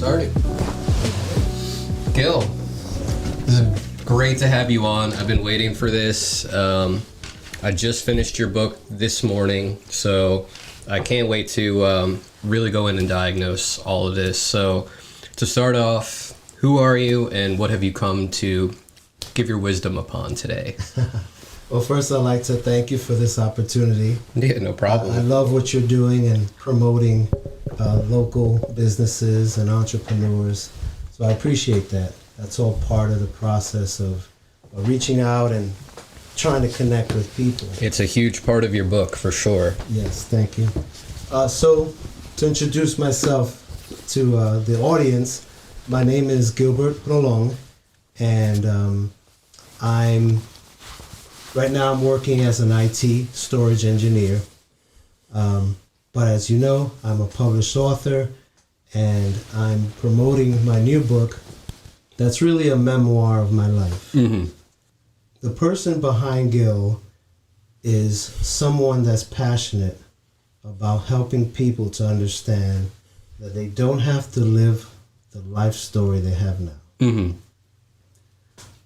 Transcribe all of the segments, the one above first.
started. Gil, this is great to have you on. I've been waiting for this. I just finished your book this morning, so I can't wait to really go in and diagnose all of this. So to start off, who are you and what have you come to give your wisdom upon today? Well, first I'd like to thank you for this opportunity. Yeah, no problem. I love what you're doing and promoting local businesses and entrepreneurs. So I appreciate that. That's all part of the process of reaching out and trying to connect with people. It's a huge part of your book, for sure. Yes, thank you. So to introduce myself to the audience, my name is Gil Rolon, and right now I'm working as an IT storage engineer. But as you know, I'm a published author, and I'm promoting my new book that's really a memoir of my life. Mm-hmm. The person behind Gil is someone that's passionate about helping people to understand that they don't have to live the life story they have now. Mm-hmm.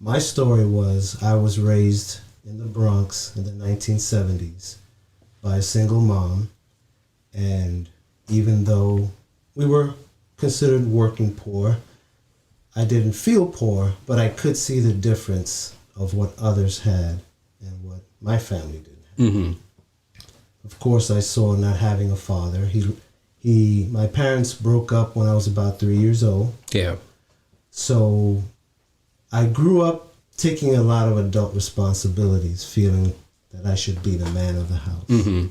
My story was I was raised in the Bronx in the 1970s by a single mom, and even though we were considered working poor, I didn't feel poor, but I could see the difference of what others had and what my family didn't have. Mm-hmm. Of course, I saw not having a father. My parents broke up when I was about 3 years old. Yeah. So I grew up taking a lot of adult responsibilities, feeling that I should be the man of the house. Mm-hmm.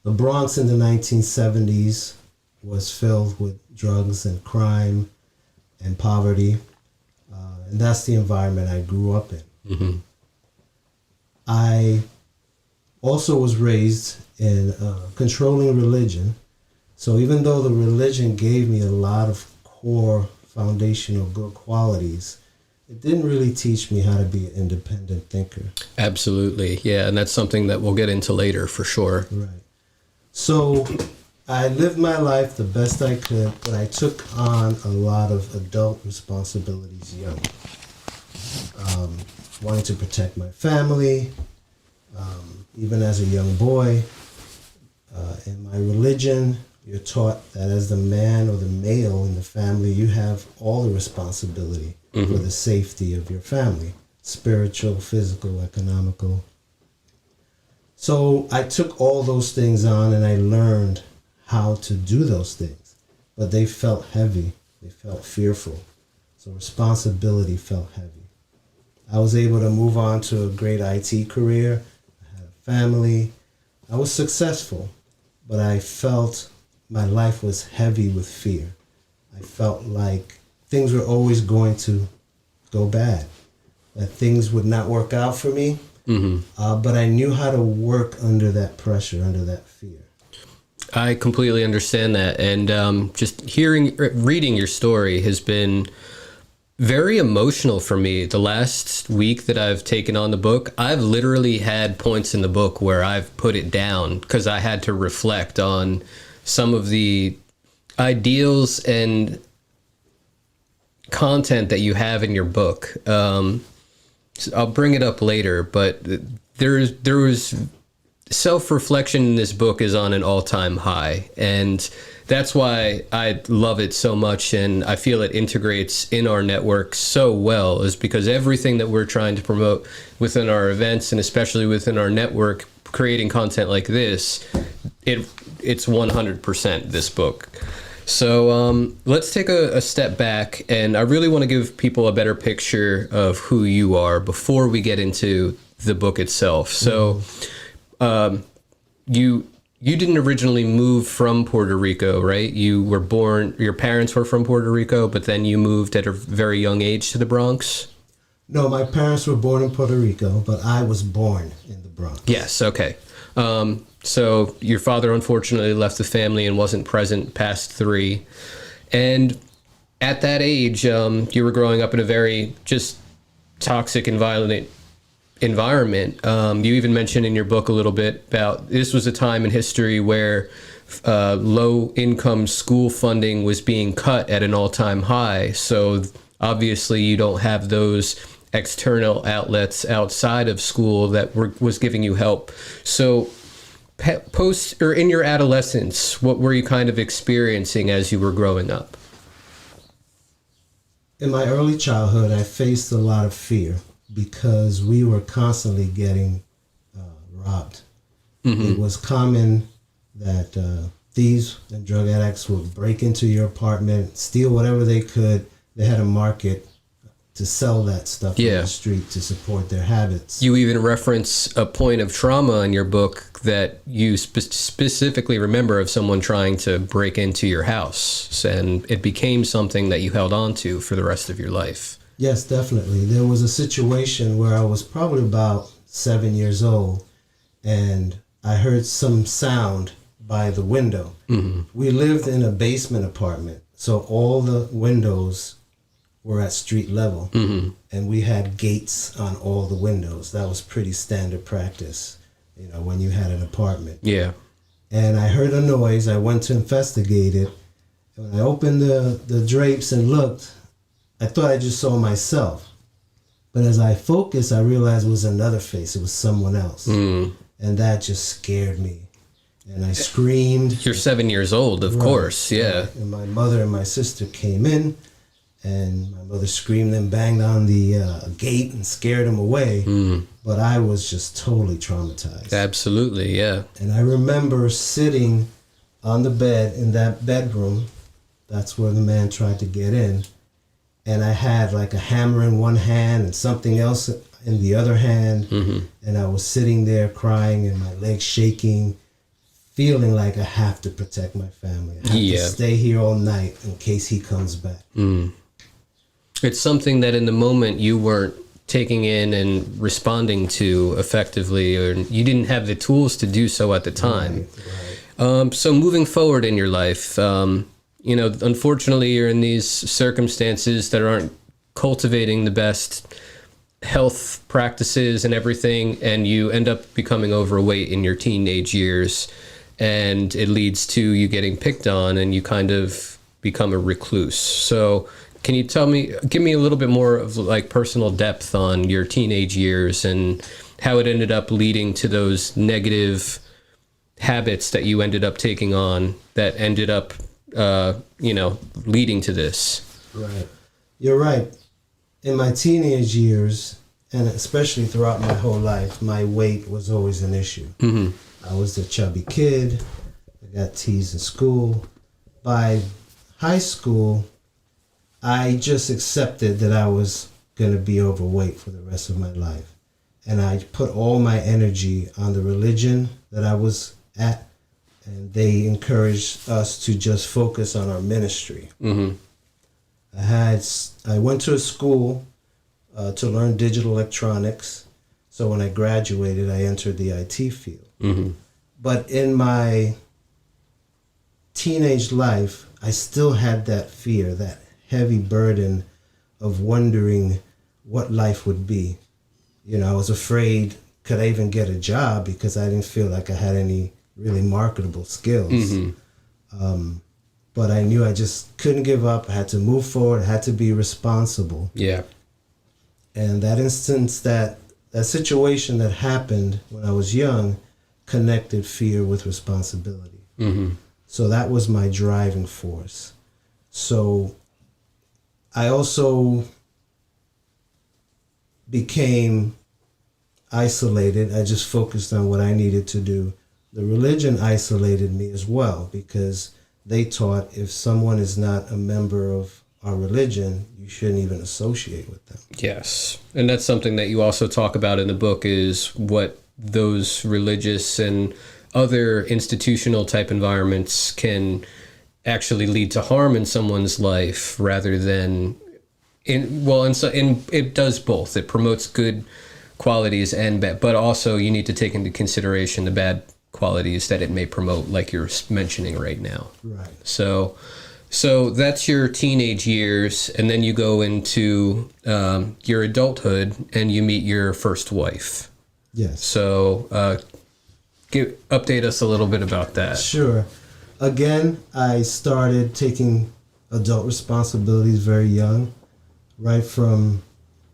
The Bronx in the 1970s was filled with drugs and crime and poverty, and that's the environment I grew up in. Mm-hmm. I also was raised in controlling religion, so even though the religion gave me a lot of core foundational good qualities, it didn't really teach me how to be an independent thinker. Absolutely, yeah, and that's something that we'll get into later for sure. Right. So I lived my life the best I could, but I took on a lot of adult responsibilities young. Wanting to protect my family, even as a young boy. In my religion, you're taught that as the man or the male in the family, you have all the responsibility for the safety of your family, spiritual, physical, economical. So I took all those things on and I learned how to do those things, but they felt heavy, they felt fearful. So responsibility felt heavy. I was able to move on to a great IT career. I had a family. I was successful, but I felt my life was heavy with fear. I felt like things were always going to go bad, that things would not work out for me. Mm-hmm. But I knew how to work under that pressure, under that fear. I completely understand that. And just reading your story has been very emotional for me. The last week that I've taken on the book, I've literally had points in the book where I've put it down because I had to reflect on some of the ideals and content that you have in your book. I'll bring it up later, but there was self-reflection in this book is on an all-time high, and that's why I love it so much, and I feel it integrates in our network so well, is because everything that we're trying to promote within our events, and especially within our network, creating content like this, it's 100% this book. So let's take a step back, and I really want to give people a better picture of who you are before we get into the book itself. So you didn't originally move from Puerto Rico, right? You were born, your parents were from Puerto Rico, but then you moved at a very young age to the Bronx? No, my parents were born in Puerto Rico, but I was born in the Bronx. Yes, okay. So your father unfortunately left the family and wasn't present past 3. And at that age, you were growing up in a very just toxic and violent environment. You even mentioned in your book a little bit about this was a time in history where low income school funding was being cut at an all-time high. So obviously you don't have those external outlets outside of school that was giving you help. So post or in your adolescence, what were you kind of experiencing as you were growing up? In my early childhood, I faced a lot of fear because we were constantly getting robbed. It was common that thieves and drug addicts would break into your apartment, steal whatever they could. They had a market to sell that stuff on the street to support their habits. You even reference a point of trauma in your book that you specifically remember of someone trying to break into your house, and it became something that you held on to for the rest of your life. Yes, definitely. There was a situation where I was probably about 7 years old, and I heard some sound by the window. We lived in a basement apartment, so all the windows were at street level, and we had gates on all the windows. That was pretty standard practice, you know, when you had an apartment. Yeah. And I heard a noise. I went to investigate it. And when I opened the drapes and looked, I thought I just saw myself. But as I focused, I realized it was another face. It was someone else. And that just scared me. And I screamed. You're 7 years old, of course, yeah. And my mother and my sister came in, and my mother screamed and banged on the gate and scared them away. But I was just totally traumatized. Absolutely, yeah. And I remember sitting on the bed in that bedroom. That's where the man tried to get in. And I had like a hammer in one hand and something else in the other hand. And I was sitting there crying and my legs shaking, feeling like I have to protect my family. I have to stay here all night in case he comes back. It's something that in the moment you weren't taking in and responding to effectively, or you didn't have the tools to do so at the time. Right. So moving forward in your life, you know, unfortunately you're in these circumstances that aren't cultivating the best health practices and everything, and you end up becoming overweight in your teenage years, and it leads to you getting picked on and you kind of become a recluse. So can you give me a little bit more of like personal depth on your teenage years and how it ended up leading to those negative habits that you ended up taking on that ended up, you know, leading to this? Right. You're right. In my teenage years, and especially throughout my whole life, my weight was always an issue. I was the chubby kid. I got teased in school. By high school, I just accepted that I was going to be overweight for the rest of my life. And I put all my energy on the religion that I was at, and they encouraged us to just focus on our ministry. I went to a school to learn digital electronics. So when I graduated, I entered the IT field. But in my teenage life, I still had that fear, that heavy burden of wondering what life would be. You know, I was afraid, could I even get a job, because I didn't feel like I had any really marketable skills. But I knew I just couldn't give up. I had to move forward. I had to be responsible. Yeah. And that instance, that situation that happened when I was young connected fear with responsibility. So that was my driving force. So I also became isolated. I just focused on what I needed to do. The religion isolated me as well, because they taught if someone is not a member of our religion, you shouldn't even associate with them. Yes. And that's something that you also talk about in the book, is what those religious and other institutional type environments can actually lead to harm in someone's life, rather than it does both. It promotes good qualities and bad, but also you need to take into consideration the bad qualities that it may promote, like you're mentioning right now. Right. So that's your teenage years, and then you go into your adulthood and you meet your first wife. Yes. So update us a little bit about that. Sure. Again, I started taking adult responsibilities very young. Right from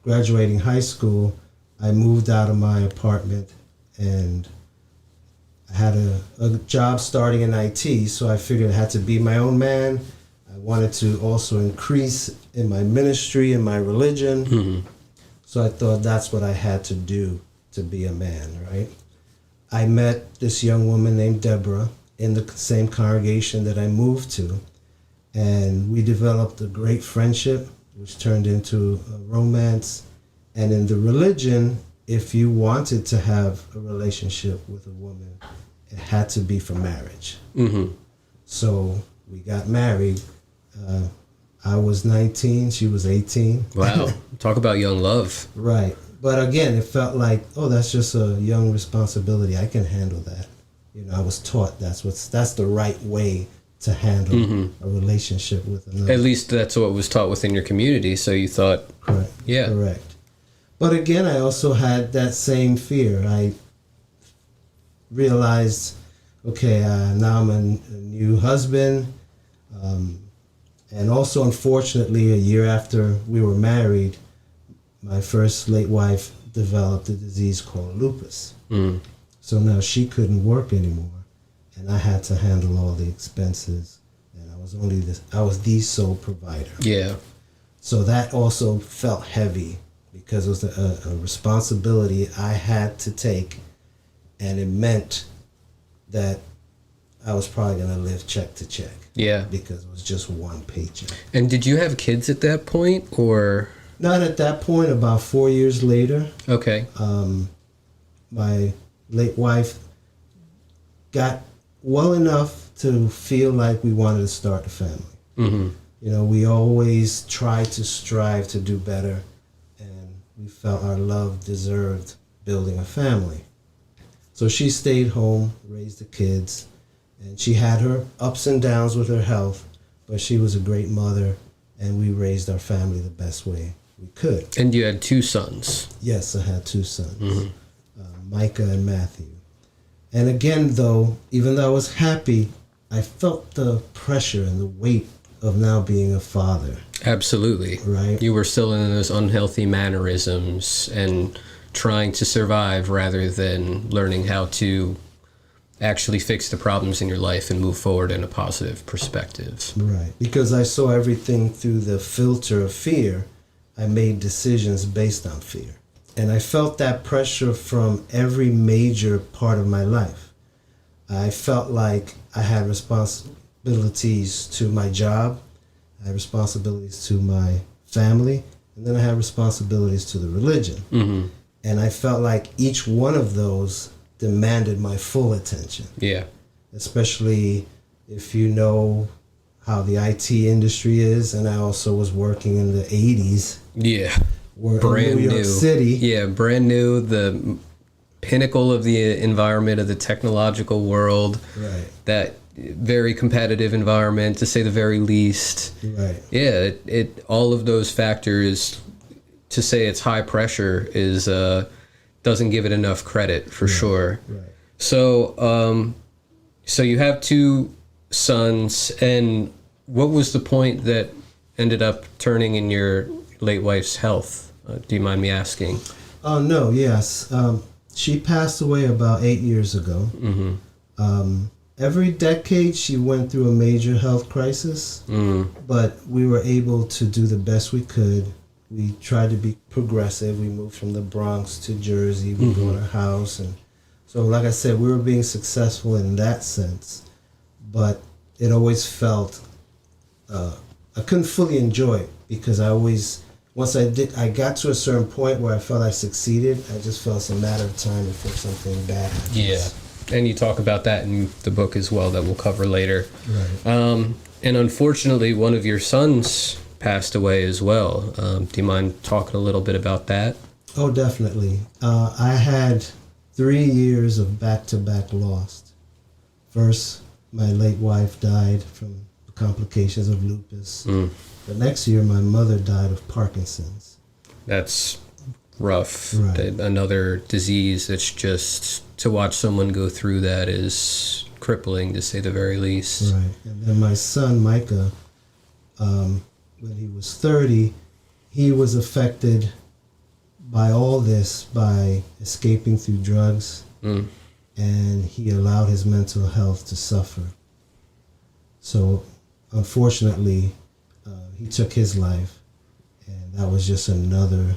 graduating high school, I moved out of my apartment and I had a job starting in IT, so I figured I had to be my own man. I wanted to also increase in my ministry and my religion. Mm-hmm. So I thought that's what I had to do to be a man, right? I met this young woman named Deborah in the same congregation that I moved to, and we developed a great friendship, which turned into a romance. And in the religion, if you wanted to have a relationship with a woman, it had to be for marriage. Mm-hmm. So we got married. I was 19, she was 18. Wow. Talk about young love. Right. But again, it felt like, oh, that's just a young responsibility. I can handle that. You know, I was taught that's the right way to handle Mm-hmm. a relationship with another. At least that's what was taught within your community. So you thought, Correct. yeah. Correct. But again, I also had that same fear. I realized, okay, now I'm a new husband. And also, unfortunately, a year after we were married, my first late wife developed a disease called lupus. Mm. So now she couldn't work anymore, and I had to handle all the expenses. And I was the sole provider. Yeah. So that also felt heavy because it was a responsibility I had to take, and it meant that I was probably going to live check to check. Yeah. Because it was just one paycheck. And did you have kids at that point, or? Not at that point. About 4 years later, Okay. my late wife got well enough to feel like we wanted to start a family. Mm-hmm. You know, we always tried to strive to do better, and we felt our love deserved building a family. So she stayed home, raised the kids, and she had her ups and downs with her health, but she was a great mother, and we raised our family the best way we could. And you had 2 sons. Yes, I had 2 sons, Mm-hmm. Micah and Matthew. And again, though, even though I was happy, I felt the pressure and the weight of now being a father. Absolutely. Right. You were still in those unhealthy mannerisms and trying to survive rather than learning how to actually fix the problems in your life and move forward in a positive perspective. Right. Because I saw everything through the filter of fear, I made decisions based on fear. And I felt that pressure from every major part of my life. I felt like I had responsibilities to my job, I had responsibilities to my family, and then I had responsibilities to the religion. Mm-hmm. And I felt like each one of those demanded my full attention. Yeah. Especially if you know how the IT industry is, and I also was working in the 80s. Yeah. In New York City. Yeah, brand new, the pinnacle of the environment of the technological world. Right. That very competitive environment, to say the very least. Right. Yeah, it all of those factors, to say it's high pressure is doesn't give it enough credit for sure. Right. So so you have 2 sons, and what was the point that ended up turning in your late wife's health? Do you mind me asking? Oh, no, yes. She passed away about 8 years ago. Mm-hmm. Every decade she went through a major health crisis, but we were able to do the best we could. We tried to be progressive. We moved from the Bronx to Jersey. We bought a house. And so, like I said, we were being successful in that sense. But it always felt, I couldn't fully enjoy it because once I got to a certain point where I felt I succeeded, I just felt it's a matter of time before something bad happens. Yeah. And you talk about that in the book as well, that we'll cover later. Right. And unfortunately, one of your sons passed away as well. Do you mind talking a little bit about that? Oh, definitely. I had 3 years of back-to-back loss. First, my late wife died from complications of lupus. The next year, my mother died of Parkinson's. That's rough. Right. Another disease that's just, to watch someone go through that is crippling, to say the very least. Right. And then my son, Micah, when he was 30, he was affected by all this, by escaping through drugs, and he allowed his mental health to suffer. So, unfortunately, he took his life, and that was just another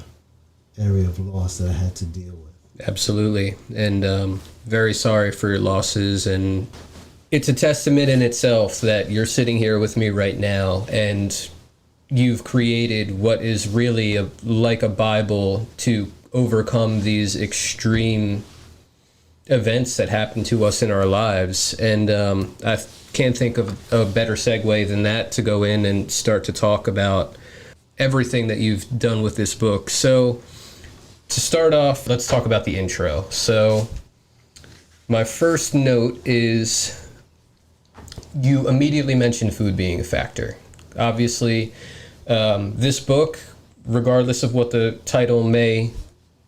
area of loss that I had to deal with. Absolutely. And very sorry for your losses. And it's a testament in itself that you're sitting here with me right now, and you've created what is really like a Bible to overcome these extreme events that happen to us in our lives. And I can't think of a better segue than that to go in and start to talk about everything that you've done with this book. So to start off, let's talk about the intro. So my first note is you immediately mentioned food being a factor. Obviously, this book, regardless of what the title may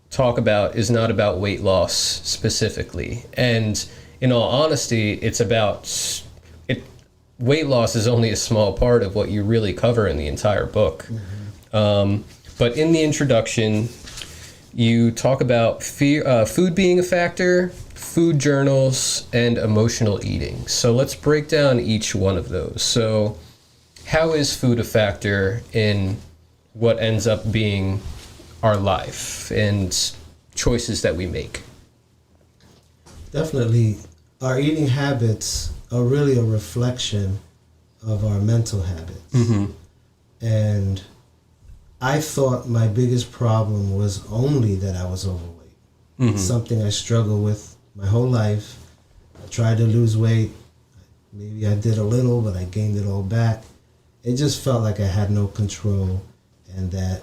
talk about, is not about weight loss specifically. And in all honesty, it's about weight loss is only a small part of what you really cover in the entire book. But in the introduction, you talk about food being a factor, food journals, and emotional eating. So let's break down each one of those. So how is food a factor in what ends up being our life and choices that we make? Definitely, our eating habits are really a reflection of our mental habits. And I thought my biggest problem was only that I was overweight. It's something I struggled with my whole life. I tried to lose weight. Maybe I did a little, but I gained it all back. It just felt like I had no control, and that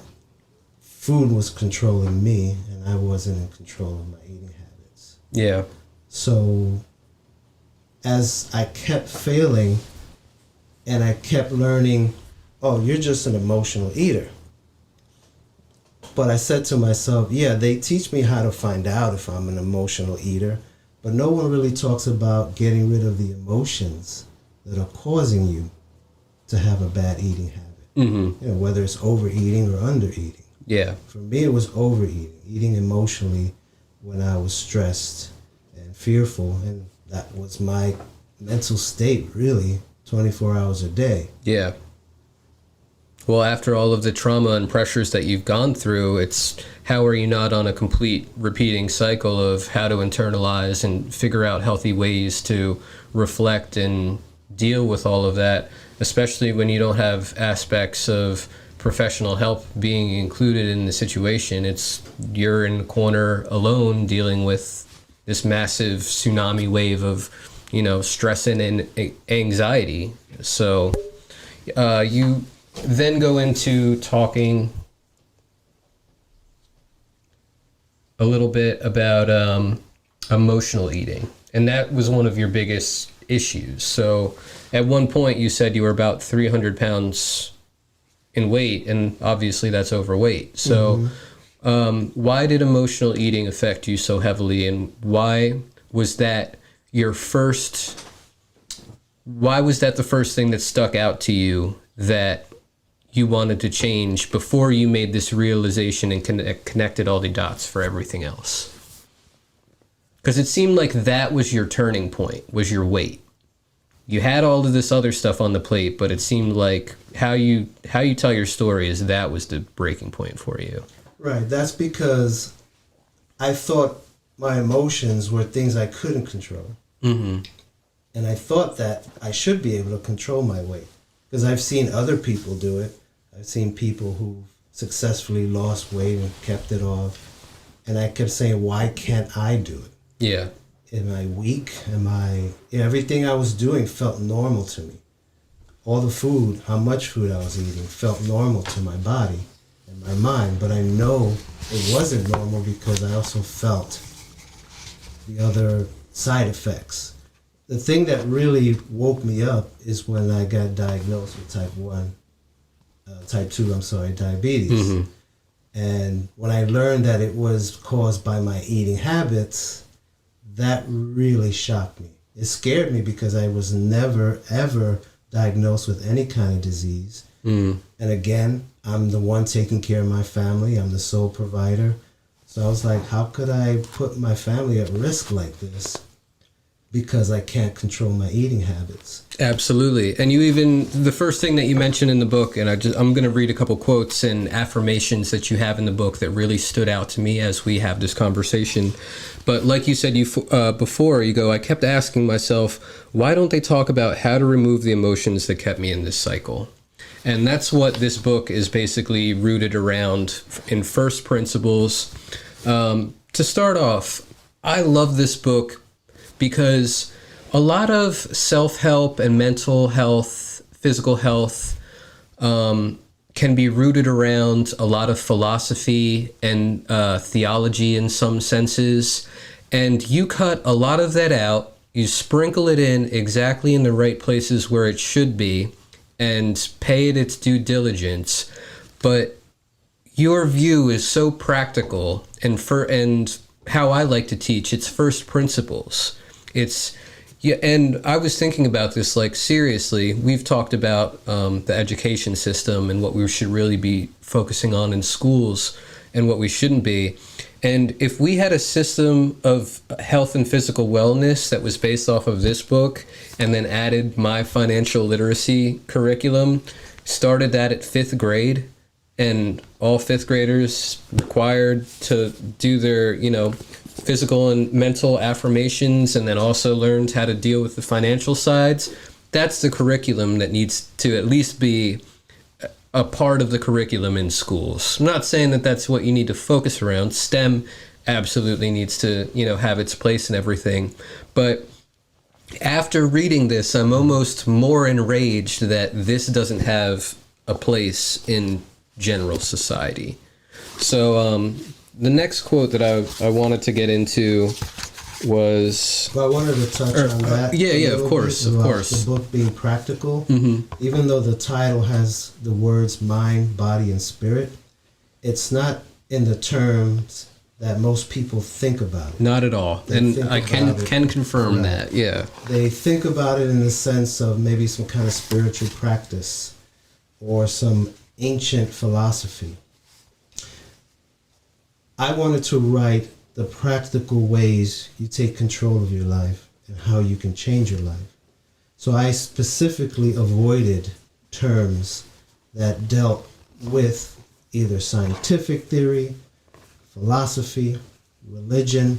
food was controlling me, and I wasn't in control of my eating habits. Yeah. So as I kept failing and I kept learning, oh, you're just an emotional eater. But I said to myself, yeah, they teach me how to find out if I'm an emotional eater, but no one really talks about getting rid of the emotions that are causing you to have a bad eating habit. You know, whether it's overeating or undereating. Yeah. For me, it was overeating, eating emotionally when I was stressed and fearful, and that was my mental state, really, 24 hours a day. Yeah. Well, after all of the trauma and pressures that you've gone through, it's how are you not on a complete repeating cycle of how to internalize and figure out healthy ways to reflect and deal with all of that, especially when you don't have aspects of professional help being included in the situation. It's you're in the corner alone dealing with this massive tsunami wave of, stress and anxiety. So you then go into talking a little bit about emotional eating, and that was one of your biggest issues. So at one point you said you were about 300 pounds in weight, and obviously that's overweight. So why did emotional eating affect you so heavily, and why was that the first thing that stuck out to you that you wanted to change before you made this realization and connected all the dots for everything else? Because it seemed like that was your turning point, was your weight. You had all of this other stuff on the plate, but it seemed like how you tell your story is that was the breaking point for you. Right. That's because I thought my emotions were things I couldn't control. And I thought that I should be able to control my weight, because I've seen other people do it. I've seen people who successfully lost weight and kept it off. And I kept saying, why can't I do it? Yeah. Am I weak? Everything I was doing felt normal to me. All the food, how much food I was eating felt normal to my body and my mind. But I know it wasn't normal because I also felt the other side effects. The thing that really woke me up is when I got diagnosed with type 2, diabetes. And when I learned that it was caused by my eating habits, that really shocked me. It scared me because I was never, ever diagnosed with any kind of disease. And again, I'm the one taking care of my family. I'm the sole provider. So I was like, how could I put my family at risk like this? Because I can't control my eating habits. Absolutely. And you even, the first thing that you mentioned in the book, and I'm going to read a couple quotes and affirmations that you have in the book that really stood out to me as we have this conversation. But like you said before, you go, I kept asking myself, why don't they talk about how to remove the emotions that kept me in this cycle? And that's what this book is basically rooted around in first principles. To start off, I love this book because a lot of self-help and mental health, physical health, can be rooted around a lot of philosophy and theology in some senses. And you cut a lot of that out, you sprinkle it in exactly in the right places where it should be, and pay it its due diligence. But your view is so practical, and how I like to teach, it's first principles. And I was thinking about this, like, seriously, we've talked about the education system and what we should really be focusing on in schools and what we shouldn't be. And if we had a system of health and physical wellness that was based off of this book and then added my financial literacy curriculum, started that at 5th grade, and all 5th graders required to do their, physical and mental affirmations, and then also learned how to deal with the financial sides, that's the curriculum that needs to at least be a part of the curriculum in schools. I'm not saying that that's what you need to focus around. STEM absolutely needs to, have its place in everything. But after reading this, I'm almost more enraged that this doesn't have a place in general society. So the next quote that I wanted to get into was... Well, I wanted to touch on that. Of course. The book being practical. Even though the title has the words mind, body, and spirit, it's not in the terms that most people think about it. Not at all. And I can confirm that, yeah. They think about it in the sense of maybe some kind of spiritual practice or some ancient philosophy. I wanted to write the practical ways you take control of your life and how you can change your life. So I specifically avoided terms that dealt with either scientific theory, philosophy, religion.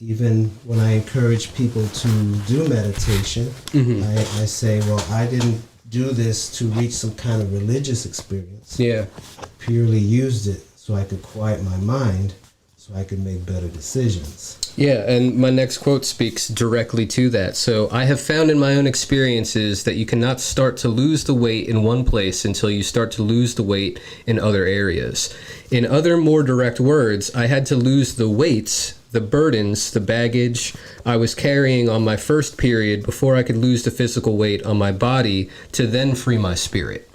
Even when I encourage people to do meditation, I say, well, I didn't do this to reach some kind of religious experience. Yeah. I purely used it so I could quiet my mind, so I could make better decisions. Yeah, and my next quote speaks directly to that. So, I have found in my own experiences that you cannot start to lose the weight in one place until you start to lose the weight in other areas. In other more direct words, I had to lose the weights, the burdens, the baggage I was carrying on my first period before I could lose the physical weight on my body to then free my spirit.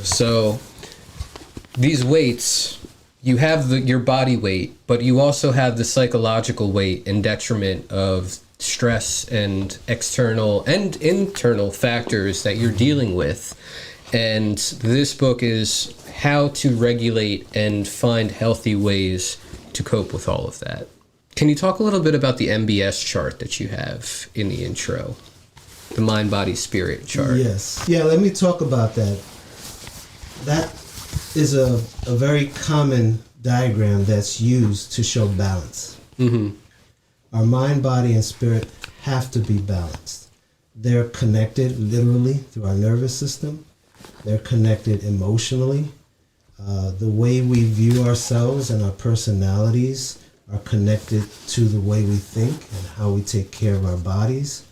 So, these weights, you have your body weight, but you also have the psychological weight and detriment of stress and external and internal factors that you're dealing with. And this book is how to regulate and find healthy ways to cope with all of that. Can you talk a little bit about the MBS chart that you have in the intro? The mind, body, spirit chart. Yes. Yeah, let me talk about that. That is a very common diagram that's used to show balance. Our mind, body, and spirit have to be balanced. They're connected literally through our nervous system. They're connected emotionally. The way we view ourselves and our personalities are connected to the way we think and how we take care of our bodies.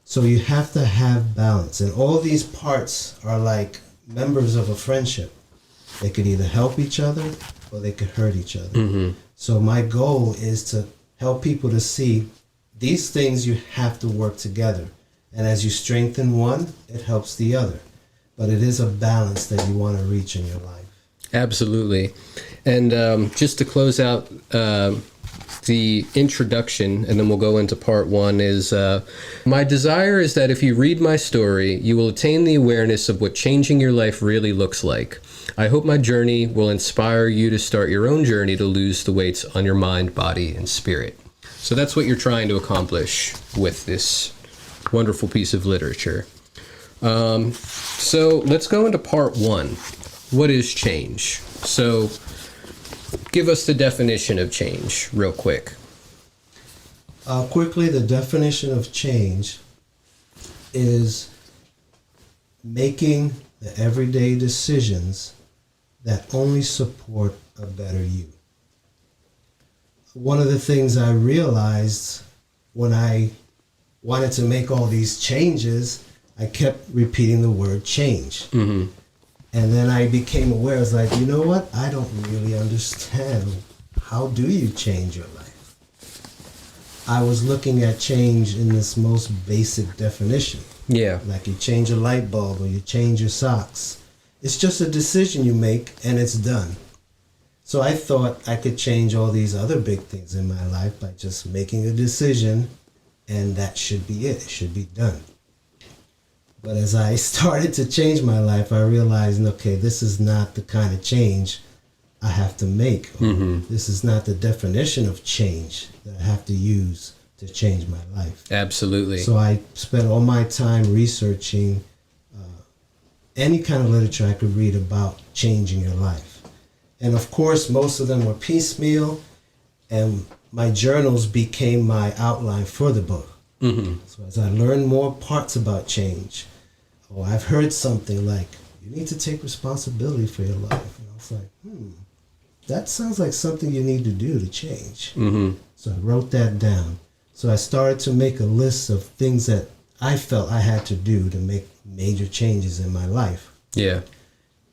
So you have to have balance. And all these parts are like members of a friendship. They could either help each other or they could hurt each other. So my goal is to help people to see these things you have to work together. And as you strengthen one, it helps the other. But it is a balance that you want to reach in your life. Absolutely. And just to close out The introduction, and then we'll go into part one, is my desire is that if you read my story, you will attain the awareness of what changing your life really looks like. I hope my journey will inspire you to start your own journey to lose the weights on your mind, body, and spirit. So that's what you're trying to accomplish with this wonderful piece of literature. So let's go into part one. What is change? So give us the definition of change real quick. Quickly, the definition of change is making the everyday decisions that only support a better you. One of the things I realized when I wanted to make all these changes, I kept repeating the word change. Mm-hmm. And then I became aware, I was like, you know what? I don't really understand. How do you change your life? I was looking at change in this most basic definition. Yeah. Like you change a light bulb or you change your socks. It's just a decision you make and it's done. So I thought I could change all these other big things in my life by just making a decision, and that should be it. It should be done. But as I started to change my life, I realized, okay, this is not the kind of change I have to make. Mm-hmm. This is not the definition of change that I have to use to change my life. Absolutely. So I spent all my time researching any kind of literature I could read about changing your life. And of course, most of them were piecemeal, and my journals became my outline for the book. Mm-hmm. So as I learned more parts about change, I've heard something like, you need to take responsibility for your life. And I was like, that sounds like something you need to do to change. Mm-hmm. So I wrote that down. So I started to make a list of things that I felt I had to do to make major changes in my life. Yeah.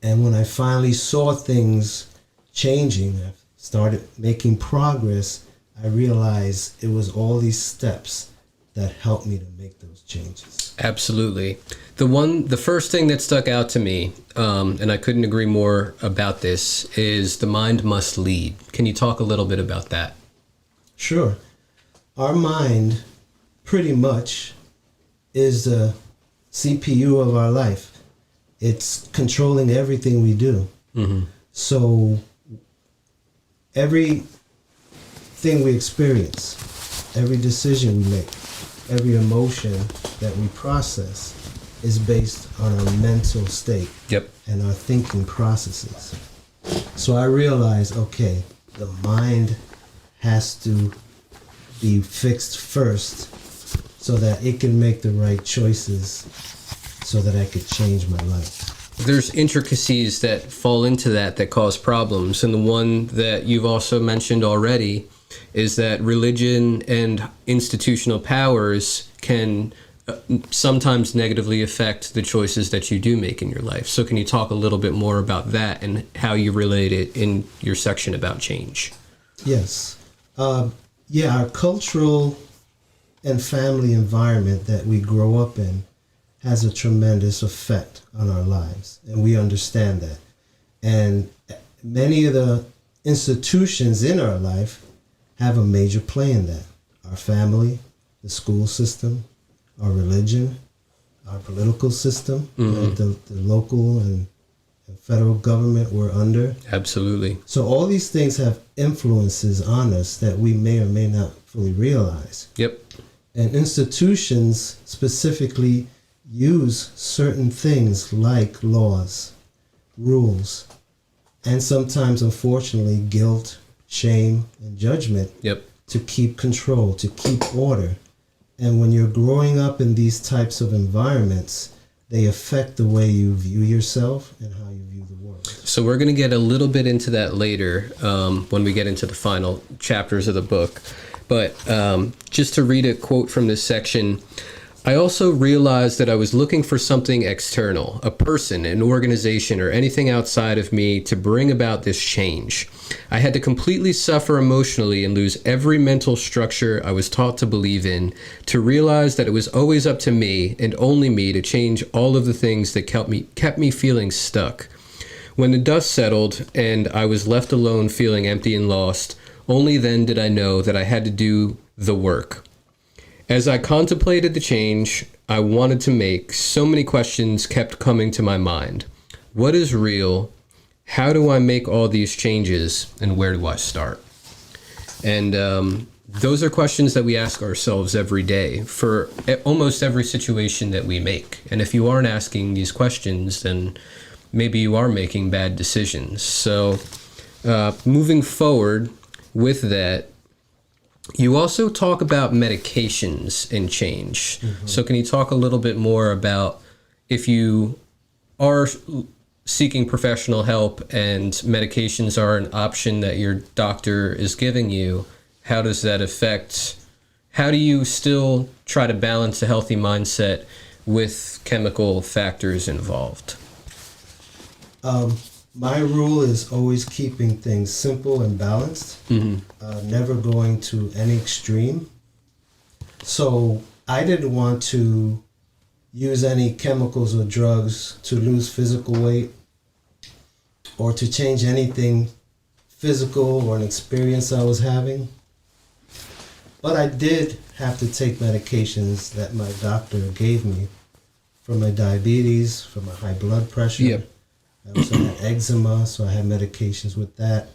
And when I finally saw things changing, I started making progress, I realized it was all these steps that helped me to make those changes. Absolutely. The first thing that stuck out to me, and I couldn't agree more about this, is the mind must lead. Can you talk a little bit about that? Sure. Our mind pretty much is the CPU of our life. It's controlling everything we do. Mm-hmm. So everything we experience, every decision we make, every emotion that we process is based on our mental state. Yep. And our thinking processes. So I realized, okay, the mind has to be fixed first so that it can make the right choices so that I could change my life. There's intricacies that fall into that cause problems. And the one that you've also mentioned already is that religion and institutional powers can sometimes negatively affect the choices that you do make in your life. So can you talk a little bit more about that and how you relate it in your section about change? Yes. Our cultural and family environment that we grow up in has a tremendous effect on our lives, and we understand that. And many of the institutions in our life have a major play in that. Our family, the school system, our religion, our political system, mm-hmm. the local and federal government we're under. Absolutely. So all these things have influences on us that we may or may not fully realize. Yep. And institutions specifically use certain things like laws, rules, and sometimes, unfortunately, guilt, shame, and judgment to keep control, to keep order. And when you're growing up in these types of environments, they affect the way you view yourself and how you view the world. So we're going to get a little bit into that later when we get into the final chapters of the book. But just to read a quote from this section, I also realized that I was looking for something external, a person, an organization, or anything outside of me to bring about this change. I had to completely suffer emotionally and lose every mental structure I was taught to believe in to realize that it was always up to me and only me to change all of the things that kept me feeling stuck. When the dust settled and I was left alone feeling empty and lost, Only then did I know that I had to do the work. As I contemplated the change I wanted to make, so many questions kept coming to my mind. What is real? How do I make all these changes? And where do I start? And those are questions that we ask ourselves every day for almost every situation that we make. And if you aren't asking these questions, then maybe you are making bad decisions. So moving forward with that, you also talk about medications and change. Mm-hmm. So can you talk a little bit more about if you are seeking professional help and medications are an option that your doctor is giving you, how does that affect, how do you still try to balance a healthy mindset with chemical factors involved? My rule is always keeping things simple and balanced, never going to any extreme. So I didn't want to use any chemicals or drugs to lose physical weight or to change anything physical or an experience I was having. But I did have to take medications that my doctor gave me for my diabetes, for my high blood pressure. Yep. I also had eczema, so I had medications with that.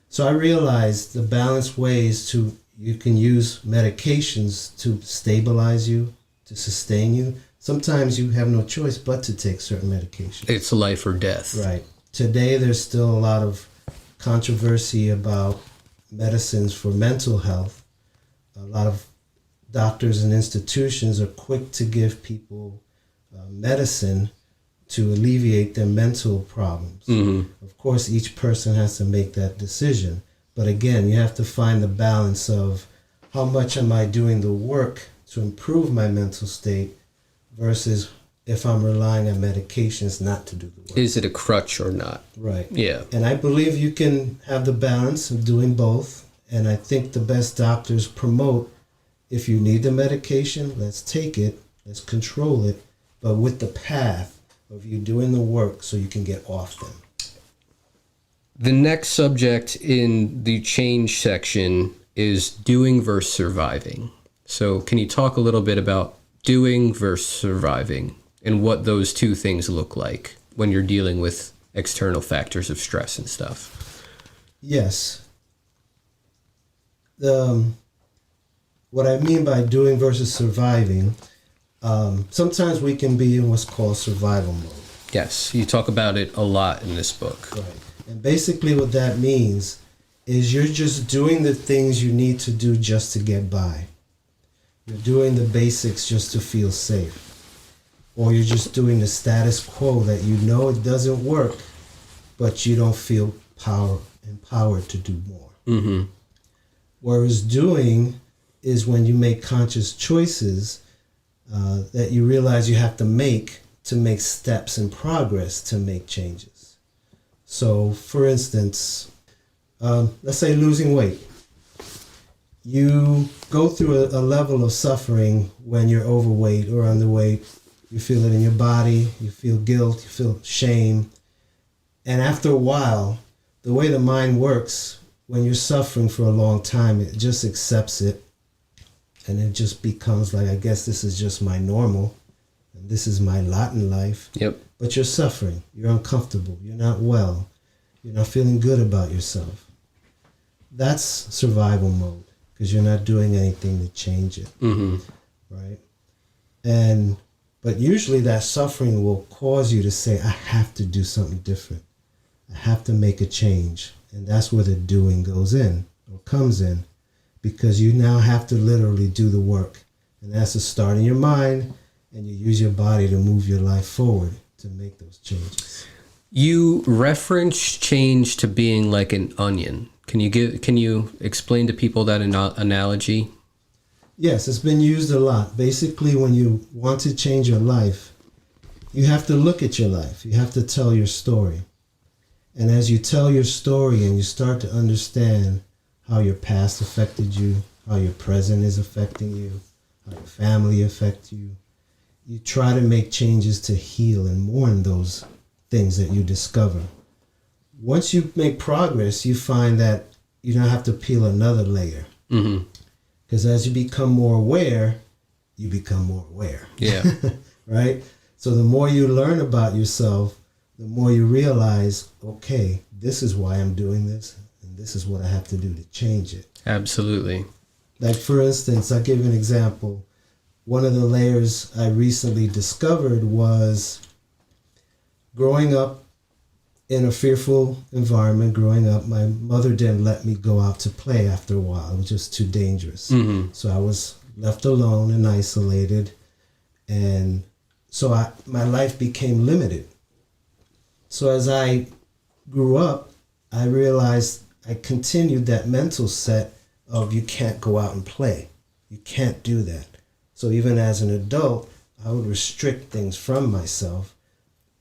So I realized the balanced ways you can use medications to stabilize you, to sustain you. Sometimes you have no choice but to take certain medications. It's life or death. Right. Today there's still a lot of controversy about medicines for mental health. A lot of doctors and institutions are quick to give people medicine to alleviate their mental problems. Mm-hmm. Of course, each person has to make that decision. But again, you have to find the balance of how much am I doing the work to improve my mental state versus if I'm relying on medications not to do the work. Is it a crutch or not? Right. Yeah. And I believe you can have the balance of doing both. And I think the best doctors promote, if you need the medication, let's take it, let's control it, but with the path of you doing the work so you can get off them. The next subject in the change section is doing versus surviving. So can you talk a little bit about doing versus surviving and what those two things look like when you're dealing with external factors of stress and stuff? Yes. What I mean by doing versus surviving, sometimes we can be in what's called survival mode. Yes, you talk about it a lot in this book. Right. And basically what that means is you're just doing the things you need to do just to get by. You're doing the basics just to feel safe. Or you're just doing the status quo that you know it doesn't work, but you don't feel empowered to do more. Mm-hmm. Whereas doing is when you make conscious choices that you realize you have to make steps and progress to make changes. So, for instance, let's say losing weight. You go through a level of suffering when you're overweight or underweight. You feel it in your body, you feel guilt, you feel shame. And after a while, the way the mind works, when you're suffering for a long time, it just accepts it. And it just becomes like, I guess this is just my normal. And this is my lot in life. Yep. But you're suffering. You're uncomfortable. You're not well. You're not feeling good about yourself. That's survival mode because you're not doing anything to change it. Mm-hmm. Right? But usually that suffering will cause you to say, I have to do something different. I have to make a change. And that's where the doing goes in or comes in, because you now have to literally do the work. And that's to start in your mind, and you use your body to move your life forward to make those changes. You reference change to being like an onion. Can you explain to people that analogy? Yes, it's been used a lot. Basically, when you want to change your life, you have to look at your life. You have to tell your story. And as you tell your story and you start to understand how your past affected you, how your present is affecting you, how your family affects you, you try to make changes to heal and mourn those things that you discover. Once you make progress, you find that you don't have to peel another layer. Because as you become more aware, you become more aware. Yeah. Right? So the more you learn about yourself, the more you realize, okay, this is why I'm doing this, and this is what I have to do to change it. Absolutely. Like, for instance, I'll give you an example. One of the layers I recently discovered was growing up in a fearful environment. Growing up, my mother didn't let me go out to play after a while. It was just too dangerous. So I was left alone and isolated. And so my life became limited. So as I grew up, I realized I continued that mental set of you can't go out and play. You can't do that. So even as an adult, I would restrict things from myself,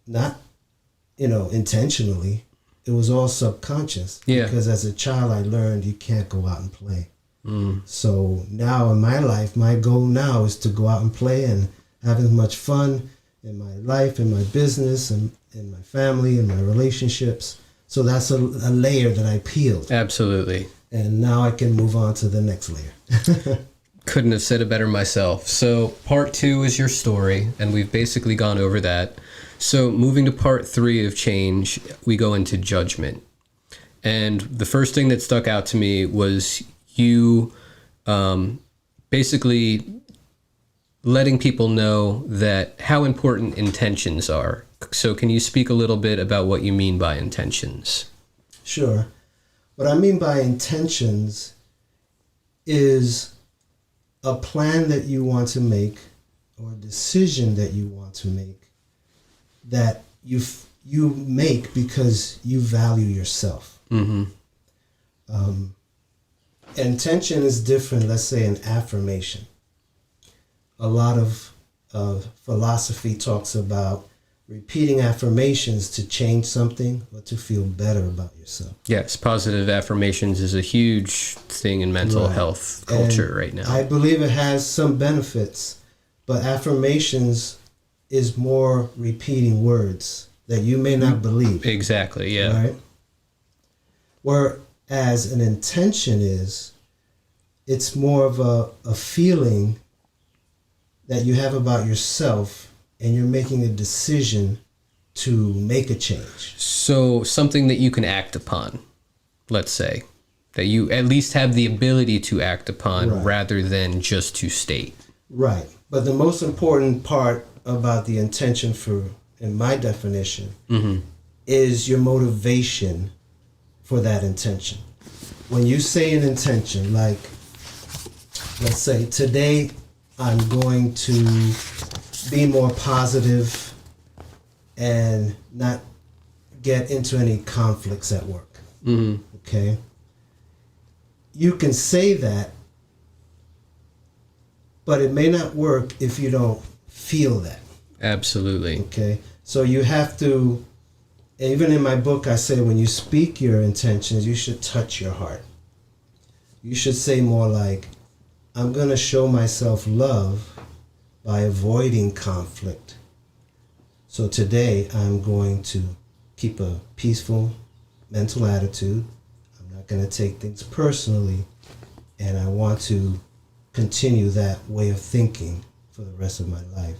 not, intentionally. It was all subconscious. Yeah. Because as a child, I learned you can't go out and play. So now in my life, my goal now is to go out and play and have as much fun in my life, in my business, and in my family, and my relationships. So that's a layer that I peeled. Absolutely. And now I can move on to the next layer. Couldn't have said it better myself. So part 2 is your story, and we've basically gone over that. So moving to part 3 of change, we go into judgment. And the first thing that stuck out to me was you basically letting people know that how important intentions are. So can you speak a little bit about what you mean by intentions? Sure. What I mean by intentions is a plan that you want to make or a decision that you want to make that you make because you value yourself. Intention is different, let's say, an affirmation. A lot of philosophy talks about repeating affirmations to change something or to feel better about yourself. Yes, positive affirmations is a huge thing in mental health culture And right now. I believe it has some benefits, but affirmations is more repeating words that you may not believe. Exactly, yeah. Right? Whereas an intention it's more of a feeling that you have about yourself, and you're making a decision to make a change. So something that you can act upon, let's say, that you at least have the ability to act upon rather than just to state. Right. But the most important part about the intention in my definition, is your motivation for that intention. When you say an intention, like, let's say, today I'm going to be more positive and not get into any conflicts at work. Okay? You can say that, but it may not work if you don't feel that. Absolutely. Okay? So you have to, even in my book, I say when you speak your intentions, you should touch your heart. You should say more like, I'm going to show myself love by avoiding conflict. So today I'm going to keep a peaceful mental attitude. I'm not going to take things personally. And I want to continue that way of thinking for the rest of my life.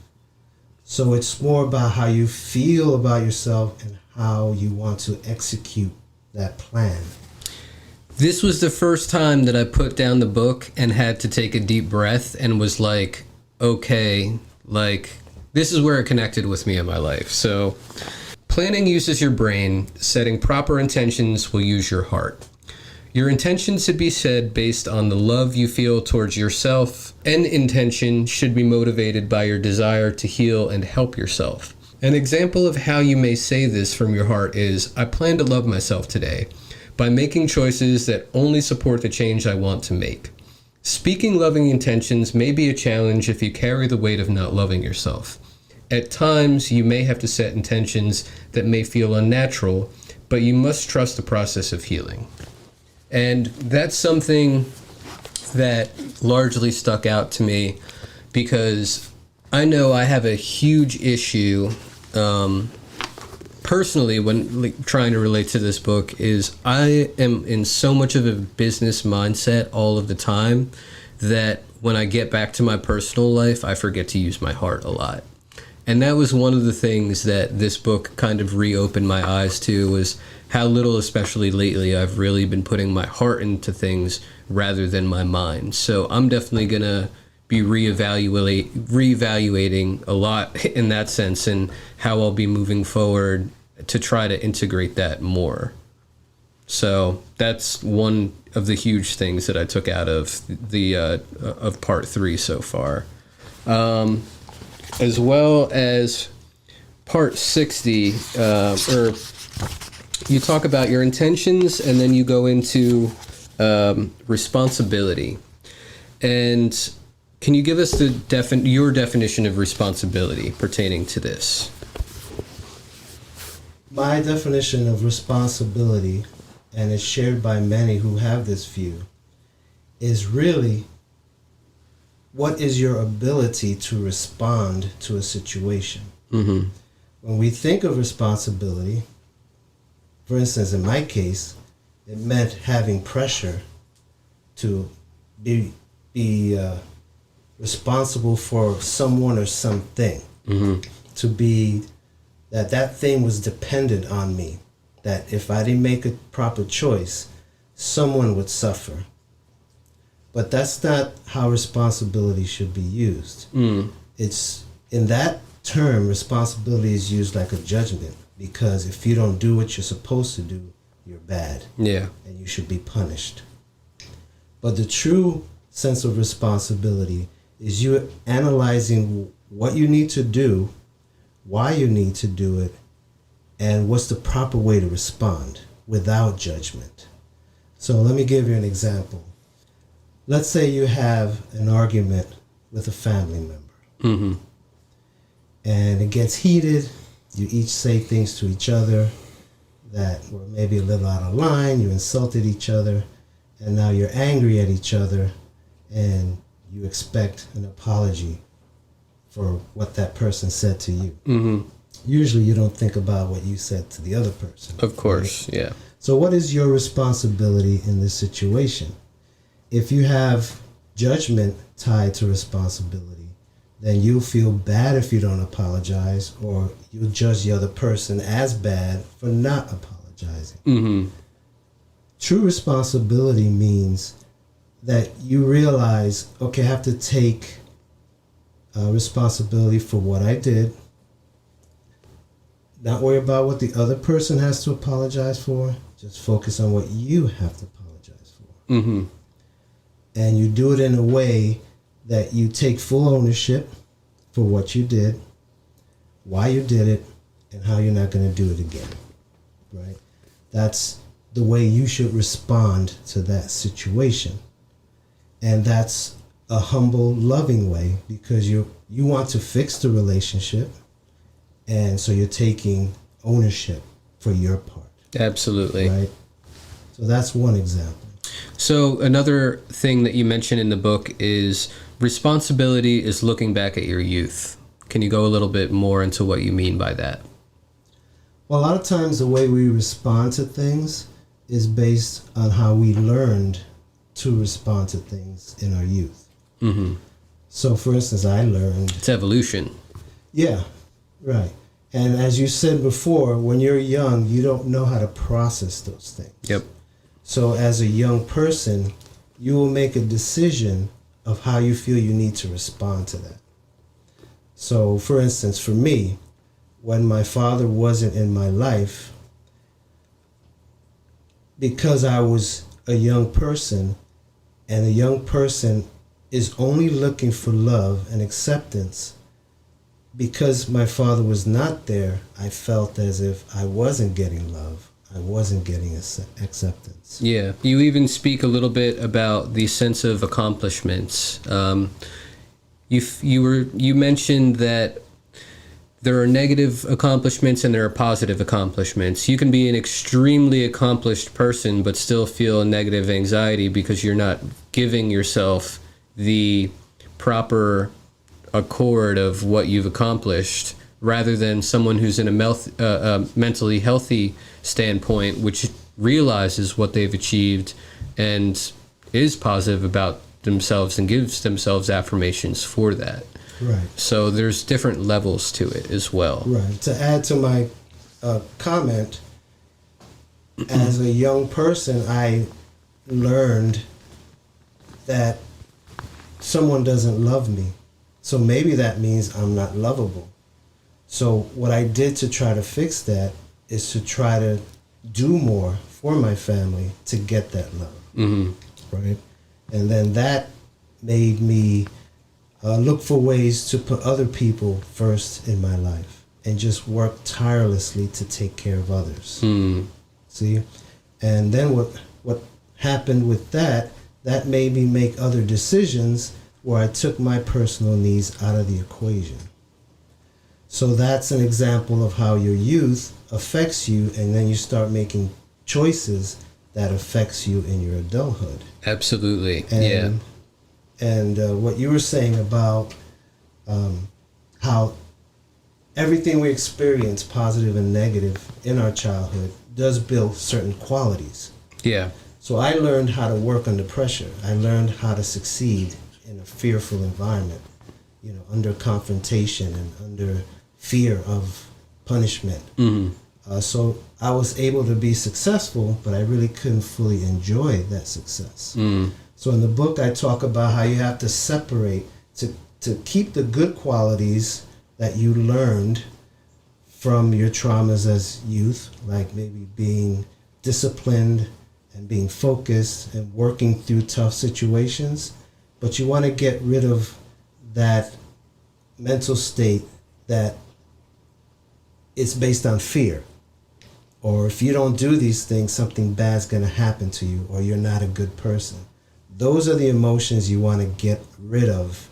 So it's more about how you feel about yourself and how you want to execute that plan. This was the first time that I put down the book and had to take a deep breath and was like, okay, like, this is where it connected with me in my life. So planning uses your brain. Setting proper intentions will use your heart. Your intentions should be said based on the love you feel towards yourself, and intention should be motivated by your desire to heal and help yourself. An example of how you may say this from your heart is, I plan to love myself today by making choices that only support the change I want to make. Speaking loving intentions may be a challenge if you carry the weight of not loving yourself. At times, you may have to set intentions that may feel unnatural, but you must trust the process of healing. And that's something that largely stuck out to me because I know I have a huge issue personally, when trying to relate to this book, is I am in so much of a business mindset all of the time that when I get back to my personal life, I forget to use my heart a lot. And that was one of the things that this book kind of reopened my eyes to, was how little, especially lately, I've really been putting my heart into things rather than my mind. So I'm definitely going to be reevaluating a lot in that sense, and how I'll be moving forward to try to integrate that more. So that's one of the huge things that I took out of the of part 3 so far. As well as part 60, or you talk about your intentions, and then you go into responsibility. And can you give us your definition of responsibility pertaining to this? My definition of responsibility, and it's shared by many who have this view, is really, what is your ability to respond to a situation? Mm-hmm. When we think of responsibility, for instance, in my case, it meant having pressure to be responsible for someone or something. Mm-hmm. To be that thing was dependent on me, that if I didn't make a proper choice, someone would suffer. But that's not how responsibility should be used. It's, in that term, responsibility is used like a judgment, because if you don't do what you're supposed to do, you're bad. Yeah. And you should be punished. But the true sense of responsibility is you analyzing what you need to do, why you need to do it, and what's the proper way to respond without judgment. So let me give you an example. Let's say you have an argument with a family member. Mm-hmm. And it gets heated. You each say things to each other that were maybe a little out of line. You insulted each other. And now you're angry at each other. And you expect an apology for what that person said to you. Mm-hmm. Usually you don't think about what you said to the other person. Of course, right? Yeah. So what is your responsibility in this situation? If you have judgment tied to responsibility, then you'll feel bad if you don't apologize, or you'll judge the other person as bad for not apologizing. Mm-hmm. True responsibility means that you realize, okay, I have to take responsibility for what I did, not worry about what the other person has to apologize for, just focus on what you have to apologize for. Mm-hmm. And you do it in a way that you take full ownership for what you did, why you did it, and how you're not going to do it again, right? That's the way you should respond to that situation. And that's a humble, loving way, because you want to fix the relationship, and so you're taking ownership for your part. Absolutely. Right? So that's one example. So another thing that you mention in the book is responsibility is looking back at your youth. Can you go a little bit more into what you mean by that? Well, a lot of times the way we respond to things is based on how we learned to respond to things in our youth. Mm-hmm. So, for instance, I learned... It's evolution. Yeah, right. And as you said before, when you're young, you don't know how to process those things. Yep. So as a young person, you will make a decision of how you feel you need to respond to that. So, for instance, for me, when my father wasn't in my life, because I was a young person, and a young person is only looking for love and acceptance, because my father was not there, I felt as if I wasn't getting love. I wasn't getting acceptance. Yeah. You even speak a little bit about the sense of accomplishments. You mentioned that there are negative accomplishments and there are positive accomplishments. You can be an extremely accomplished person but still feel negative anxiety because you're not giving yourself the proper accord of what you've accomplished rather than someone who's in a mentally healthy standpoint, which realizes what they've achieved and is positive about themselves and gives themselves affirmations for that. Right. So there's different levels to it as well. Right. To add to my comment, as a young person, I learned that someone doesn't love me. So maybe that means I'm not lovable. So what I did to try to fix that is to try to do more for my family to get that love. Mm-hmm. Right? And then that made me look for ways to put other people first in my life and just work tirelessly to take care of others. Mm. See? And then what happened with that made me make other decisions where I took my personal needs out of the equation. So that's an example of how your youth affects you, and then you start making choices that affects you in your adulthood. Absolutely. And, yeah. And what you were saying about how everything we experience, positive and negative, in our childhood does build certain qualities. Yeah. So I learned how to work under pressure. I learned how to succeed in a fearful environment, under confrontation and under fear of punishment. Mm-hmm. So I was able to be successful, but I really couldn't fully enjoy that success. Mm. So in the book, I talk about how you have to separate to keep the good qualities that you learned from your traumas as youth, like maybe being disciplined and being focused and working through tough situations. But you want to get rid of that mental state that is based on fear. Or if you don't do these things, something bad's going to happen to you, or you're not a good person. Those are the emotions you want to get rid of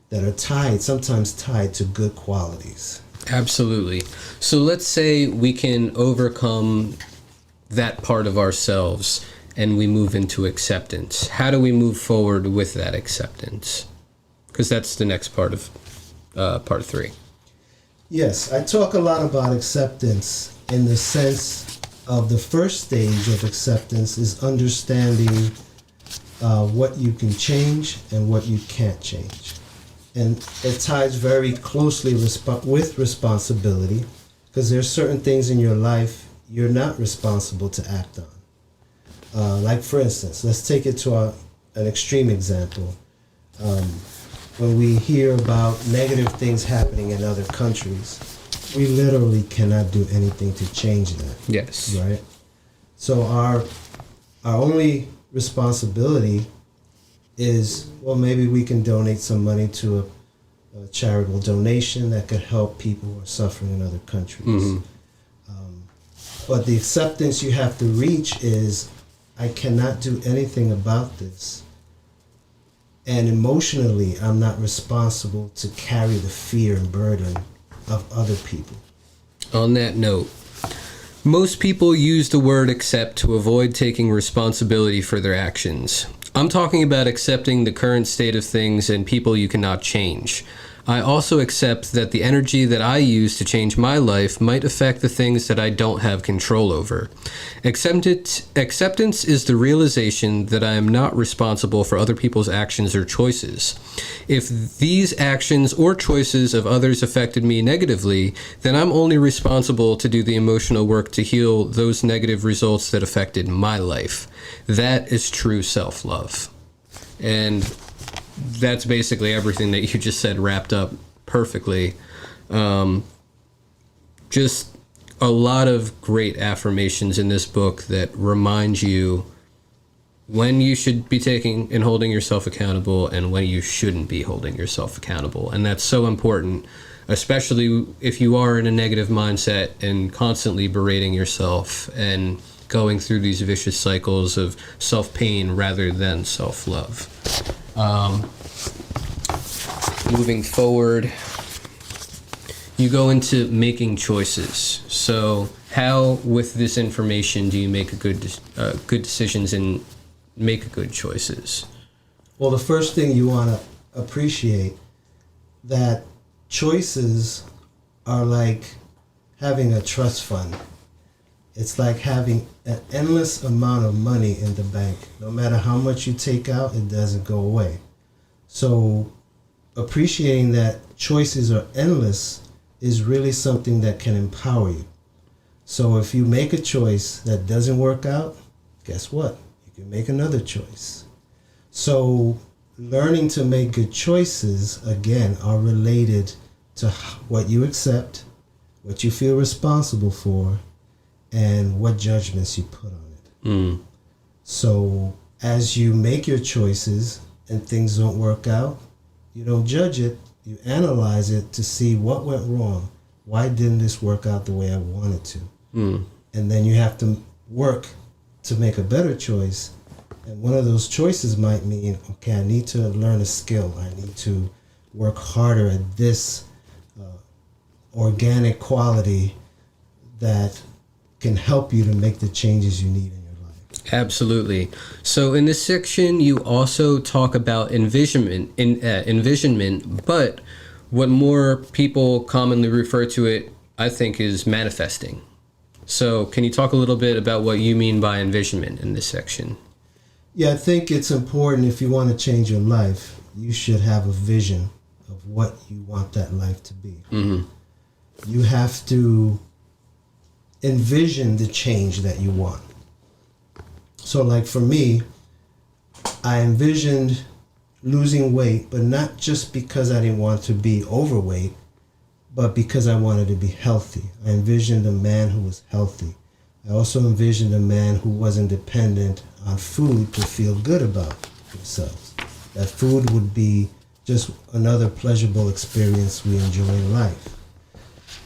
that are sometimes tied to good qualities. Absolutely. So let's say we can overcome that part of ourselves and we move into acceptance. How do we move forward with that acceptance? Because that's the next part of part 3. Yes, I talk a lot about acceptance in the sense of the first stage of acceptance is understanding what you can change and what you can't change. And it ties very closely with responsibility, because there's certain things in your life you're not responsible to act on. Like for instance, let's take it to an extreme example. When we hear about negative things happening in other countries, we literally cannot do anything to change that. Yes. Right? So our only responsibility is, well, maybe we can donate some money to a charitable donation that could help people who are suffering in other countries. Mm-hmm. But the acceptance you have to reach is, I cannot do anything about this. And emotionally, I'm not responsible to carry the fear and burden of other people. On that note, most people use the word accept to avoid taking responsibility for their actions. I'm talking about accepting the current state of things and people you cannot change. I also accept that the energy that I use to change my life might affect the things that I don't have control over. Acceptance is the realization that I am not responsible for other people's actions or choices. If these actions or choices of others affected me negatively, then I'm only responsible to do the emotional work to heal those negative results that affected my life. That is true self-love. And that's basically everything that you just said wrapped up perfectly. Just a lot of great affirmations in this book that remind you when you should be taking and holding yourself accountable and when you shouldn't be holding yourself accountable. And that's so important, especially if you are in a negative mindset and constantly berating yourself and going through these vicious cycles of self-pain rather than self-love. Moving forward, you go into making choices. So how, with this information, do you make good decisions and make good choices? Well, the first thing you want to appreciate that choices are like having a trust fund. It's like having an endless amount of money in the bank. No matter how much you take out, it doesn't go away. So appreciating that choices are endless is really something that can empower you. So if you make a choice that doesn't work out, guess what? You can make another choice. So learning to make good choices, again, are related to what you accept, what you feel responsible for, and what judgments you put on it. So as you make your choices and things don't work out, you don't judge it, you analyze it to see what went wrong. Why didn't this work out the way I wanted to? And then you have to work to make a better choice. And one of those choices might mean, okay, I need to learn a skill. I need to work harder at this organic quality that can help you to make the changes you need in your life. Absolutely. So in this section, you also talk about envisionment, but what more people commonly refer to it, I think, is manifesting. So can you talk a little bit about what you mean by envisionment in this section? Yeah, I think it's important if you want to change your life, you should have a vision of what you want that life to be. You have to envision the change that you want. So like for me, I envisioned losing weight, but not just because I didn't want to be overweight, but because I wanted to be healthy. I envisioned a man who was healthy. I also envisioned a man who wasn't dependent on food to feel good about themselves. That food would be just another pleasurable experience we enjoy in life.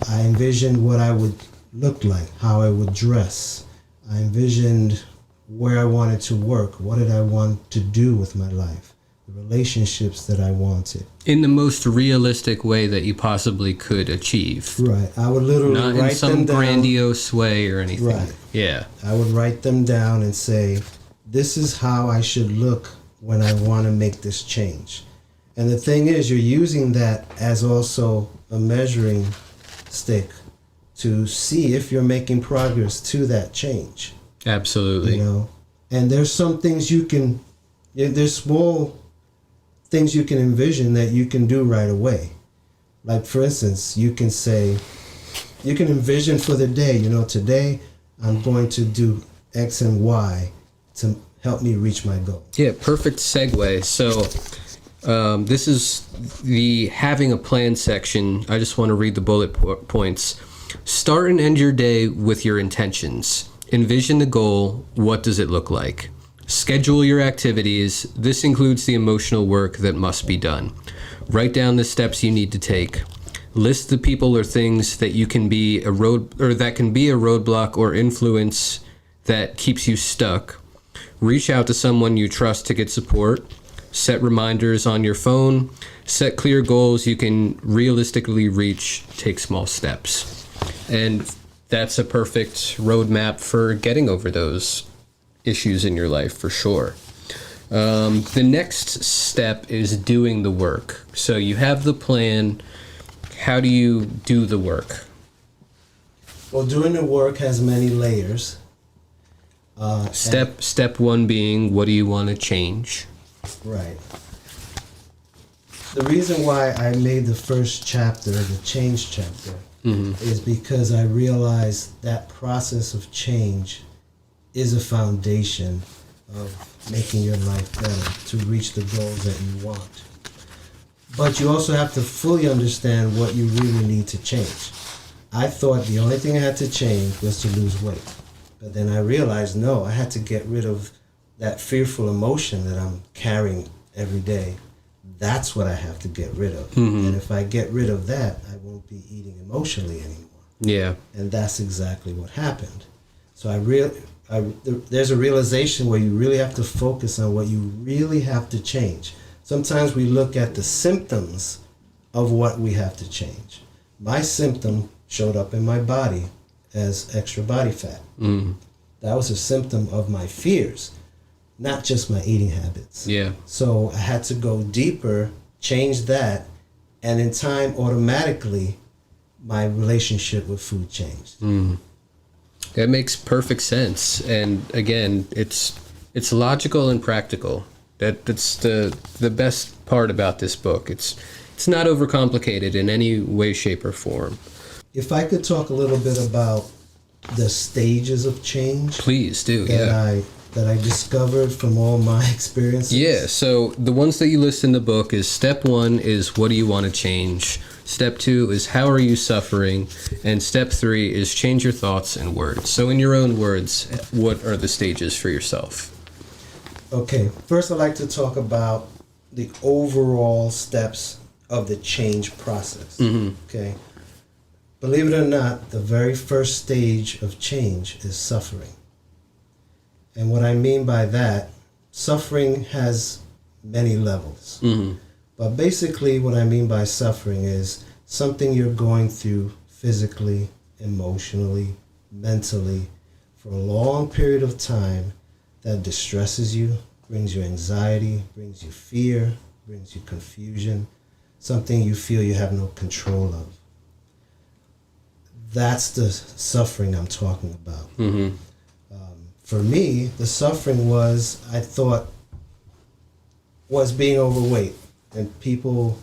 I envisioned what I would look like, how I would dress. I envisioned where I wanted to work. What did I want to do with my life? The relationships that I wanted. In the most realistic way that you possibly could achieve. Right. I would literally Not write in some them down. Grandiose way or anything. Right. Yeah. I would write them down and say, this is how I should look when I want to make this change. And the thing is, you're using that as also a measuring stick to see if you're making progress to that change. Absolutely. You know, and there's some things there's small things you can envision that you can do right away. Like for instance, you can envision for the day, today I'm going to do X and Y to help me reach my goal. Yeah, perfect segue. So this is the having a plan section. I just want to read the bullet points. Start and end your day with your intentions. Envision the goal. What does it look like? Schedule your activities. This includes the emotional work that must be done. Write down the steps you need to take. List the people or things that can be a roadblock or influence that keeps you stuck. Reach out to someone you trust to get support. Set reminders on your phone. Set clear goals you can realistically reach. Take small steps. And that's a perfect roadmap for getting over those issues in your life, for sure. The next step is doing the work. So you have the plan. How do you do the work? Well, doing the work has many layers. Step one being, what do you want to change? Right. The reason why I made the first chapter, the change chapter, is because I realized that process of change is a foundation of making your life better to reach the goals that you want. But you also have to fully understand what you really need to change. I thought the only thing I had to change was to lose weight. But then I realized, no, I had to get rid of that fearful emotion that I'm carrying every day. That's what I have to get rid of. And if I get rid of that, I won't be eating emotionally anymore. Yeah. And that's exactly what happened. So there's a realization where you really have to focus on what you really have to change. Sometimes we look at the symptoms of what we have to change. My symptom showed up in my body as extra body fat. That was a symptom of my fears, not just my eating habits. Yeah. So I had to go deeper, change that, and in time, automatically, my relationship with food changed. That makes perfect sense. And again, it's logical and practical. That's the best part about this book. It's not overcomplicated in any way, shape, or form. If I could talk a little bit about the stages of change. Please do, that I discovered from all my experiences. Yeah, so the ones that you list in the book is step 1 is what do you want to change? Step 2 is how are you suffering? And step 3 is change your thoughts and words. So in your own words, what are the stages for yourself? Okay, first I'd like to talk about the overall steps of the change process. Okay. Believe it or not, the very first stage of change is suffering. And what I mean by that, suffering has many levels. But basically what I mean by suffering is something you're going through physically, emotionally, mentally, for a long period of time that distresses you, brings you anxiety, brings you fear, brings you confusion, something you feel you have no control of. That's the suffering I'm talking about. For me, the suffering was, I thought, was being overweight. And people,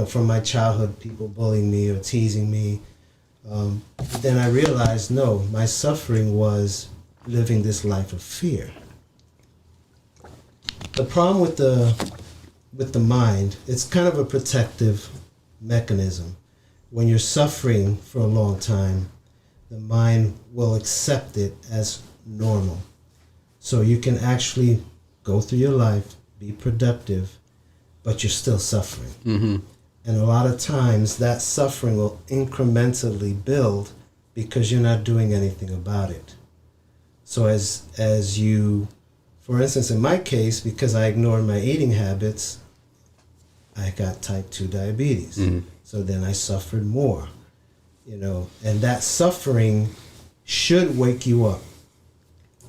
from my childhood, people bullying me or teasing me. Then I realized, no, my suffering was living this life of fear. The problem with the mind, it's kind of a protective mechanism. When you're suffering for a long time, the mind will accept it as normal. So you can actually go through your life, be productive, but you're still suffering. And a lot of times that suffering will incrementally build because you're not doing anything about it. So as you, for instance, in my case, because I ignored my eating habits, I got type 2 diabetes. So then I suffered more, and that suffering should wake you up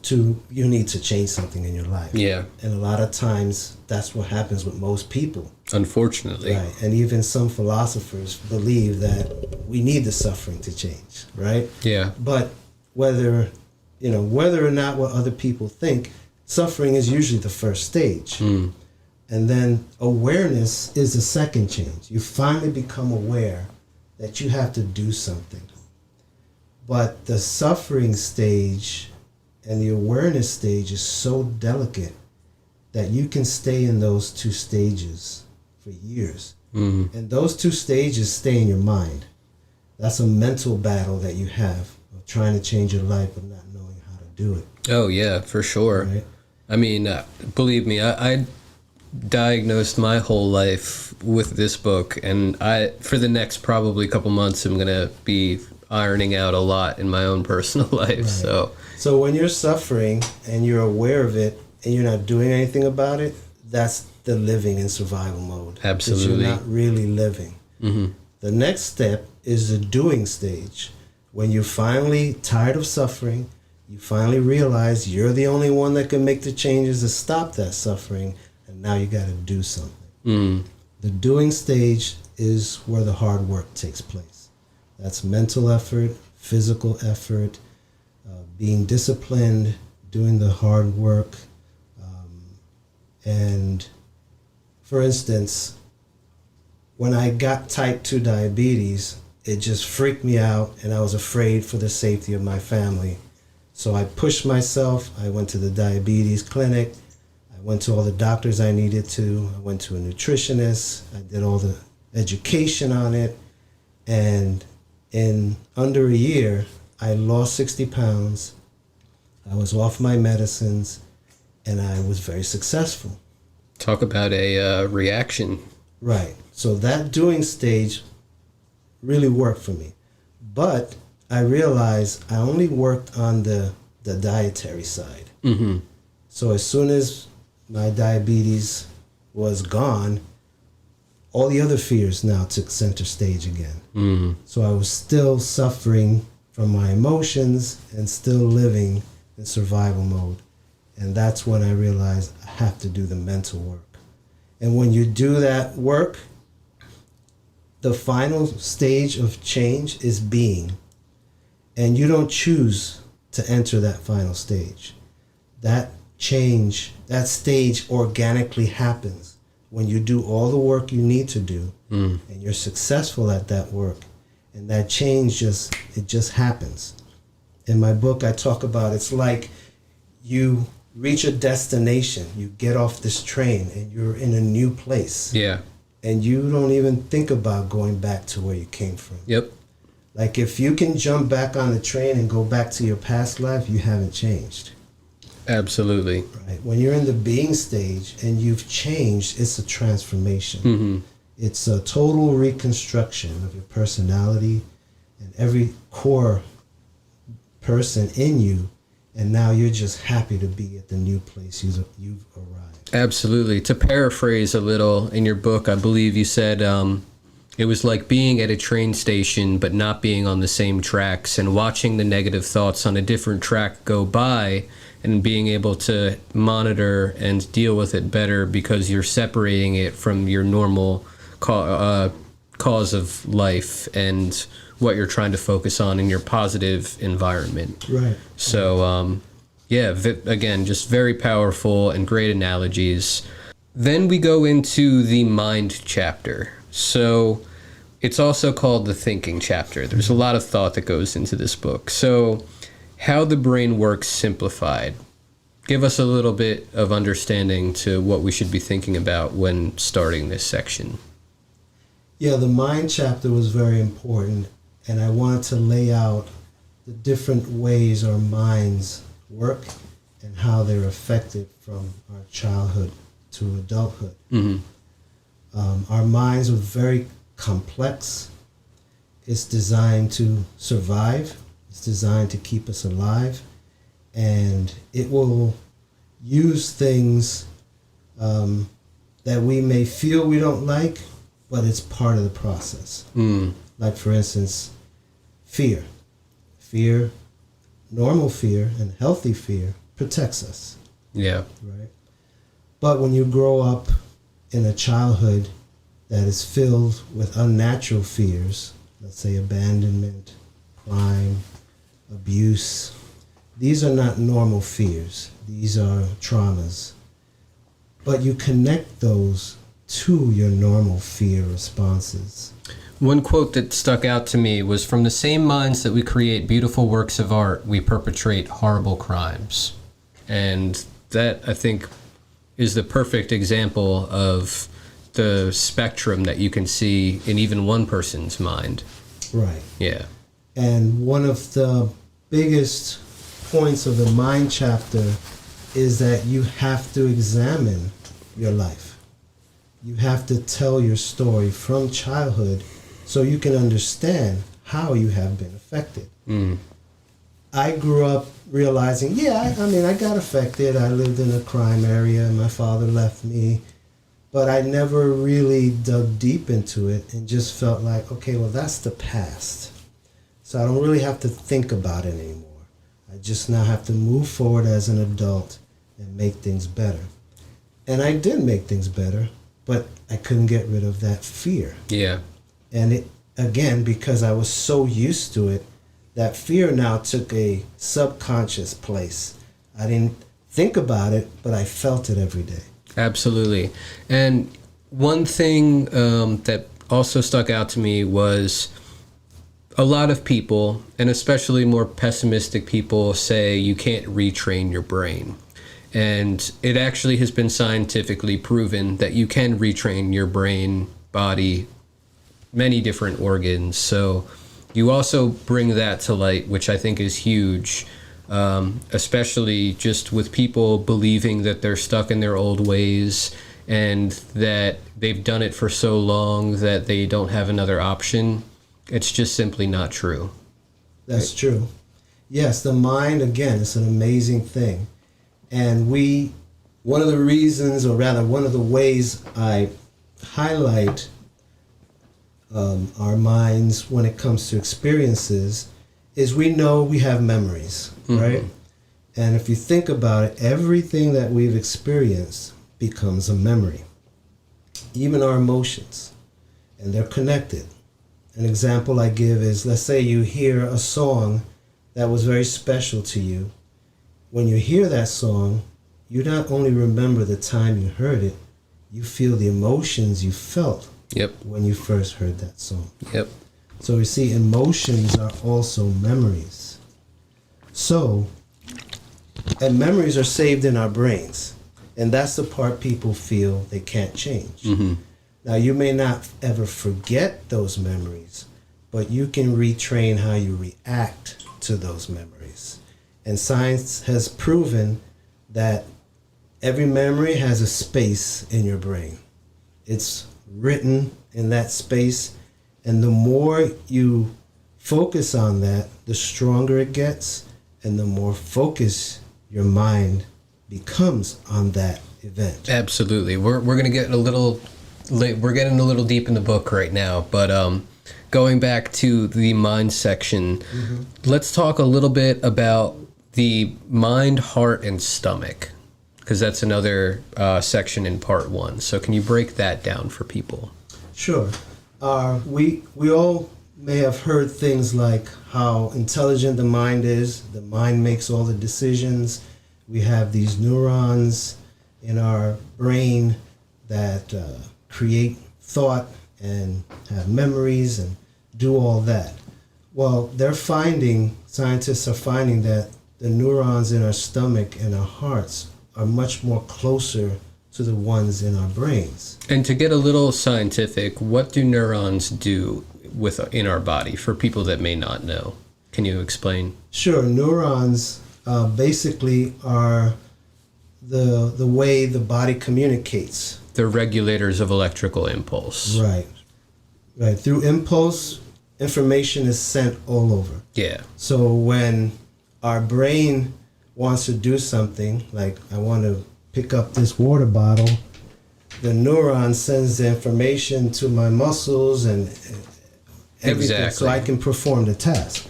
to, you need to change something in your life. Yeah. And a lot of times that's what happens with most people. Unfortunately. Right. And even some philosophers believe that we need the suffering to change, right? Yeah. But whether or not what other people think, suffering is usually the first stage. And then awareness is the second change. You finally become aware that you have to do something. But the suffering stage and the awareness stage is so delicate that you can stay in those two stages for years. And those two stages stay in your mind. That's a mental battle that you have of trying to change your life but not knowing how to do it. Oh, yeah, for sure. Right? I mean, believe me, I diagnosed my whole life with this book, and for the next probably couple months, I'm going to be ironing out a lot in my own personal life. Right. So when you're suffering and you're aware of it and you're not doing anything about it, that's the living in survival mode. Absolutely. Because you're not really living. The next step is the doing stage. When you're finally tired of suffering, you finally realize you're the only one that can make the changes to stop that suffering, and now you got to do something. The doing stage is where the hard work takes place. That's mental effort, physical effort, being disciplined, doing the hard work. And for instance, when I got type 2 diabetes, it just freaked me out, and I was afraid for the safety of my family. So I pushed myself. I went to the diabetes clinic. I went to all the doctors I needed to. I went to a nutritionist. I did all the education on it. And in under a year, I lost 60 pounds. I was off my medicines, and I was very successful. Talk about a reaction. Right. So that doing stage really worked for me. But I realized I only worked on the dietary side. So as soon as my diabetes was gone, all the other fears now took center stage again. So I was still suffering from my emotions and still living in survival mode. And that's when I realized I have to do the mental work. And when you do that work, the final stage of change is being. And you don't choose to enter that final stage. That change, that stage organically happens when you do all the work you need to do, and you're successful at that work. And that change just happens. In my book, I talk about it's like you reach a destination, you get off this train, and you're in a new place. Yeah. And you don't even think about going back to where you came from. Yep. Like if you can jump back on the train and go back to your past life, you haven't changed. Absolutely. Right. When you're in the being stage and you've changed, it's a transformation. Mm-hmm. It's a total reconstruction of your personality and every core person in you. And now you're just happy to be at the new place you've arrived. Absolutely. To paraphrase a little, in your book, I believe you said it was like being at a train station but not being on the same tracks, and watching the negative thoughts on a different track go by and being able to monitor and deal with it better because you're separating it from your normal cause of life and what you're trying to focus on in your positive environment. Right. So, again, just very powerful and great analogies. Then we go into the mind chapter. So it's also called the thinking chapter. There's a lot of thought that goes into this book. So how the brain works simplified. Give us a little bit of understanding to what we should be thinking about when starting this section. Yeah, the mind chapter was very important, and I wanted to lay out the different ways our minds work and how they're affected from our childhood to adulthood. Mm-hmm. Our minds are very complex. It's designed to survive. It's designed to keep us alive. And it will use things that we may feel we don't like, but it's part of the process. Like, for instance, fear. Fear, normal fear and healthy fear protects us. Yeah. Right? But when you grow up in a childhood that is filled with unnatural fears, let's say abandonment, crime, abuse, these are not normal fears. These are traumas. But you connect those to your normal fear responses. One quote that stuck out to me was, "From the same minds that we create beautiful works of art, we perpetrate horrible crimes." And that, I think, is the perfect example of the spectrum that you can see in even one person's mind. Right. Yeah. And one of the biggest points of the mind chapter is that you have to examine your life. You have to tell your story from childhood so you can understand how you have been affected. I grew up realizing, I got affected. I lived in a crime area. My father left me. But I never really dug deep into it and just felt like, okay, well, that's the past. So I don't really have to think about it anymore. I just now have to move forward as an adult and make things better. And I did make things better, but I couldn't get rid of that fear. Yeah. And it, again, because I was so used to it, that fear now took a subconscious place. I didn't think about it, but I felt it every day. Absolutely. And one thing that also stuck out to me was a lot of people, and especially more pessimistic people, say you can't retrain your brain. And it actually has been scientifically proven that you can retrain your brain, body, many different organs. So you also bring that to light, which I think is huge, especially just with people believing that they're stuck in their old ways and that they've done it for so long that they don't have another option. It's just simply not true. That's true. Yes, the mind, again, is an amazing thing. And one of the reasons, or rather one of the ways I highlight our minds when it comes to experiences is we know we have memories, right? And if you think about it, everything that we've experienced becomes a memory, even our emotions. and they're connected. An example I give is, let's say you hear a song that was very special to you. When you hear that song, you not only remember the time you heard it, you feel the emotions you felt when you first heard that song. So you see, emotions are also memories. So, and memories are saved in our brains. And that's the part people feel they can't change. Now, you may not ever forget those memories, but you can retrain how you react to those memories. And science has proven that every memory has a space in your brain. It's written in that space, and the more you focus on that, the stronger it gets, and the more focused your mind becomes on that event. Absolutely. We're going to get a little late. We're getting a little deep in the book right now, but going back to the mind section, let's talk a little bit about the mind, heart, and stomach, because that's another section in part 1. So can you break that down for people? Sure. We all may have heard things like how intelligent the mind is. The mind makes all the decisions. We have these neurons in our brain that create thought and have memories and do all that. Well, scientists are finding that the neurons in our stomach and our hearts are much more closer to the ones in our brains. And to get a little scientific, what do neurons do in our body for people that may not know? Can you explain? Sure. Neurons basically are the way the body communicates. They're regulators of electrical impulse. Right. Through impulse, information is sent all over. Yeah. So when our brain wants to do something, like I want to pick up this water bottle, the neuron sends the information to my muscles and everything, so I can perform the task.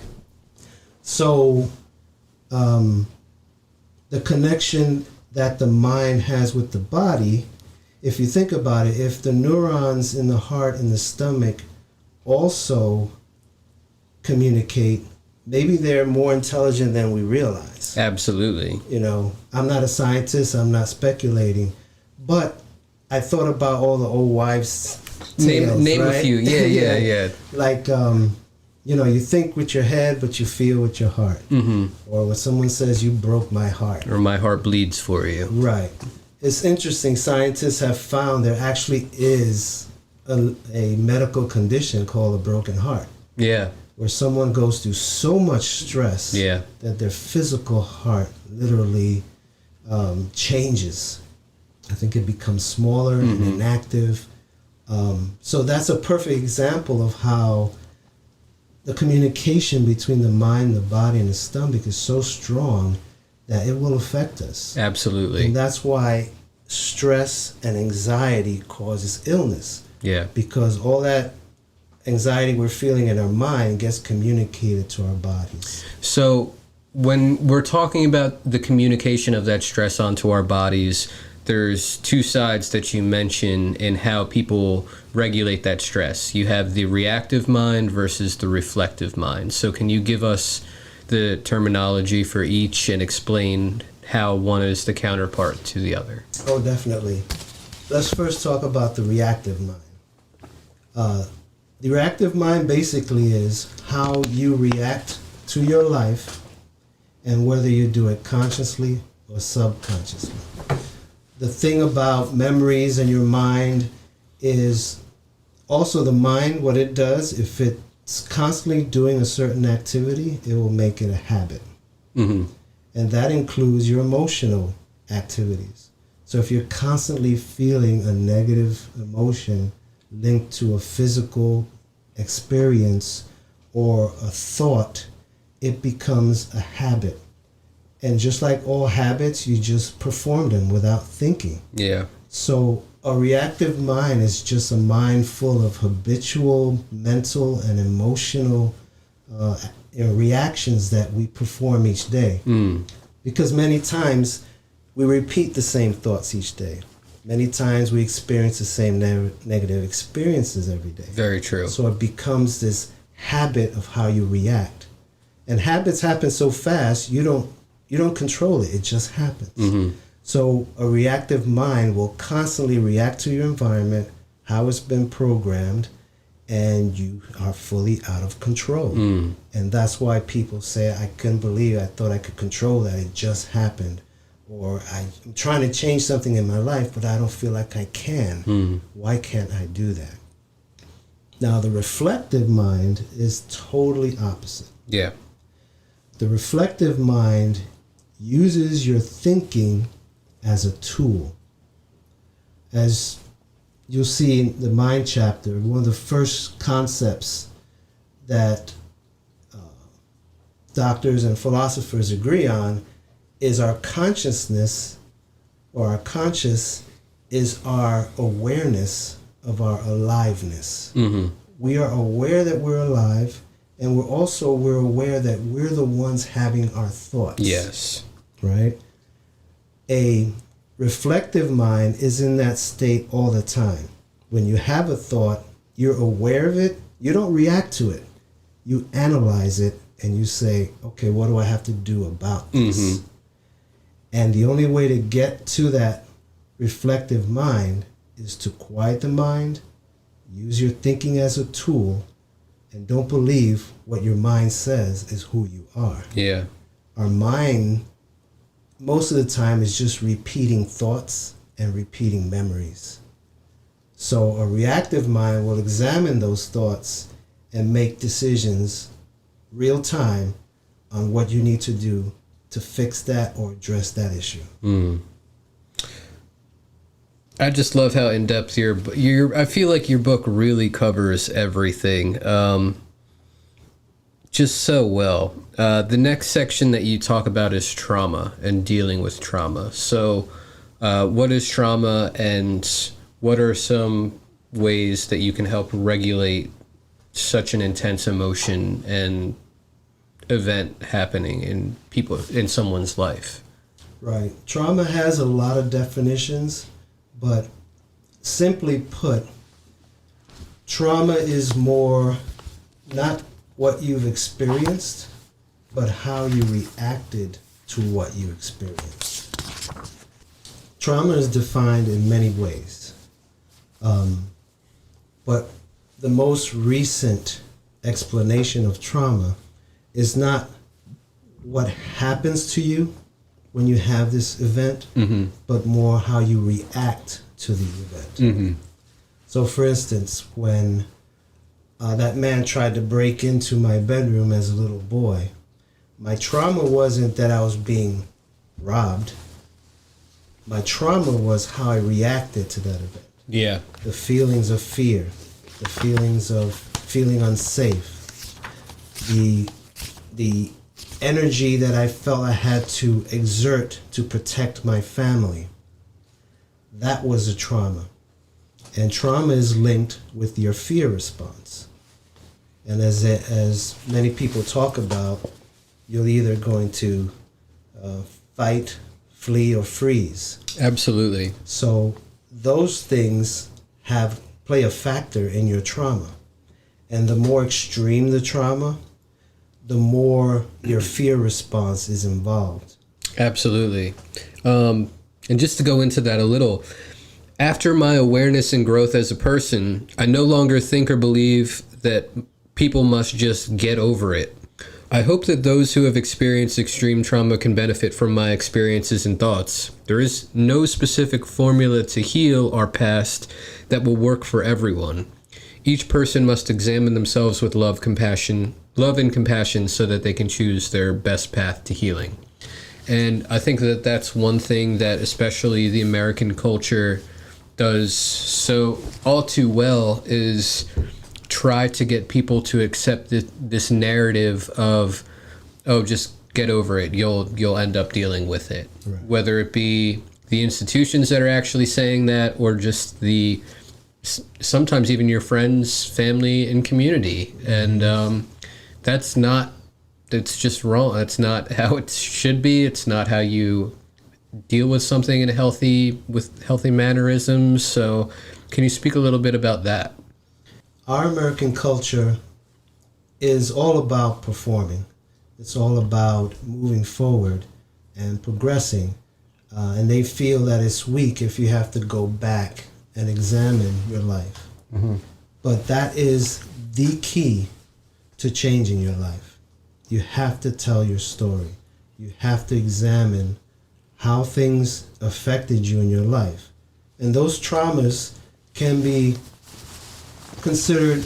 So the connection that the mind has with the body, if you think about it, if the neurons in the heart and the stomach also communicate, maybe they're more intelligent than we realize. Absolutely. I'm not a scientist, I'm not speculating, but I thought about all the old wives' tales. Name right? a few. Yeah. Like, you think with your head, but you feel with your heart. Or when someone says, you broke my heart. Or my heart bleeds for you. Right. It's interesting. Scientists have found there actually is a medical condition called a broken heart. Yeah. Where someone goes through so much stress that their physical heart literally changes. I think it becomes smaller and inactive. So that's a perfect example of how the communication between the mind, the body, and the stomach is so strong that it will affect us. Absolutely. And that's why stress and anxiety causes illness. Yeah. Because all that anxiety we're feeling in our mind gets communicated to our bodies. So when we're talking about the communication of that stress onto our bodies, there's two sides that you mention in how people regulate that stress. You have the reactive mind versus the reflective mind. So can you give us the terminology for each and explain how one is the counterpart to the other? Oh, definitely. Let's first talk about the reactive mind. The reactive mind basically is how you react to your life and whether you do it consciously or subconsciously. The thing about memories in your mind is also the mind, what it does, if it's constantly doing a certain activity, it will make it a habit. And that includes your emotional activities. So if you're constantly feeling a negative emotion linked to a physical experience or a thought, it becomes a habit. And just like all habits, you just perform them without thinking. Yeah. So a reactive mind is just a mind full of habitual mental and emotional reactions that we perform each day. Because many times we repeat the same thoughts each day. Many times we experience the same negative experiences every day. Very true. So it becomes this habit of how you react. And habits happen so fast, you don't control it. It just happens. Mm-hmm. So a reactive mind will constantly react to your environment, how it's been programmed, and you are fully out of control. Mm. And that's why people say, I couldn't believe I thought I could control that. It just happened. Or I'm trying to change something in my life, but I don't feel like I can. Mm. Why can't I do that? Now, the reflective mind is totally opposite. Yeah. The reflective mind uses your thinking as a tool. As you'll see in the mind chapter, one of the first concepts that doctors and philosophers agree on is our consciousness, or our conscious is our awareness of our aliveness. Mm-hmm. We are aware that we're alive, and we're aware that we're the ones having our thoughts. Yes. Right? A reflective mind is in that state all the time. When you have a thought, you're aware of it, you don't react to it. You analyze it and you say, okay, what do I have to do about this? Mm-hmm. And the only way to get to that reflective mind is to quiet the mind, use your thinking as a tool, and don't believe what your mind says is who you are. Yeah. Our mind, most of the time, is just repeating thoughts and repeating memories. So a reactive mind will examine those thoughts and make decisions real time on what you need to do to fix that or address that issue. Mm. I just love how in depth I feel like your book really covers everything, just so well. The next section that you talk about is trauma and dealing with trauma. So, what is trauma, and what are some ways that you can help regulate such an intense emotion and event happening in someone's life? Right. Trauma has a lot of definitions, but simply put, trauma is more not what you've experienced, but how you reacted to what you experienced. Trauma is defined in many ways, but the most recent explanation of trauma is not what happens to you when you have this event, mm-hmm. but more how you react to the event. Mm-hmm. So, for instance, when that man tried to break into my bedroom as a little boy, my trauma wasn't that I was being robbed. My trauma was how I reacted to that event. Yeah. The feelings of fear, the feelings of feeling unsafe, the energy that I felt I had to exert to protect my family. That was a trauma. And trauma is linked with your fear response. And as many people talk about, you're either going to fight, flee, or freeze. Absolutely. So those things play a factor in your trauma. And the more extreme the trauma, the more your fear response is involved. Absolutely. And just to go into that a little, after my awareness and growth as a person, I no longer think or believe that people must just get over it. I hope that those who have experienced extreme trauma can benefit from my experiences and thoughts. There is no specific formula to heal our past that will work for everyone. Each person must examine themselves with love and compassion so that they can choose their best path to healing. And I think that that's one thing that especially the American culture does so all too well, is try to get people to accept this narrative of, oh, just get over it. You'll end up dealing with it. Right. Whether it be the institutions that are actually saying that, or just sometimes even your friends, family, and community. And it's just wrong. That's not how it should be. It's not how you deal with something with healthy mannerisms. So can you speak a little bit about that? Our American culture is all about performing. It's all about moving forward and progressing. And they feel that it's weak if you have to go back and examine your life. Mm-hmm. But that is the key to changing your life. You have to tell your story. You have to examine how things affected you in your life. And those traumas can be considered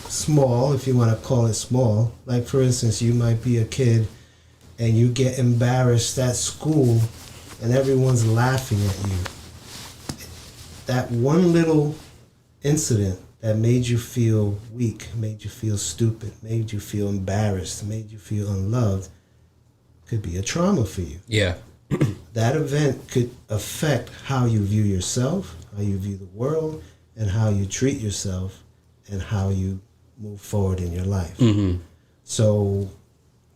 small, if you want to call it small. Like, for instance, you might be a kid and you get embarrassed at school and everyone's laughing at you. That one little incident that made you feel weak, made you feel stupid, made you feel embarrassed, made you feel unloved, could be a trauma for you. Yeah. That event could affect how you view yourself, how you view the world, and how you treat yourself, and how you move forward in your life. Mm-hmm. So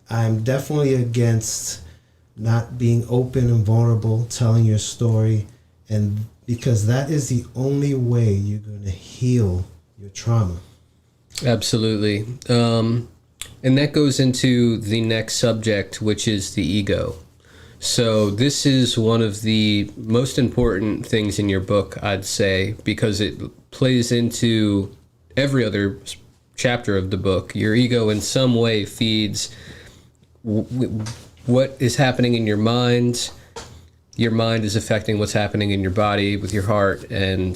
I'm definitely against not being open and vulnerable, telling your story, and because that is the only way you're going to heal your trauma. Absolutely. And that goes into the next subject, which is the ego. So this is one of the most important things in your book, I'd say, because it plays into every other chapter of the book. Your ego in some way feeds what is happening in your mind. Your mind is affecting what's happening in your body with your heart, and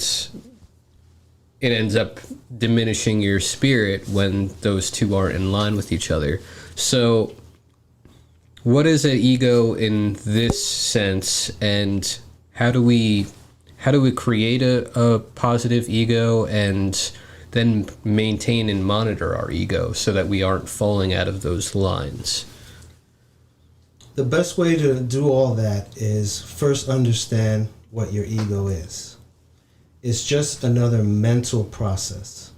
it ends up diminishing your spirit when those two aren't in line with each other. So what is an ego in this sense, and how do we create a positive ego and then maintain and monitor our ego so that we aren't falling out of those lines? The best way to do all that is first understand what your ego is. It's just another mental process.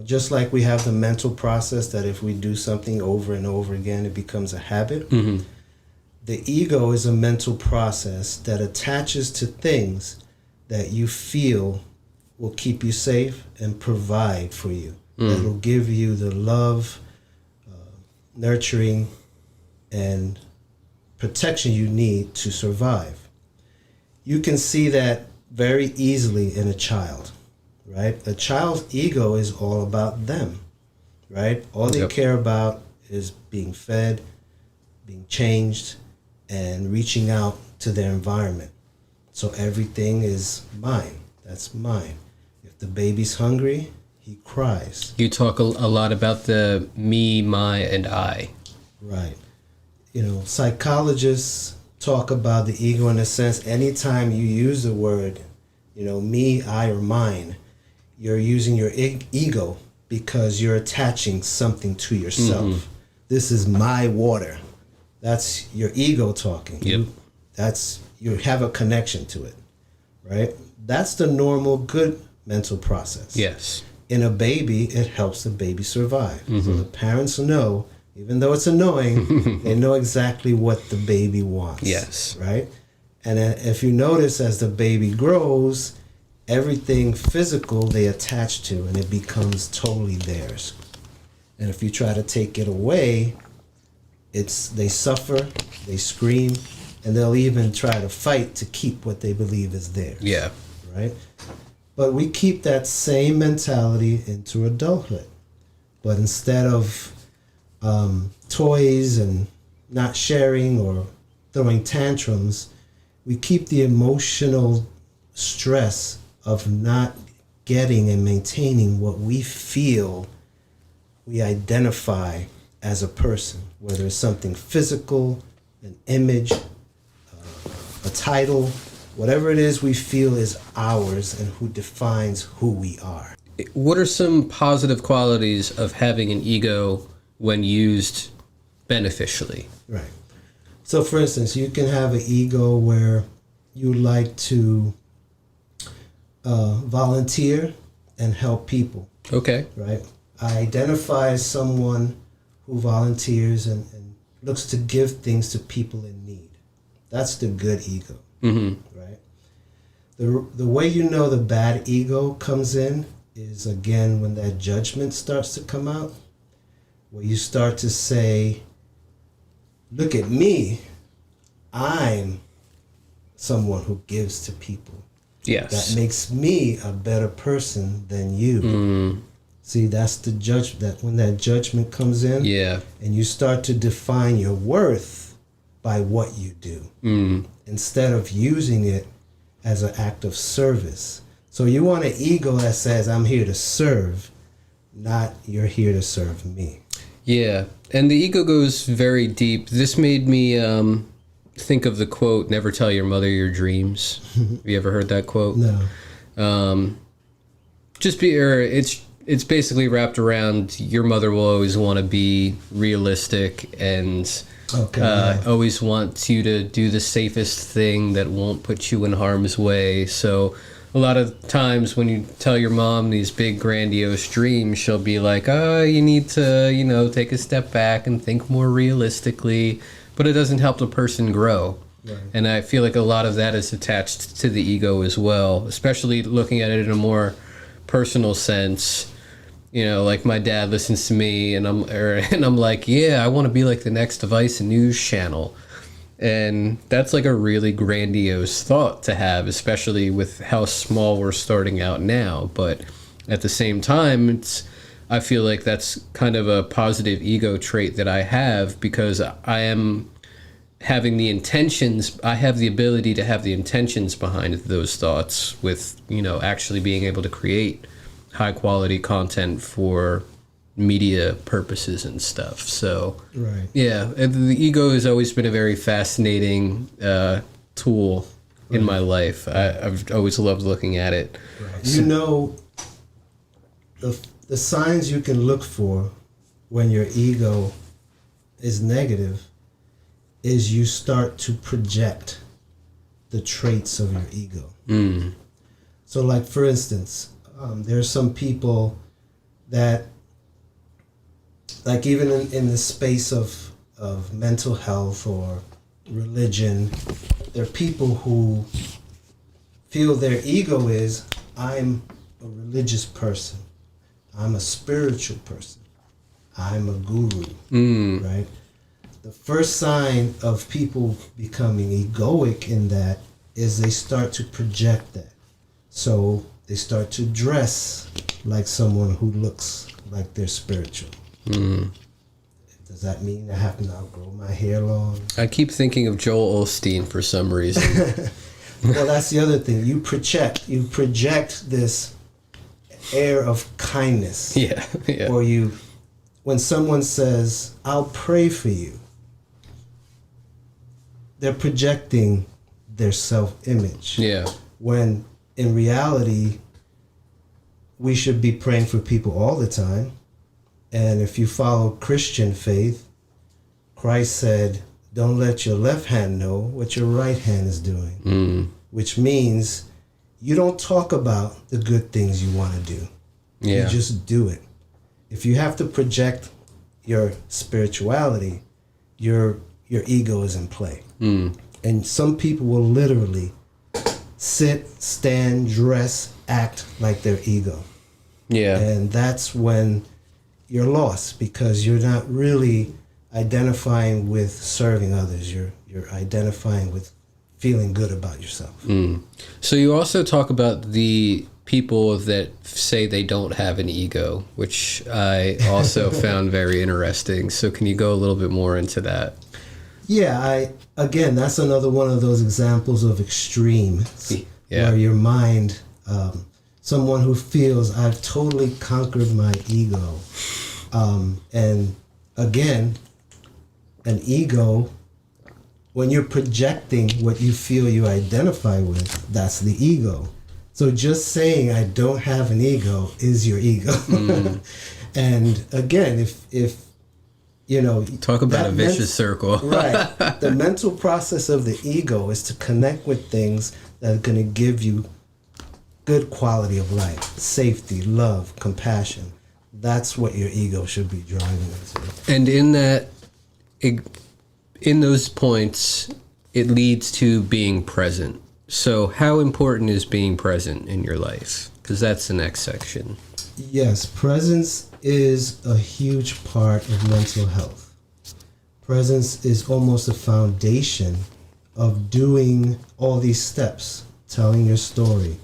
Just like we have the mental process that if we do something over and over again, it becomes a habit. Mm-hmm. The ego is a mental process that attaches to things that you feel will keep you safe and provide for you. That will give you the love, nurturing, and protection you need to survive. You can see that very easily in a child, right? A child's ego is all about them, right? All they care about is being fed, being changed, and reaching out to their environment. So everything is mine. That's mine. If the baby's hungry, he cries. You talk a lot about the me, my, and I. Right. Psychologists talk about the ego in a sense. Anytime you use the word, me, I, or mine, you're using your ego because you're attaching something to yourself. Mm-hmm. This is my water. That's your ego talking. Yep. You have a connection to it, right? That's the normal good mental process. Yes. In a baby, it helps the baby survive. Mm-hmm. So the parents know, even though it's annoying, they know exactly what the baby wants. Yes. Right? And then if you notice, as the baby grows, everything physical they attach to, and it becomes totally theirs. And if you try to take it away, they suffer, they scream, and they'll even try to fight to keep what they believe is theirs. Yeah. Right? But we keep that same mentality into adulthood. But instead of toys and not sharing or throwing tantrums, we keep the emotional stress of not getting and maintaining what we feel we identify as a person, whether it's something physical, an image, a title, whatever it is we feel is ours and who defines who we are. What are some positive qualities of having an ego when used beneficially? Right. So, for instance, you can have an ego where you like to volunteer and help people. Okay. Right. I identify as someone who volunteers and looks to give things to people in need. That's the good ego. right? The way you know the bad ego comes in is, again, when that judgment starts to come out, where you start to say, look at me, I'm someone who gives to people. Yes. That makes me a better person than you. See, that's the judgment. That when that judgment comes in, Yeah. and you start to define your worth by what you do, instead of using it as an act of service. So you want an ego that says, I'm here to serve, not you're here to serve me. Yeah. And the ego goes very deep. This made me think of the quote, never tell your mother your dreams. Have you ever heard that quote? No. It's basically wrapped around your mother will always want to be realistic and always wants you to do the safest thing that won't put you in harm's way. So a lot of times when you tell your mom these big grandiose dreams, she'll be like, oh, you need to, take a step back and think more realistically. But it doesn't help the person grow. Right. And I feel like a lot of that is attached to the ego as well, especially looking at it in a more personal sense. Like my dad listens to me and I'm like, yeah, I want to be like the next Vice News channel. And that's like a really grandiose thought to have, especially with how small we're starting out now. But at the same time, I feel like that's kind of a positive ego trait that I have, because I am having the intentions, I have the ability to have the intentions behind those thoughts with, actually being able to create high quality content for media purposes and stuff. So, right. Yeah, the ego has always been a very fascinating tool in my life. I've always loved looking at it. Right. The signs you can look for when your ego is negative is you start to project the traits of your ego. So, like, for instance, there's some people that, like, even in the space of mental health or religion, there are people who feel their ego is, I'm a religious person, I'm a spiritual person, I'm a guru, right? The first sign of people becoming egoic in that is they start to project that. So they start to dress like someone who looks like they're spiritual. Does that mean I have to now grow my hair long? I keep thinking of Joel Osteen for some reason. Well, that's the other thing. You project this air of kindness. Yeah. Or when someone says, I'll pray for you, they're projecting their self-image. Yeah. When in reality, we should be praying for people all the time. And if you follow Christian faith, Christ said, don't let your left hand know what your right hand is doing. Which means you don't talk about the good things you want to do. Yeah. You just do it. If you have to project your spirituality, your ego is in play. And some people will literally sit, stand, dress, act like their ego. Yeah. And that's when you're lost, because you're not really identifying with serving others. You're identifying with feeling good about yourself. So you also talk about the people that say they don't have an ego, which I also found very interesting. So can you go a little bit more into that? Yeah, again, that's another one of those examples of extremes, where your mind, someone who feels I've totally conquered my ego. And again, an ego, when you're projecting what you feel you identify with, that's the ego. So just saying I don't have an ego is your ego. And again, if talk about a vicious circle. Right. The mental process of the ego is to connect with things that are going to give you good quality of life, safety, love, compassion. That's what your ego should be driving into. And in those points, it leads to being present. So how important is being present in your life? Because that's the next section. Yes, presence is a huge part of mental health. Presence is almost a foundation of doing all these steps, telling your story,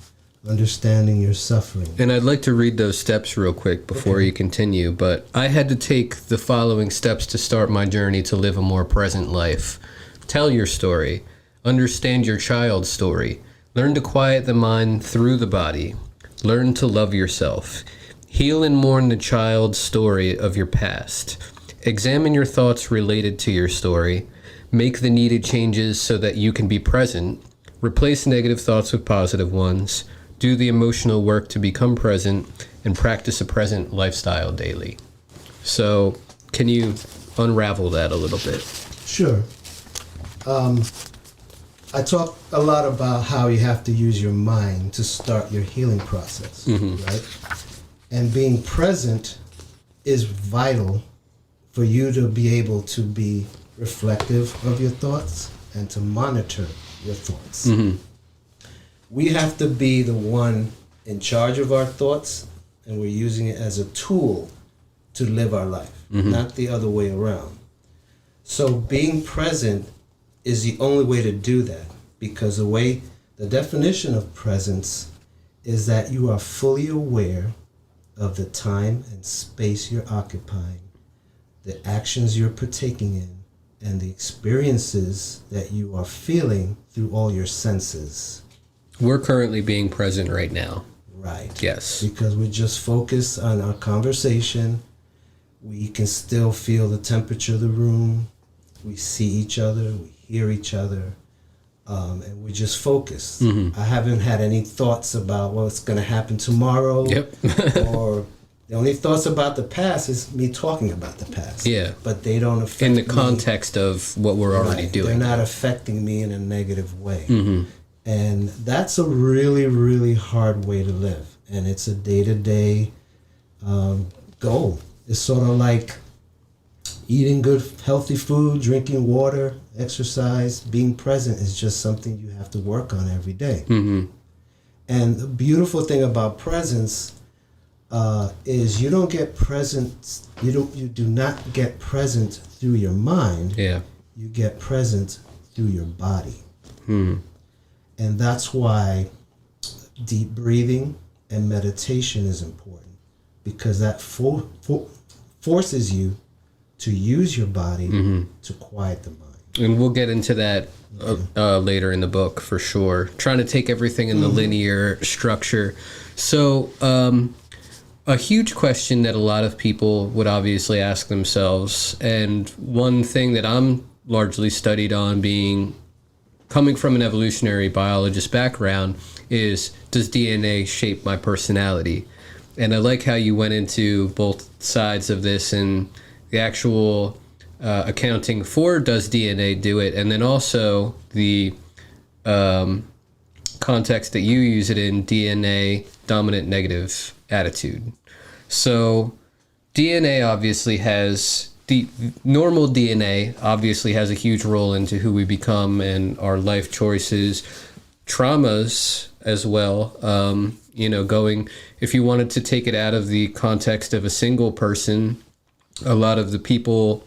understanding your suffering. And I'd like to read those steps real quick before you continue, but I had to take the following steps to start my journey to live a more present life. Tell your story. Understand your child's story. Learn to quiet the mind through the body. Learn to love yourself. Heal and mourn the child's story of your past. Examine your thoughts related to your story. Make the needed changes so that you can be present. Replace negative thoughts with positive ones. Do the emotional work to become present, and practice a present lifestyle daily. So, can you unravel that a little bit? Sure. I talk a lot about how you have to use your mind to start your healing process, right? And being present is vital for you to be able to be reflective of your thoughts and to monitor your thoughts. We have to be the one in charge of our thoughts, and we're using it as a tool to live our life, not the other way around. So being present is the only way to do that, because the definition of presence is that you are fully aware of the time and space you're occupying, the actions you're partaking in, and the experiences that you are feeling through all your senses. We're currently being present right now. Right. Yes. Because we're just focused on our conversation. We can still feel the temperature of the room. We see each other. We hear each other. And we're just focused. I haven't had any thoughts about what's going to happen tomorrow. Yep. Or the only thoughts about the past is me talking about the past. Yeah. But they don't affect In me. the context of what we're already doing. They're not affecting me in a negative way. And that's a really, really hard way to live. And it's a day-to-day goal. It's sort of like eating good, healthy food, drinking water, exercise. Being present is just something you have to work on every day. And the beautiful thing about presence is you don't get present. You do not get present through your mind. Yeah. You get present through your body. And that's why deep breathing and meditation is important, because that forces you to use your body to quiet the mind. And we'll get into that later in the book for sure. Trying to take everything in the linear structure. So a huge question that a lot of people would obviously ask themselves, and one thing that I'm largely studied on, being coming from an evolutionary biologist background, is, does DNA shape my personality? And I like how you went into both sides of this, and the actual accounting for does DNA do it, and then also the context that you use it in, DNA dominant negative attitude. So DNA obviously has, the normal DNA obviously has a huge role into who we become and our life choices, traumas as well. Going, if you wanted to take it out of the context of a single person, a lot of the people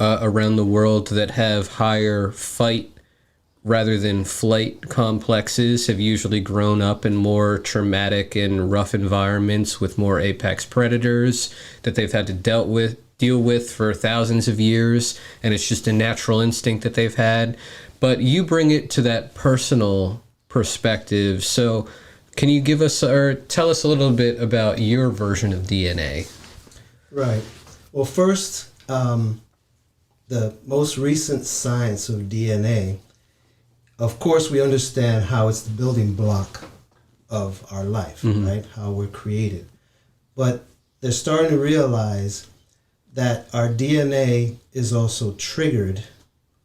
around the world that have higher fight rather than flight complexes have usually grown up in more traumatic and rough environments with more apex predators that they've had to deal with for thousands of years, and it's just a natural instinct that they've had. But you bring it to that personal perspective. So can you give us, or tell us a little bit about your version of DNA? Right. Well, first, the most recent science of DNA, of course, we understand how it's the building block of our life, right? How we're created. But they're starting to realize that our DNA is also triggered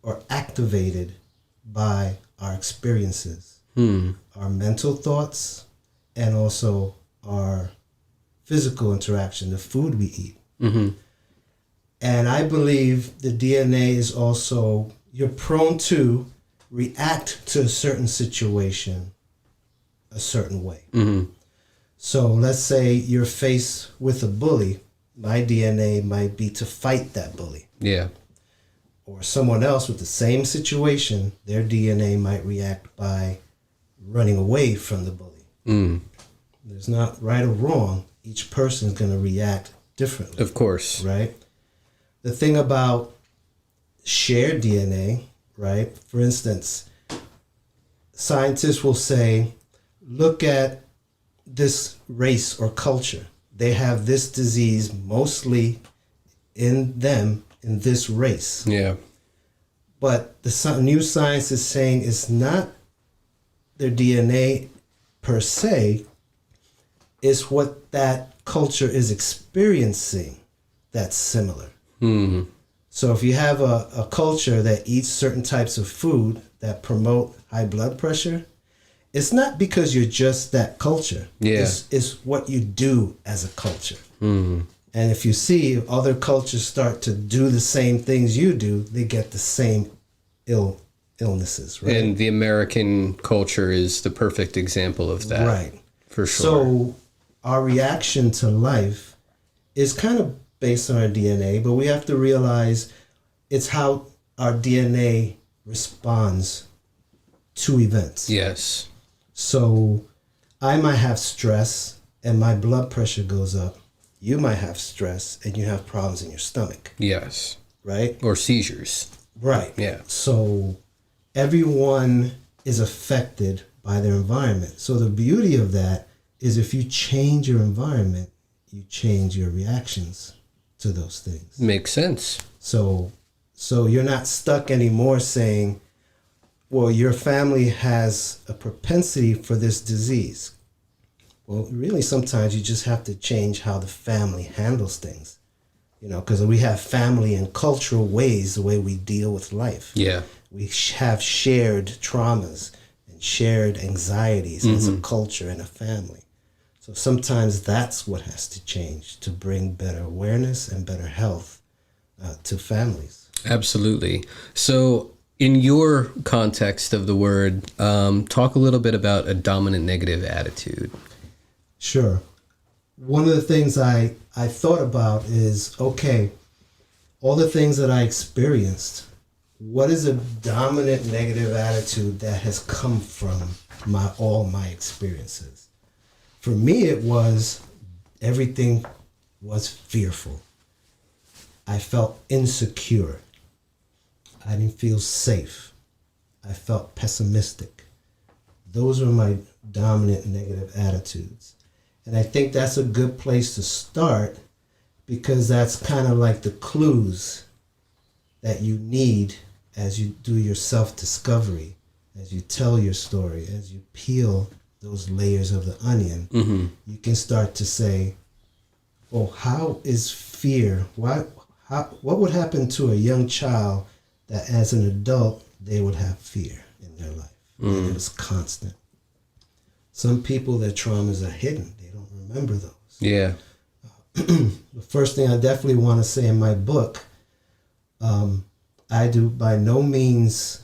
or activated by our experiences, our mental thoughts, and also our physical interaction, the food we eat. And I believe the DNA is also, you're prone to react to a certain situation a certain way. So let's say you're faced with a bully. My DNA might be to fight that bully. Yeah. Or someone else with the same situation, their DNA might react by running away from the bully. There's not right or wrong. Each person is going to react differently. Of course. Right? The thing about shared DNA, right? For instance, scientists will say, look at this race or culture. They have this disease mostly in them, in this race. Yeah. But the new science is saying it's not their DNA per se, it's what that culture is experiencing that's similar. So if you have a culture that eats certain types of food that promote high blood pressure, it's not because you're just that culture. Yeah. It's what you do as a culture. And if you see other cultures start to do the same things you do, they get the same illnesses, right? And the American culture is the perfect example of that. Right. For sure. So our reaction to life is kind of based on our DNA, but we have to realize it's how our DNA responds to events. Yes. So I might have stress and my blood pressure goes up. You might have stress and you have problems in your stomach. Yes. Right? Or seizures. Right. Yeah. So everyone is affected by their environment. So the beauty of that is if you change your environment, you change your reactions to those things. Makes sense. So you're not stuck anymore saying, well, your family has a propensity for this disease. Well, really, sometimes you just have to change how the family handles things. You know, because we have family and cultural ways, the way we deal with life. Yeah. We have shared traumas and shared anxieties as a culture and a family. So sometimes that's what has to change to bring better awareness and better health to families. Absolutely. So in your context of the word, talk a little bit about a dominant negative attitude. Sure. One of the things I thought about is, okay, all the things that I experienced, what is a dominant negative attitude that has come from all my experiences? For me, it was everything was fearful. I felt insecure. I didn't feel safe. I felt pessimistic. Those were my dominant negative attitudes. And I think that's a good place to start because that's kind of like the clues that you need as you do your self-discovery, as you tell your story, as you peel those layers of the onion. You can start to say, well, how is fear, what would happen to a young child that as an adult, they would have fear in their life? And it was constant. Some people, their traumas are hidden. They don't remember those. Yeah. The first thing I definitely want to say in my book, I do by no means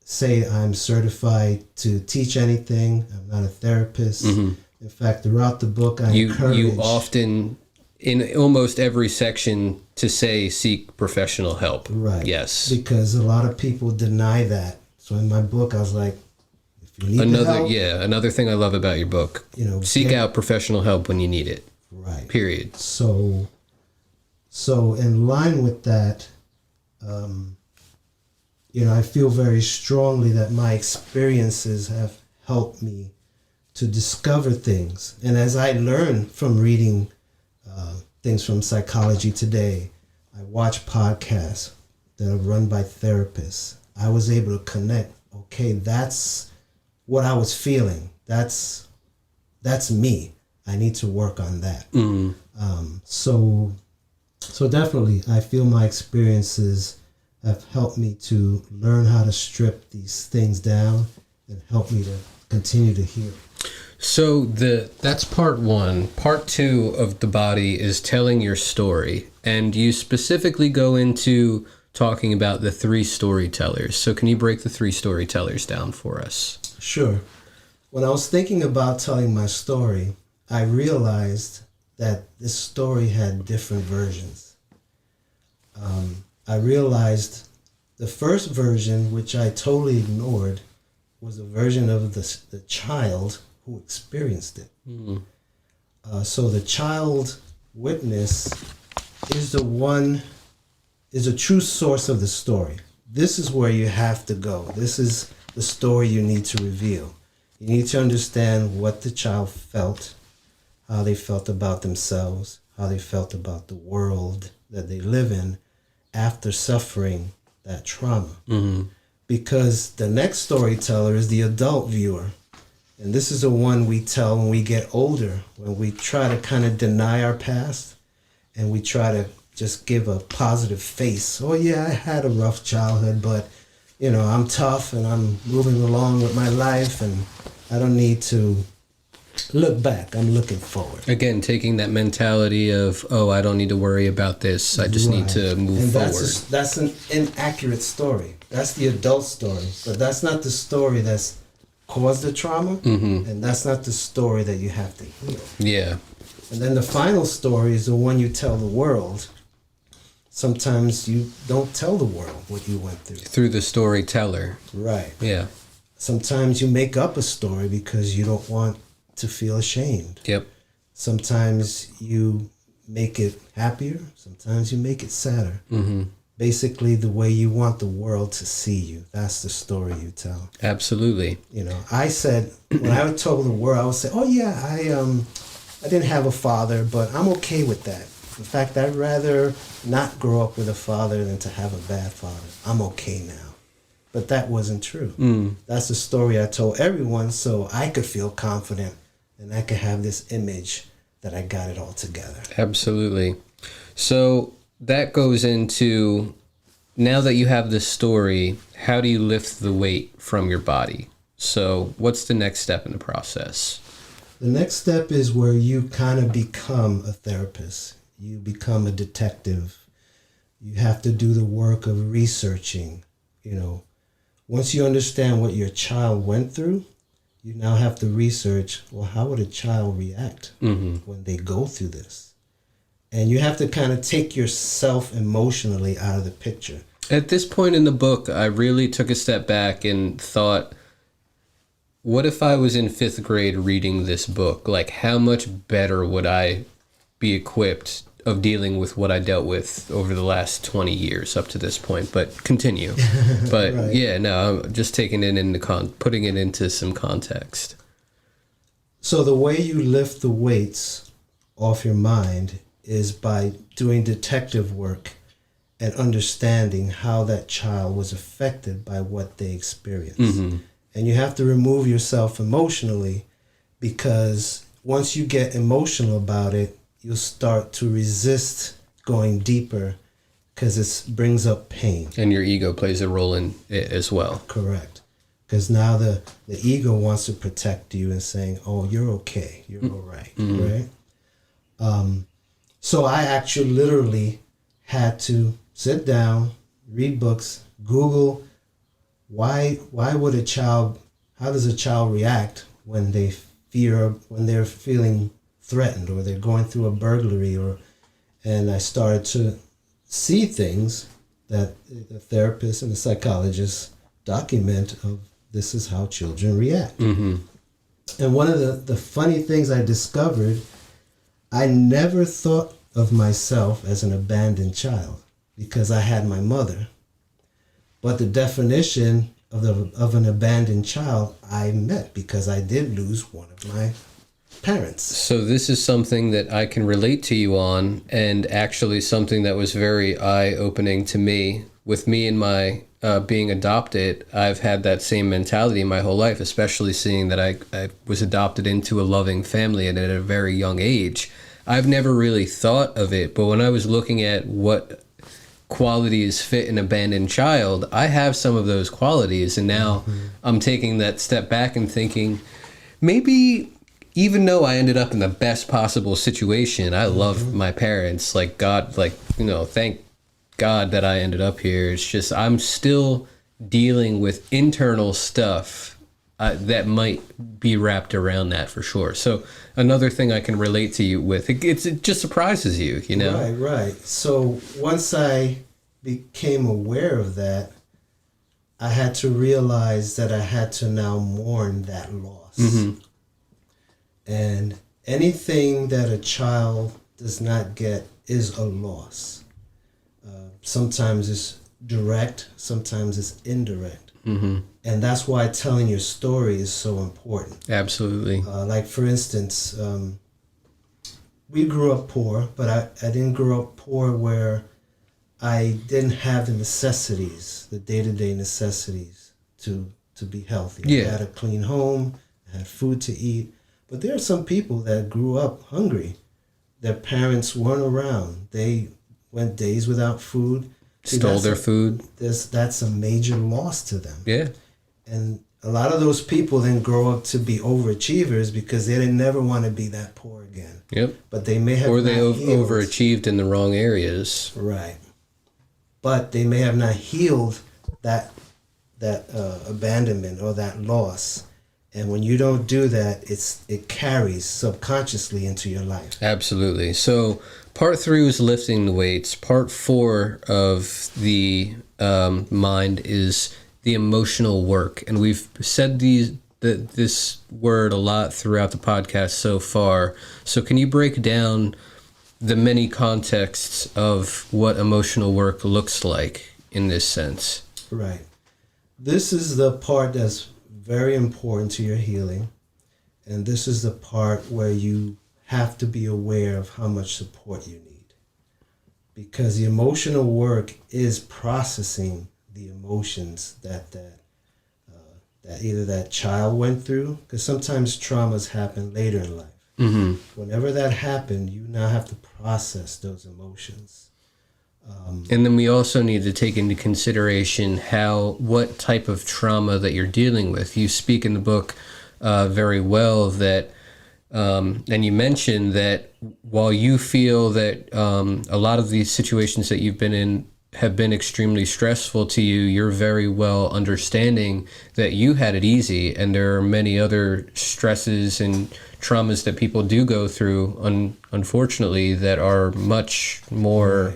say I'm certified to teach anything. I'm not a therapist. In fact, throughout the book, I encourage... You often, in almost every section, to say seek professional help. Right. Yes. Because a lot of people deny that. So in my book, I was like, if you need help... Another thing I love about your book, seek out professional help when you need it. Right. Period. So in line with that, I feel very strongly that my experiences have helped me to discover things. And as I learn from reading things from Psychology Today, I watch podcasts that are run by therapists. I was able to connect, okay, that's what I was feeling. That's me. I need to work on that. So definitely, I feel my experiences have helped me to learn how to strip these things down and help me to continue to heal. So that's part one. Part two of the body is telling your story. And you specifically go into talking about the three storytellers. So can you break the three storytellers down for us? Sure. When I was thinking about telling my story, I realized that this story had different versions. I realized the first version, which I totally ignored, was a version of the child who experienced it. Mm-hmm. So the child witness is a true source of the story. This is where you have to go. This is the story you need to reveal. You need to understand what the child felt, how they felt about themselves, how they felt about the world that they live in after suffering that trauma. Mm-hmm. Because the next storyteller is the adult viewer. And this is the one we tell when we get older, when we try to kind of deny our past and we try to just give a positive face. Oh yeah, I had a rough childhood, but you know, I'm tough and I'm moving along with my life and I don't need to look back. I'm looking forward. Again, taking that mentality of, oh, I don't need to worry about this. I just need to move forward. That's an inaccurate story. That's the adult story. But that's not the story that's caused the trauma. Mm-hmm. And that's not the story that you have to heal. Yeah. And then the final story is the one you tell the world. Sometimes you don't tell the world what you went through. Through the storyteller. Right. Yeah. Sometimes you make up a story because you don't want to feel ashamed. Yep. Sometimes you make it happier. Sometimes you make it sadder. Mm-hmm. Basically, the way you want the world to see you. That's the story you tell. Absolutely. You know, I said, when I would tell the world, I would say, oh yeah, I didn't have a father, but I'm okay with that. In fact, I'd rather not grow up with a father than to have a bad father. I'm okay now. But that wasn't true. Mm. That's the story I told everyone so I could feel confident and I could have this image that I got it all together. Absolutely. So that goes into, now that you have this story, how do you lift the weight from your body? So what's the next step in the process? The next step is where you kind of become a therapist. You become a detective. You have to do the work of researching. You know, once you understand what your child went through, you now have to research, well, how would a child react when they go through this? And you have to kind of take yourself emotionally out of the picture. At this point in the book, I really took a step back and thought, what if I was in 5th grade reading this book? Like, how much better would I be equipped of dealing with what I dealt with over the last 20 years up to this point? But continue. But right. Yeah, no, I'm just taking it into putting it into some context. So the way you lift the weights off your mind is by doing detective work and understanding how that child was affected by what they experienced. Mm-hmm. And you have to remove yourself emotionally, because once you get emotional about it, you'll start to resist going deeper because it brings up pain. And your ego plays a role in it as well. Correct. Because now the ego wants to protect you and saying, oh, you're okay. You're all right. Mm-hmm. Right? So I actually literally had to sit down, read books, Google why would a child, how does a child react when they when they're feeling threatened or they're going through a burglary, and I started to see things that the therapist and the psychologist document of this is how children react. Mm-hmm. And one of the funny things I discovered, I never thought of myself as an abandoned child because I had my mother. But the definition of an abandoned child I met because I did lose one of my parents. So this is something that I can relate to you on, and actually something that was very eye-opening to me. With me and my being adopted, I've had that same mentality my whole life, especially seeing that I was adopted into a loving family and at a very young age. I've never really thought of it, but when I was looking at what qualities fit an abandoned child, I have some of those qualities, and now I'm taking that step back and thinking, maybe even though I ended up in the best possible situation, I love my parents, like God, like, you know, thank God that I ended up here. It's just I'm still dealing with internal stuff that might be wrapped around that for sure. So another thing I can relate to you with, it just surprises you, you know? Right. So once I became aware of that, I had to realize that I had to now mourn that loss. Mm-hmm. And anything that a child does not get is a loss. Sometimes it's direct, sometimes it's indirect. Mm-hmm. And that's why telling your story is so important. Absolutely. Like, for instance, we grew up poor, but I didn't grow up poor where I didn't have the necessities, the day-to-day necessities to be healthy. Yeah. I had a clean home, I had food to eat. But there are some people that grew up hungry. Their parents weren't around. They went days without food. Stole their food. That's a major loss to them. Yeah. And a lot of those people then grow up to be overachievers because they didn't never want to be that poor again. Yep. But they may have or they not healed. overachieved in the wrong areas. Right. But they may have not healed that abandonment or that loss. And when you don't do that, it carries subconsciously into your life. Absolutely. So part 3 was lifting the weights. Part 4 of the mind is the emotional work. And we've said this word a lot throughout the podcast so far. So can you break down the many contexts of what emotional work looks like in this sense? Right. This is the part that's very important to your healing. And this is the part where you have to be aware of how much support you need. Because the emotional work is processing the emotions that either that child went through, because sometimes traumas happen later in life. Mm-hmm. Whenever that happened, you now have to process those emotions. And then we also need to take into consideration what type of trauma that you're dealing with. You speak in the book very well that, and you mentioned that while you feel that a lot of these situations that you've been in have been extremely stressful to you, you're very well understanding that you had it easy, and there are many other stresses and traumas that people do go through, unfortunately, that are much more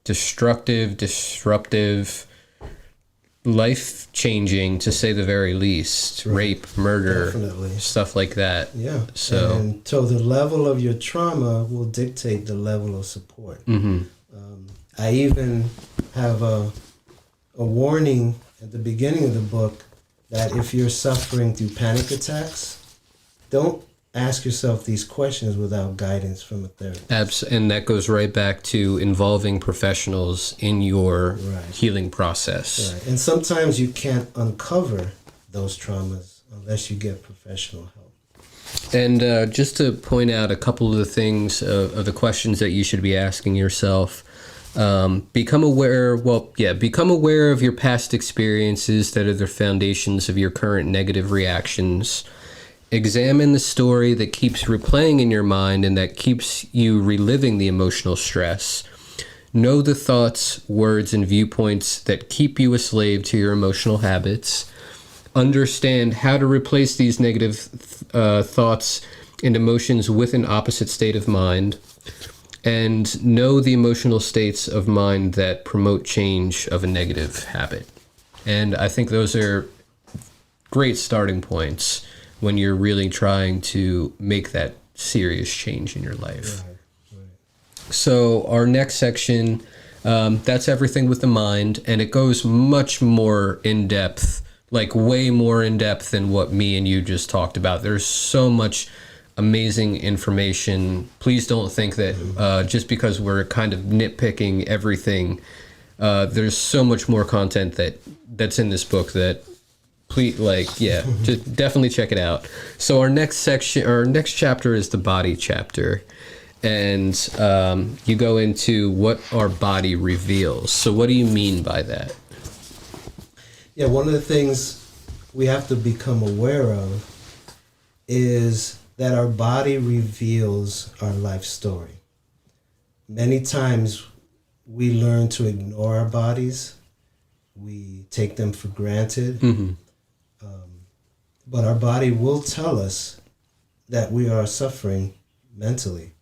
destructive, disruptive, life-changing, to say the very least. Right. Rape, murder, definitely. Stuff like that. Yeah. So the level of your trauma will dictate the level of support. Mm-hmm. I even have a warning at the beginning of the book that if you're suffering through panic attacks, don't ask yourself these questions without guidance from a therapist. And that goes right back to involving professionals in your healing process. Right. And sometimes you can't uncover those traumas unless you get professional help. And just to point out a couple of the things of the questions that you should be asking yourself. Become aware of your past experiences that are the foundations of your current negative reactions. Examine the story that keeps replaying in your mind and that keeps you reliving the emotional stress. Know the thoughts, words, and viewpoints that keep you a slave to your emotional habits. Understand how to replace these negative thoughts and emotions with an opposite state of mind. And know the emotional states of mind that promote change of a negative habit. And I think those are great starting points when you're really trying to make that serious change in your life. Right. So our next section, that's everything with the mind, and it goes much more in depth, like way more in depth than what me and you just talked about. There's so much amazing information. Please don't think that just because we're kind of nitpicking everything, there's so much more content that's in this book that just definitely check it out. So our next chapter is the body chapter, and you go into what our body reveals. So what do you mean by that? Yeah, one of the things we have to become aware of is that our body reveals our life story. Many times we learn to ignore our bodies. We take them for granted. But our body will tell us that we are suffering mentally.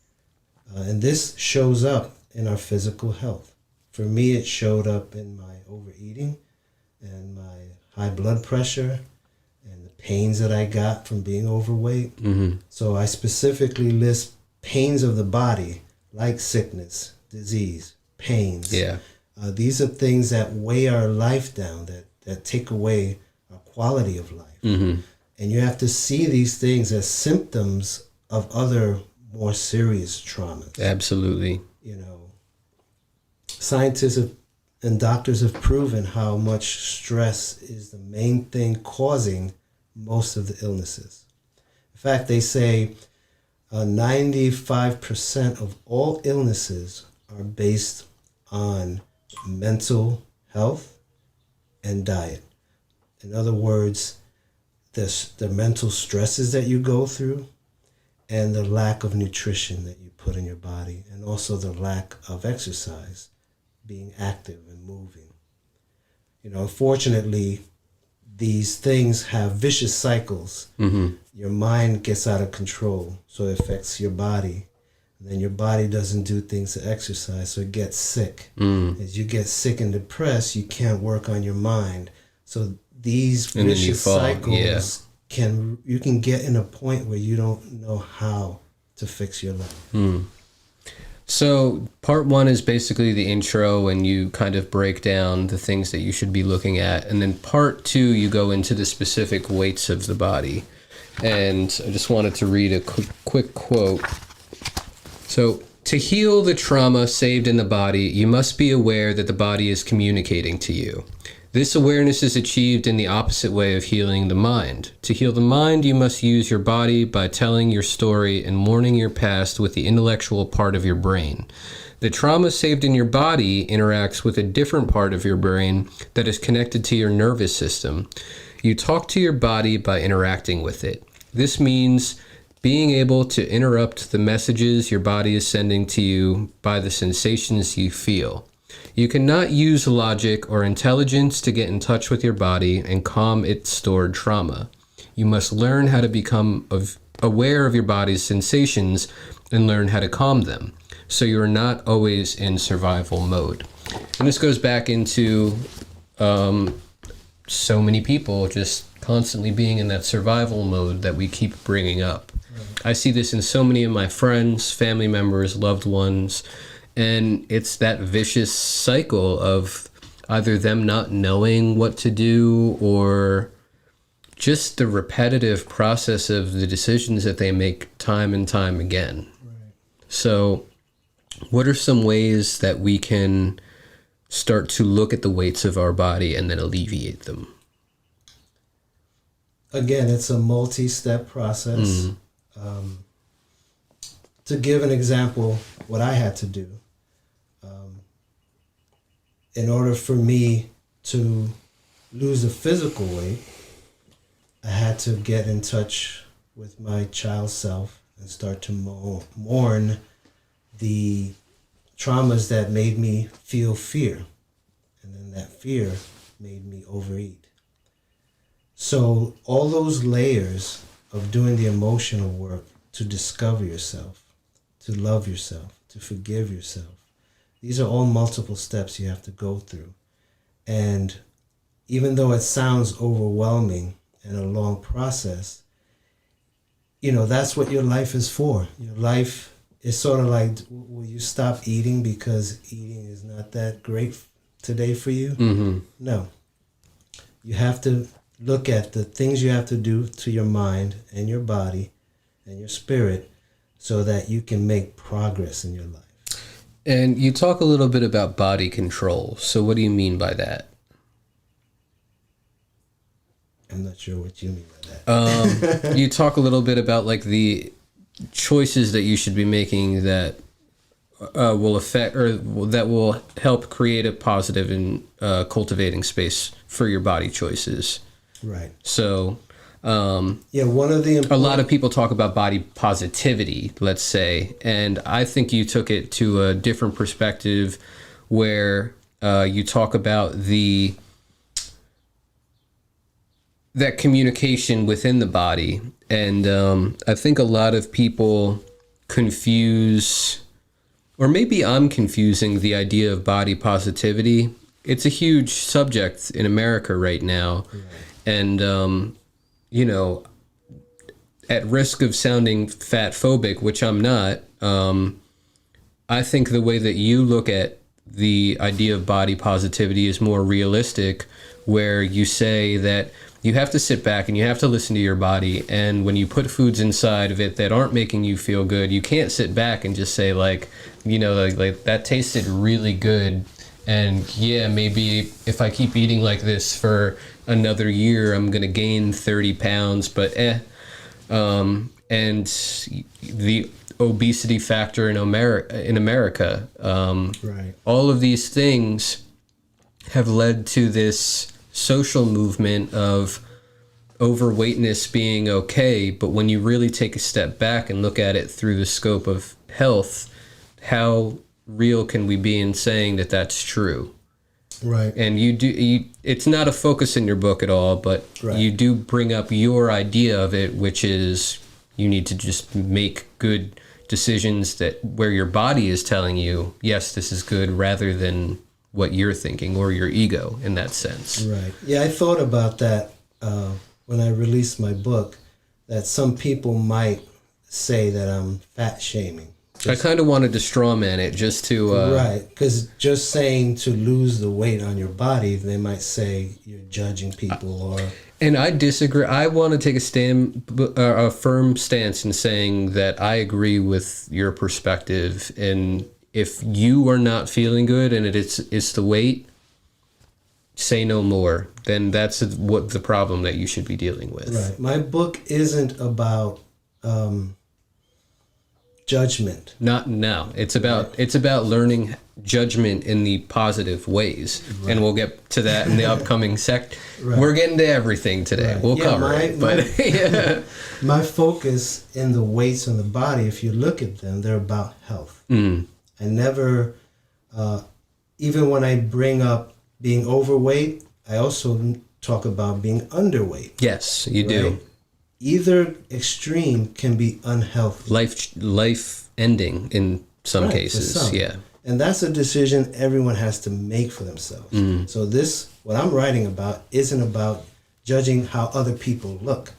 And this shows up in our physical health. For me, it showed up in my overeating and my high blood pressure and the pains that I got from being overweight. So I specifically list pains of the body, like sickness, disease, pains. These are things that weigh our life down, that take away our quality of life. And you have to see these things as symptoms of other more serious traumas. Absolutely. You know, scientists and doctors have proven how much stress is the main thing causing most of the illnesses. In fact, they say 95% of all illnesses are based on mental health and diet. In other words, the mental stresses that you go through and the lack of nutrition that you put in your body, and also the lack of exercise, being active and moving. You know, unfortunately, these things have vicious cycles. Your mind gets out of control, so it affects your body. And then your body doesn't do things to exercise, so it gets sick. As you get sick and depressed, you can't work on your mind. So these vicious cycles you can get in a point where you don't know how to fix your life. So part one is basically the intro, and you kind of break down the things that you should be looking at. And then part two, you go into the specific weights of the body. And I just wanted to read a quick quote. So, to heal the trauma saved in the body, you must be aware that the body is communicating to you. This awareness is achieved in the opposite way of healing the mind. To heal the mind, you must use your body by telling your story and mourning your past with the intellectual part of your brain. The trauma saved in your body interacts with a different part of your brain that is connected to your nervous system. You talk to your body by interacting with it. This means being able to interrupt the messages your body is sending to you by the sensations you feel. You cannot use logic or intelligence to get in touch with your body and calm its stored trauma. You must learn how to become aware of your body's sensations and learn how to calm them, so you are not always in survival mode. And this goes back into so many people just constantly being in that survival mode that we keep bringing up. I see this in so many of my friends, family members, loved ones, and it's that vicious cycle of either them not knowing what to do or just the repetitive process of the decisions that they make time and time again. So what are some ways that we can start to look at the weights of our body and then alleviate them? Again, it's a multi-step process. To give an example, what I had to do, in order for me to lose the physical weight, I had to get in touch with my child self and start to mourn the traumas that made me feel fear. And then that fear made me overeat. So all those layers of doing the emotional work to discover yourself, to love yourself, to forgive yourself, these are all multiple steps you have to go through. And even though it sounds overwhelming and a long process, you know, that's what your life is for. Your life is sort of like, will you stop eating because eating is not that great today for you? No. You have to look at the things you have to do to your mind and your body and your spirit so that you can make progress in your life. And you talk a little bit about body control. So what do you mean by that? I'm not sure what you mean by that. You talk a little bit about like the choices that you should be making that will affect or that will help create a positive and cultivating space for your body choices. Right. So, one of the a lot of people talk about body positivity, let's say, and I think you took it to a different perspective where you talk about that communication within the body. And I think a lot of people confuse, or maybe I'm confusing, the idea of body positivity. It's a huge subject in America right now. Right. And, you know, at risk of sounding fat phobic, which I'm not, I think the way that you look at the idea of body positivity is more realistic, where you say that you have to sit back and you have to listen to your body. And when you put foods inside of it that aren't making you feel good, you can't sit back and just say, like, you know, like that tasted really good. And yeah, maybe if I keep eating like this for another year, I'm going to gain 30 pounds, but and the obesity factor in America, right. All of these things have led to this social movement of overweightness being okay. But when you really take a step back and look at it through the scope of health, how real can we be in saying that that's true? Right. And it's not a focus in your book at all, but right. You do bring up your idea of it, which is you need to just make good decisions that where your body is telling you, yes, this is good, rather than what you're thinking or your ego in that sense. Right. Yeah, I thought about that when I released my book, that some people might say that I'm fat shaming. I kind of wanted to straw man it just to... right, because just saying to lose the weight on your body, they might say you're judging people or... And I disagree. I want to take a firm stance in saying that I agree with your perspective. And if you are not feeling good and it's the weight, say no more. Then that's what the problem that you should be dealing with. Right. My book isn't about judgment. It's about learning judgment in the positive ways, right. And we'll get to that in the upcoming Right. We're getting to everything today. Right. We'll cover it. But yeah. My focus in the weights on the body, if you look at them, they're about health. Mm. I never, even when I bring up being overweight, I also talk about being underweight. Yes, you do. Right? Either extreme can be unhealthy. Life ending in some cases. Yeah. And that's a decision everyone has to make for themselves. Mm. So what I'm writing about isn't about judging how other people look.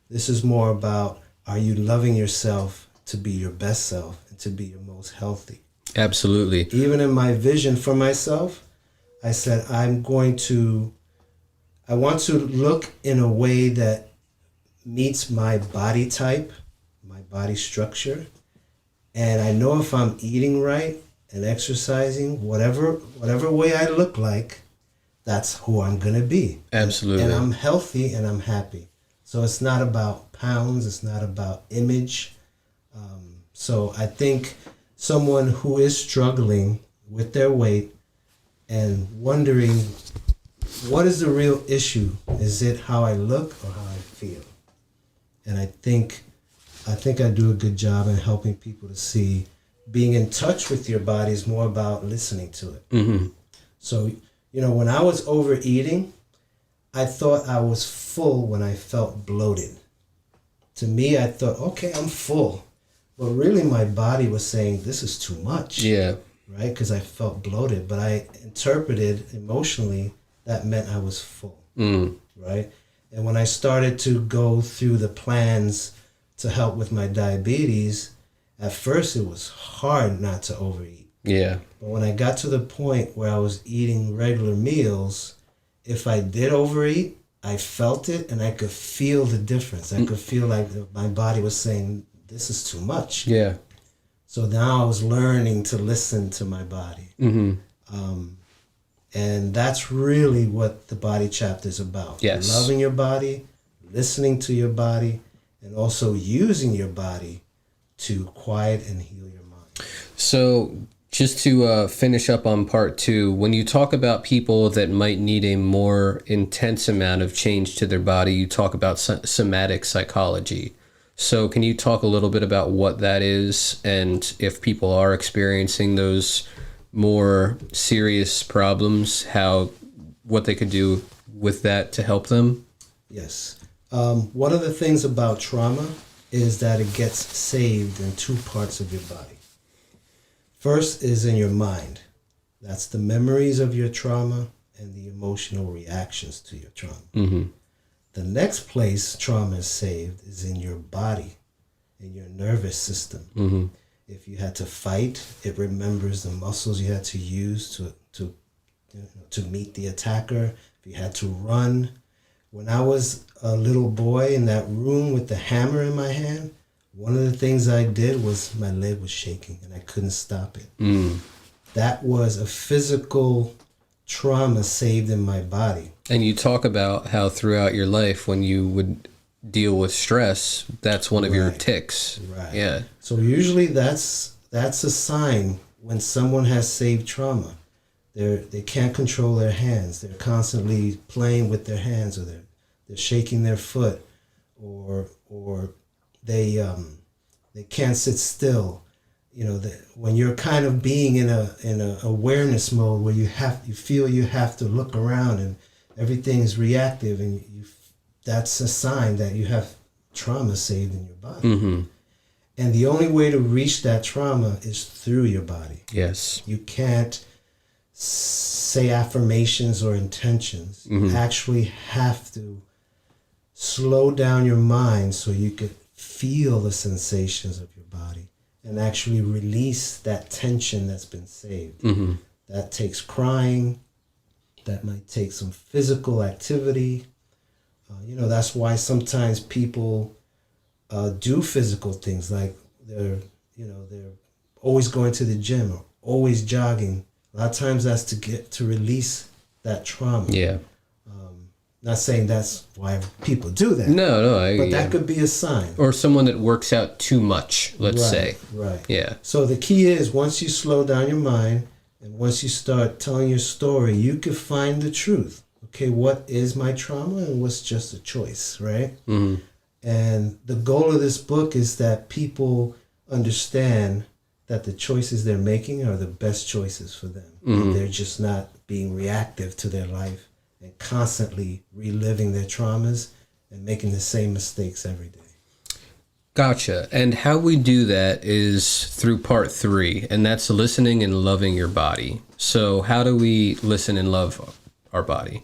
This is more about, are you loving yourself to be your best self and to be your most healthy? Absolutely. Even in my vision for myself, I said, I want to look in a way that meets my body type, my body structure. And I know if I'm eating right and exercising, whatever way I look like, that's who I'm going to be. Absolutely. And I'm healthy and I'm happy. So it's not about pounds. It's not about image. So I think someone who is struggling with their weight and wondering, what is the real issue? Is it how I look or how I feel? And I think I do a good job in helping people to see being in touch with your body is more about listening to it. Mm-hmm. So, when I was overeating, I thought I was full when I felt bloated. To me, I thought, okay, I'm full. But really my body was saying, this is too much. Yeah. Right? Because I felt bloated. But I interpreted emotionally that meant I was full. Mm. Right? And when I started to go through the plans to help with my diabetes, at first it was hard not to overeat. Yeah. But when I got to the point where I was eating regular meals, if I did overeat, I felt it and I could feel the difference. I could feel like my body was saying, this is too much. Yeah. So now I was learning to listen to my body. Mm-hmm. And that's really what the body chapter is about. Yes. Loving your body, listening to your body, and also using your body to quiet and heal your mind. So just to finish up on part 2, when you talk about people that might need a more intense amount of change to their body, you talk about somatic psychology. So can you talk a little bit about what that is and if people are experiencing those more serious problems, what they could do with that to help them? Yes. One of the things about trauma is that it gets saved in two parts of your body. First is in your mind. That's the memories of your trauma and the emotional reactions to your trauma. Mm-hmm. The next place trauma is saved is in your body, in your nervous system. Mm-hmm. If you had to fight, it remembers the muscles you had to use to meet the attacker. If you had to run. When I was a little boy in that room with the hammer in my hand, one of the things I did was my leg was shaking and I couldn't stop it. Mm. That was a physical trauma saved in my body. And you talk about how throughout your life, when you would deal with stress, that's one of your tics. Right. Yeah. So usually that's a sign when someone has saved trauma. They can't control their hands. They're constantly playing with their hands, or they're shaking their foot, or they can't sit still. You know, when you're kind of being in a awareness mode where you feel you have to look around and everything is reactive, and that's a sign that you have trauma saved in your body. Mm-hmm. And the only way to reach that trauma is through your body. Yes. You can't say affirmations or intentions. Mm-hmm. You actually have to slow down your mind so you could feel the sensations of your body and actually release that tension that's been saved. Mm-hmm. That takes crying. That might take some physical activity. That's why sometimes people do physical things, like they're always going to the gym or always jogging. A lot of times that's to release that trauma. Yeah. Not saying that's why people do that. No, but that could be a sign. Or someone that works out too much, let's say. Right. Yeah. So the key is, once you slow down your mind and once you start telling your story, you can find the truth. Okay, what is my trauma and what's just a choice, right? Mm-hmm. And the goal of this book is that people understand that the choices they're making are the best choices for them. Mm-hmm. They're just not being reactive to their life and constantly reliving their traumas and making the same mistakes every day. Gotcha. And how we do that is through part 3, and that's listening and loving your body. So how do we listen and love our body?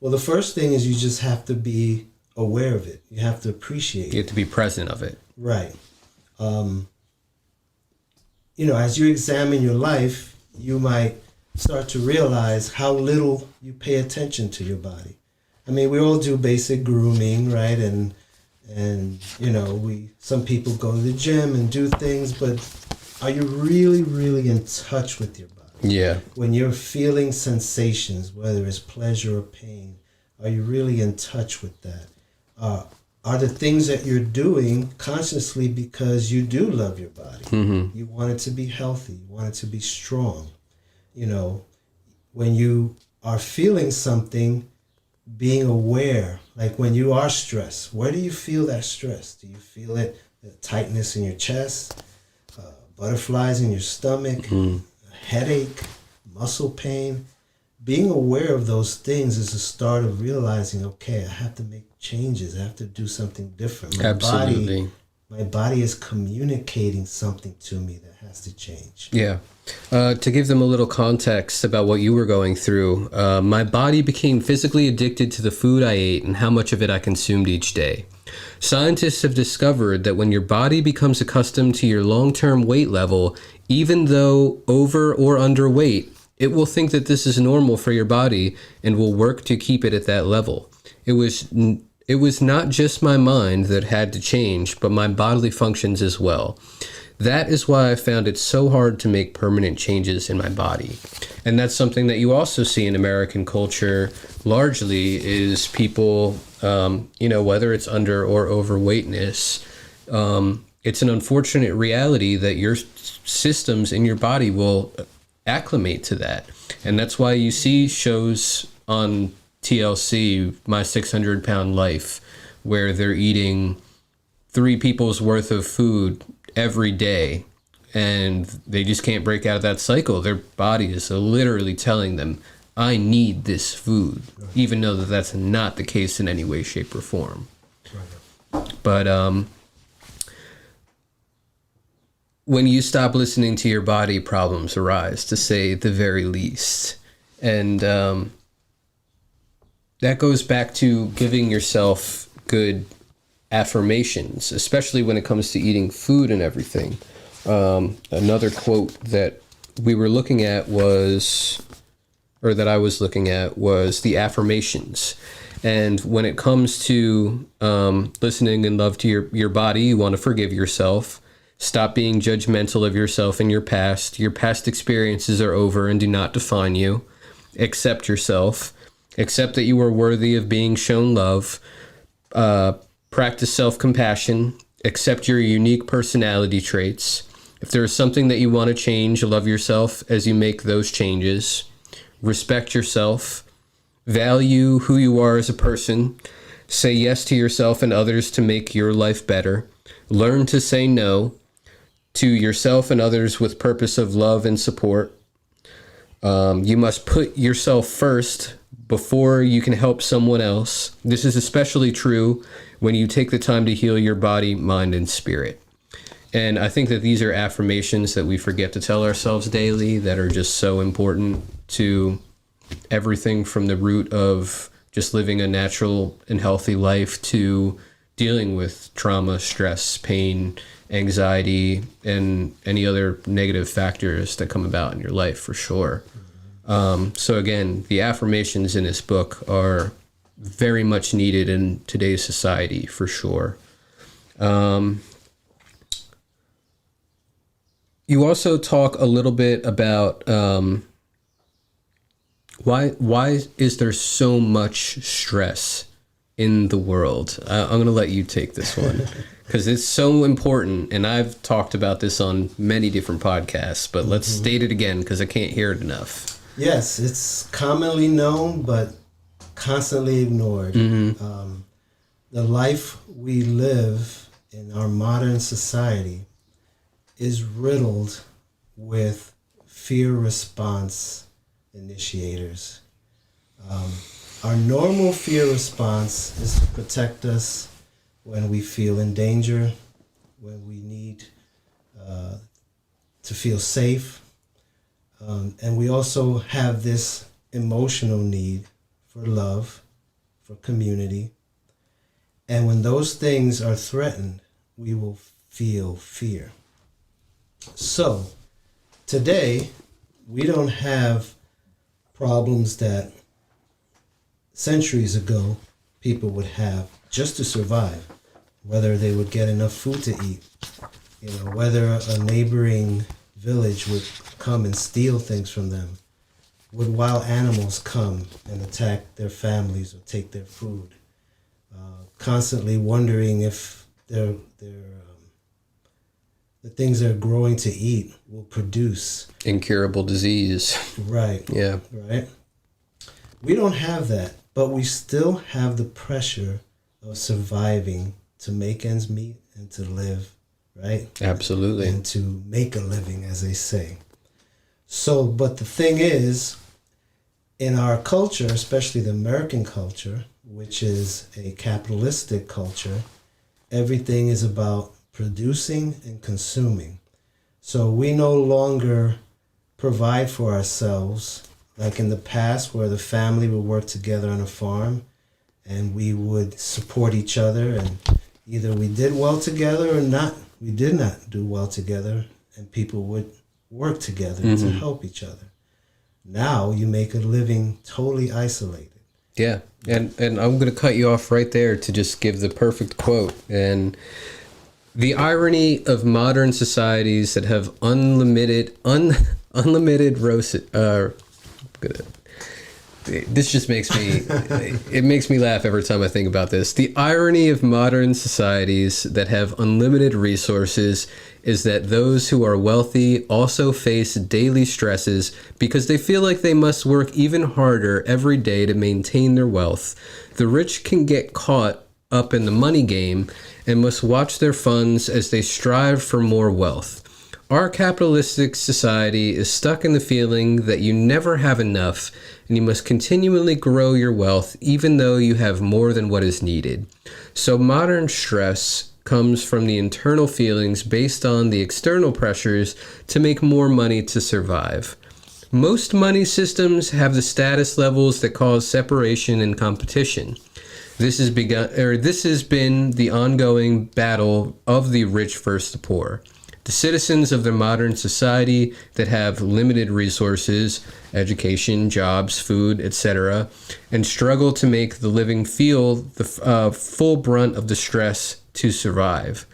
Well, the first thing is you just have to be aware of it. You have to appreciate it. You have to be present of it. Right. As you examine your life, you might start to realize how little you pay attention to your body. I mean, we all do basic grooming, right? And some people go to the gym and do things, but are you really, really in touch with your body? Yeah. When you're feeling sensations, whether it's pleasure or pain, are you really in touch with that? Are the things that you're doing consciously because you do love your body? Mm-hmm. You want it to be healthy. You want it to be strong. When you are feeling something, being aware, like when you are stressed, where do you feel that stress? Do you feel it, the tightness in your chest, butterflies in your stomach, Mm-hmm. headache, muscle pain? Being aware of those things is the start of realizing, okay, I have to make changes. I have to do something different. Absolutely. My body is communicating something to me that has to change. Yeah. To give them a little context about what you were going through, my body became physically addicted to the food I ate and how much of it I consumed each day. Scientists have discovered that when your body becomes accustomed to your long-term weight level, even though over or underweight, it will think that this is normal for your body and will work to keep it at that level. It was not just my mind that had to change, but my bodily functions as well. That is why I found it so hard to make permanent changes in my body. And that's something that you also see in American culture largely, is people, whether it's under or overweightness, it's an unfortunate reality that your systems in your body will acclimate to that. And that's why you see shows on TLC, My 600 Pound Life, where they're eating 3 people's worth of food every day and they just can't break out of that cycle. Their body is literally telling them, I need this food, even though that's not the case in any way, shape, or form. But when you stop listening to your body, problems arise, to say the very least. And that goes back to giving yourself good affirmations, especially when it comes to eating food and everything. Another quote that we were looking at was, or that I was looking at, was the affirmations. And when it comes to listening in love to your body, you want to forgive yourself. Stop being judgmental of yourself and your past. Your past experiences are over and do not define you. Accept yourself. Accept that you are worthy of being shown love. Practice self-compassion. Accept your unique personality traits. If there is something that you want to change, love yourself as you make those changes. Respect yourself. Value who you are as a person. Say yes to yourself and others to make your life better. Learn to say no to yourself and others with purpose of love and support. You must put yourself first before you can help someone else. This is especially true when you take the time to heal your body, mind, and spirit. And I think that these are affirmations that we forget to tell ourselves daily that are just so important to everything from the root of just living a natural and healthy life to dealing with trauma, stress, pain, anxiety, and any other negative factors that come about in your life, for sure. So again, the affirmations in this book are very much needed in today's society, for sure. You also talk a little bit about why is there so much stress in the world? I'm going to let you take this one because it's so important, and I've talked about this on many different podcasts, but let's state it again because I can't hear it enough. Yes, it's commonly known, but constantly ignored. The life we live in our modern society is riddled with fear response initiators. Our normal fear response is to protect us when we feel in danger, when we need to feel safe. And we also have this emotional need for love, for community. And when those things are threatened, we will feel fear. So today, we don't have problems that centuries ago people would have just to survive, whether they would get enough food to eat, whether a neighboring village would come and steal things from them, would wild animals come and attack their families or take their food, constantly wondering if the things they're growing to eat will produce incurable disease. Right. Yeah. Right. We don't have that, but we still have the pressure of surviving to make ends meet and to live, right? Absolutely. And to make a living, as they say. So, but the thing is, in our culture, especially the American culture, which is a capitalistic culture, everything is about producing and consuming. So we no longer provide for ourselves like in the past, where the family would work together on a farm and we would support each other, and either we did well together or not. We did not do well together, and people would work together to help each other. Now you make a living totally isolated. Yeah, and I'm going to cut you off right there to just give the perfect quote. And the irony of modern societies that have unlimited this just makes me laugh every time I think about this. The irony of modern societies that have unlimited resources is that those who are wealthy also face daily stresses because they feel like they must work even harder every day to maintain their wealth. The rich can get caught up in the money game and must watch their funds as they strive for more wealth. Our capitalistic society is stuck in the feeling that you never have enough and you must continually grow your wealth even though you have more than what is needed. So modern stress comes from the internal feelings based on the external pressures to make more money to survive. Most money systems have the status levels that cause separation and competition. This has been the ongoing battle of the rich versus the poor. The citizens of the modern society that have limited resources, education, jobs, food, etc., and struggle to make the living feel the full brunt of the stress to survive.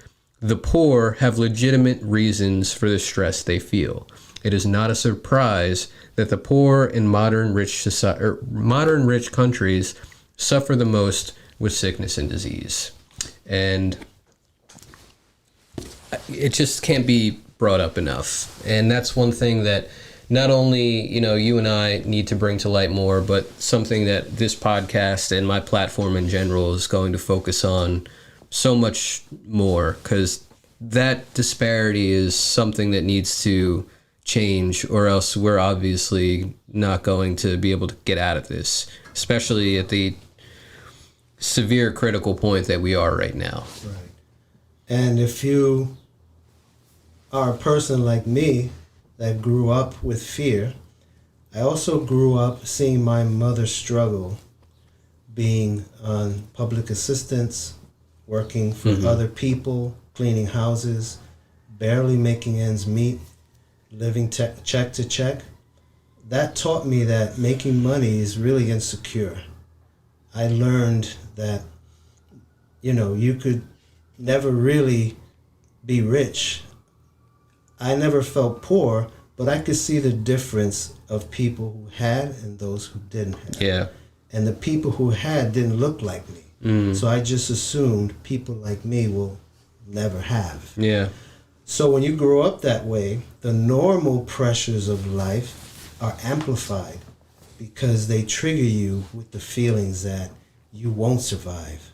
The poor have legitimate reasons for the stress they feel. It is not a surprise that the poor in modern rich countries suffer the most with sickness and disease. And it just can't be brought up enough. And that's one thing that not only, you and I need to bring to light more, but something that this podcast and my platform in general is going to focus on so much more, because that disparity is something that needs to change, or else we're obviously not going to be able to get out of this, especially at the severe critical point that we are right now. Right. And if you are a person like me that grew up with fear, I also grew up seeing my mother struggle, being on public assistance, working for other people, cleaning houses, barely making ends meet, living check to check. That taught me that making money is really insecure. I learned that, you could never really be rich. I never felt poor, but I could see the difference of people who had and those who didn't have. Yeah. And the people who had didn't look like me. So I just assumed people like me will never have. Yeah. So when you grow up that way, the normal pressures of life are amplified because they trigger you with the feelings that you won't survive.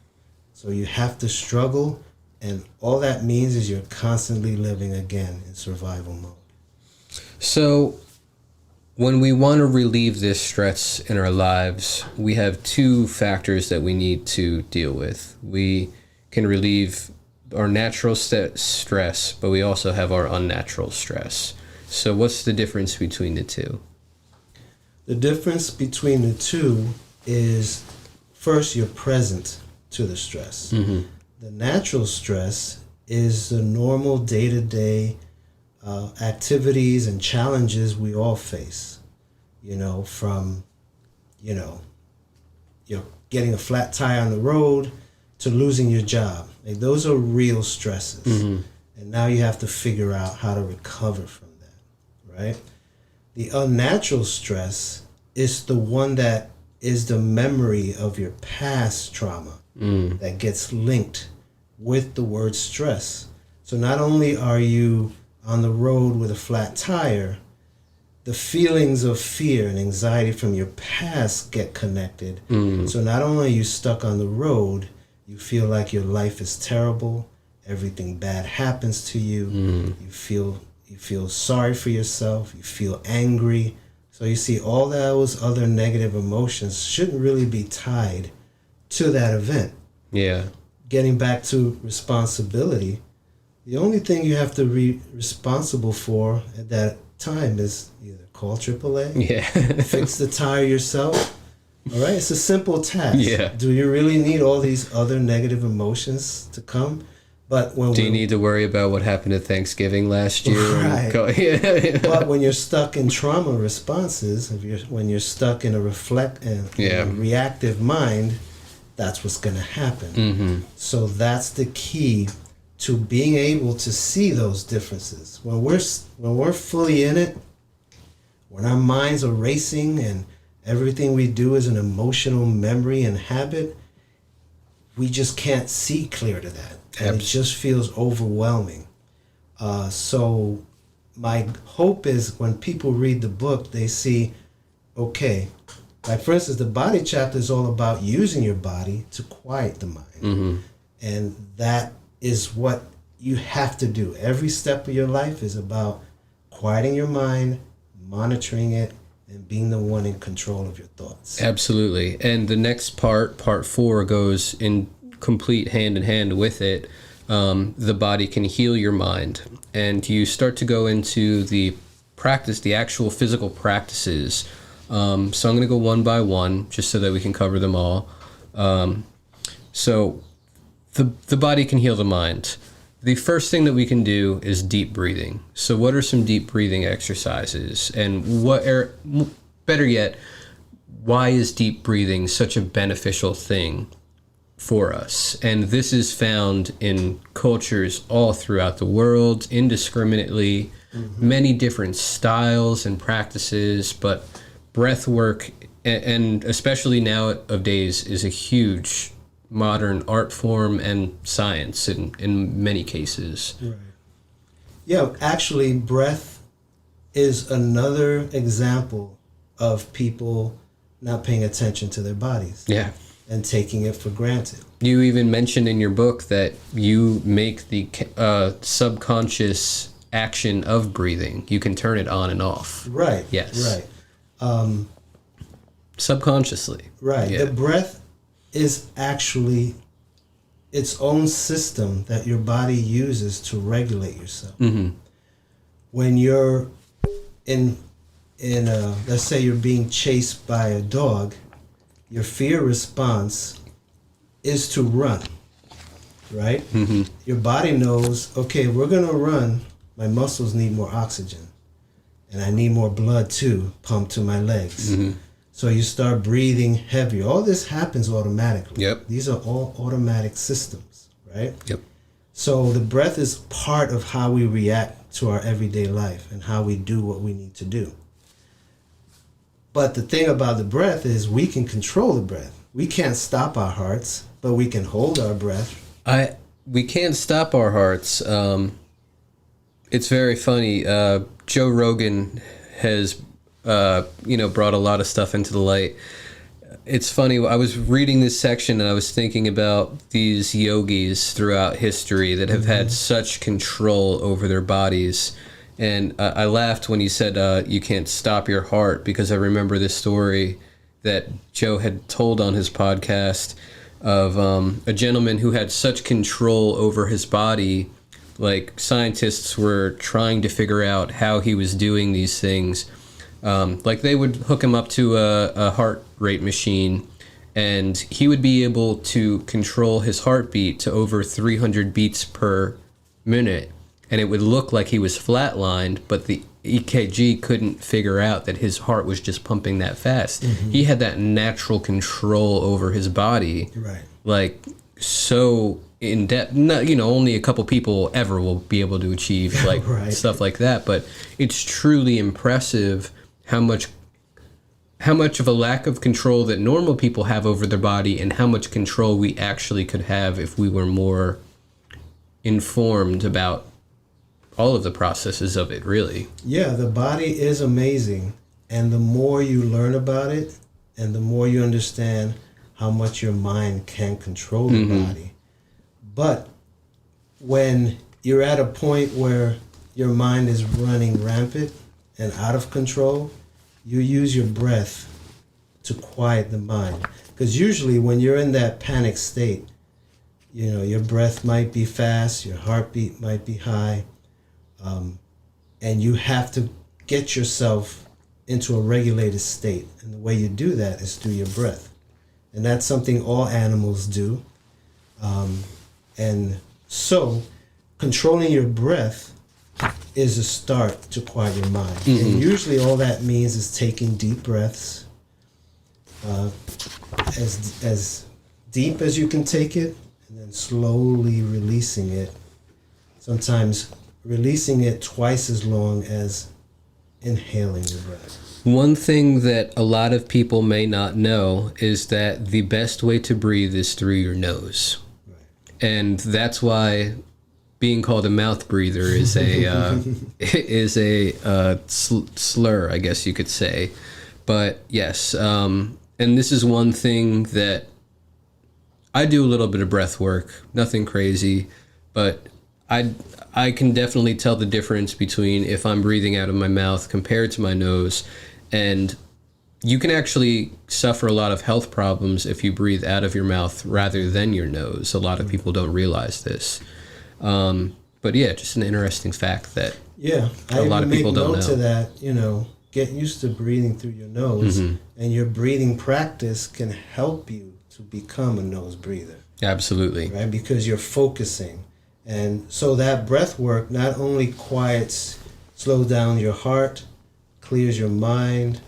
So you have to struggle, and all that means is you're constantly living again in survival mode. So when we want to relieve this stress in our lives, we have two factors that we need to deal with. We can relieve our natural stress, but we also have our unnatural stress. So what's the difference between the two? The difference between the two is, first, you're present to the stress. The natural stress is the normal day-to-day activities and challenges we all face. From, you're getting a flat tire on the road to losing your job. Like, those are real stresses. And now you have to figure out how to recover from that, right? The unnatural stress is the one that is the memory of your past trauma that gets linked with the word stress. So not only are you on the road with a flat tire, the feelings of fear and anxiety from your past get connected. So not only are you stuck on the road, you feel like your life is terrible, everything bad happens to you, you feel sorry for yourself, you feel angry. So you see, all those other negative emotions shouldn't really be tied to that event. Yeah. Getting back to responsibility, the only thing you have to be responsible for at that time is either call AAA, fix the tire yourself. All right, it's a simple task. Yeah. Do you really need all these other negative emotions to come? But do you need to worry about what happened at Thanksgiving last year? Right. But when you're stuck in trauma responses, when you're stuck in a reactive mind, that's what's going to happen. So that's the key to being able to see those differences. When we're fully in it, when our minds are racing and everything we do is an emotional memory and habit, we just can't see clear to that. And it just feels overwhelming. So my hope is when people read the book, they see, okay, like for instance, the body chapter is all about using your body to quiet the mind. And that is what you have to do. Every step of your life is about quieting your mind, monitoring it, and being the one in control of your thoughts. Absolutely. And the next part 4, goes in complete hand in hand with it. The body can heal your mind. And you start to go into the practice, the actual physical practices. So I'm going to go one by one just so that we can cover them all. So the body can heal the mind. The first thing that we can do is deep breathing. So what are some deep breathing exercises? And better yet, why is deep breathing such a beneficial thing for us? And this is found in cultures all throughout the world, indiscriminately, many different styles and practices, but breath work, and especially nowadays, is a huge modern art form and science in many cases. Right. Yeah, actually, breath is another example of people not paying attention to their bodies. Yeah. And taking it for granted. You even mentioned in your book that you make the subconscious action of breathing. You can turn it on and off. Right. Yes. Right. Subconsciously. Right. Yeah. The breath is actually its own system that your body uses to regulate yourself. Mm-hmm. When you're in let's say you're being chased by a dog, your fear response is to run, right? Mm-hmm. Your body knows, okay, we're going to run. My muscles need more oxygen, and I need more blood too pumped to my legs. Mm-hmm. So you start breathing heavier. All this happens automatically. Yep. These are all automatic systems, right? Yep. So the breath is part of how we react to our everyday life and how we do what we need to do. But the thing about the breath is we can control the breath. We can't stop our hearts, but we can hold our breath. We can't stop our hearts. It's very funny. Joe Rogan has brought a lot of stuff into the light. It's funny, I was reading this section and I was thinking about these yogis throughout history that have had such control over their bodies. And I laughed when he said you can't stop your heart, because I remember this story that Joe had told on his podcast of a gentleman who had such control over his body. Like, scientists were trying to figure out how he was doing these things. Like, they would hook him up to a heart rate machine, and he would be able to control his heartbeat to over 300 beats per minute. And it would look like he was flatlined, but the EKG couldn't figure out that his heart was just pumping that fast. Mm-hmm. He had that natural control over his body. Right. Like, so in depth. Only a couple people ever will be able to achieve like right. stuff like that. But it's truly impressive how much of a lack of control that normal people have over their body, and how much control we actually could have if we were more informed about all of the processes of it, really. Yeah, the body is amazing. And the more you learn about it, and the more you understand how much your mind can control the body. But when you're at a point where your mind is running rampant and out of control, you use your breath to quiet the mind. Because usually when you're in that panic state, your breath might be fast, your heartbeat might be high, and you have to get yourself into a regulated state. And the way you do that is through your breath. And that's something all animals do. And so controlling your breath is a start to quiet your mind. Mm-hmm. And usually all that means is taking deep breaths, as deep as you can take it, and then slowly releasing it. Sometimes releasing it twice as long as inhaling the breath. One thing that a lot of people may not know is that the best way to breathe is through your nose. Right. And that's why being called a mouth breather is a slur, I guess you could say. But yes, and this is one thing that I do a little bit of breath work, nothing crazy, but I can definitely tell the difference between if I'm breathing out of my mouth compared to my nose, and you can actually suffer a lot of health problems if you breathe out of your mouth rather than your nose. A lot of people don't realize this. But yeah, just an interesting fact that a lot of people don't know. To that, get used to breathing through your nose, and your breathing practice can help you to become a nose breather. Absolutely. Right, because you're focusing. And so that breath work not only slows down your heart, clears your mind,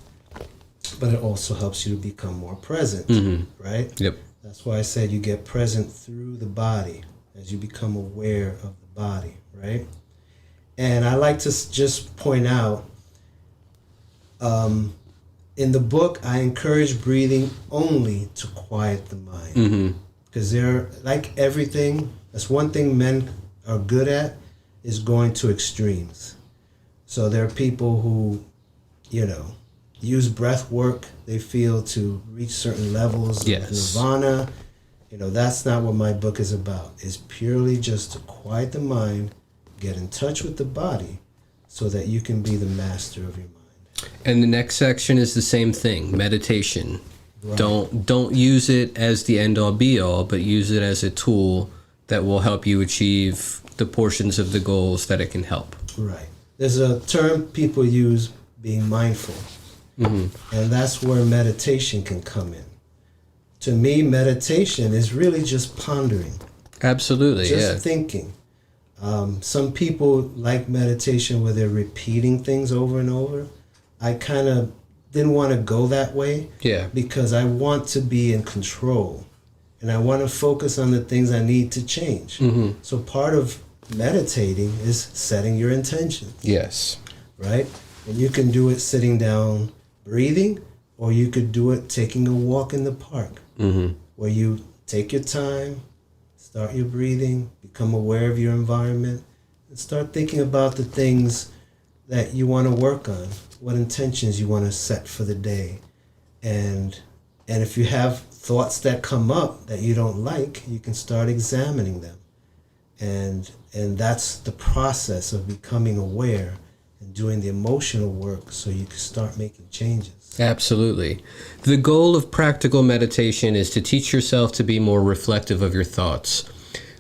but it also helps you to become more present, right? Yep. That's why I said you get present through the body as you become aware of the body, right? And I like to just point out, in the book, I encourage breathing only to quiet the mind. Because they're, like everything, that's one thing men are good at, is going to extremes. So there are people who, use breath work, they feel, to reach certain levels of nirvana. That's not what my book is about. It's purely just to quiet the mind, get in touch with the body, so that you can be the master of your mind. And the next section is the same thing, meditation. Right. Don't use it as the end all be all, but use it as a tool that will help you achieve the portions of the goals that it can help. Right. There's a term people use, being mindful. And that's where meditation can come in. To me, meditation is really just pondering. Absolutely, just thinking. Some people like meditation where they're repeating things over and over. I kind of didn't want to go that way. Yeah. Because I want to be in control. And I want to focus on the things I need to change. So part of meditating is setting your intention. Yes. Right? And you can do it sitting down, breathing, or you could do it taking a walk in the park, where you take your time, start your breathing, become aware of your environment, and start thinking about the things that you want to work on, what intentions you want to set for the day. And if you have thoughts that come up that you don't like, you can start examining them. And that's the process of becoming aware and doing the emotional work so you can start making changes. Absolutely. The goal of practical meditation is to teach yourself to be more reflective of your thoughts.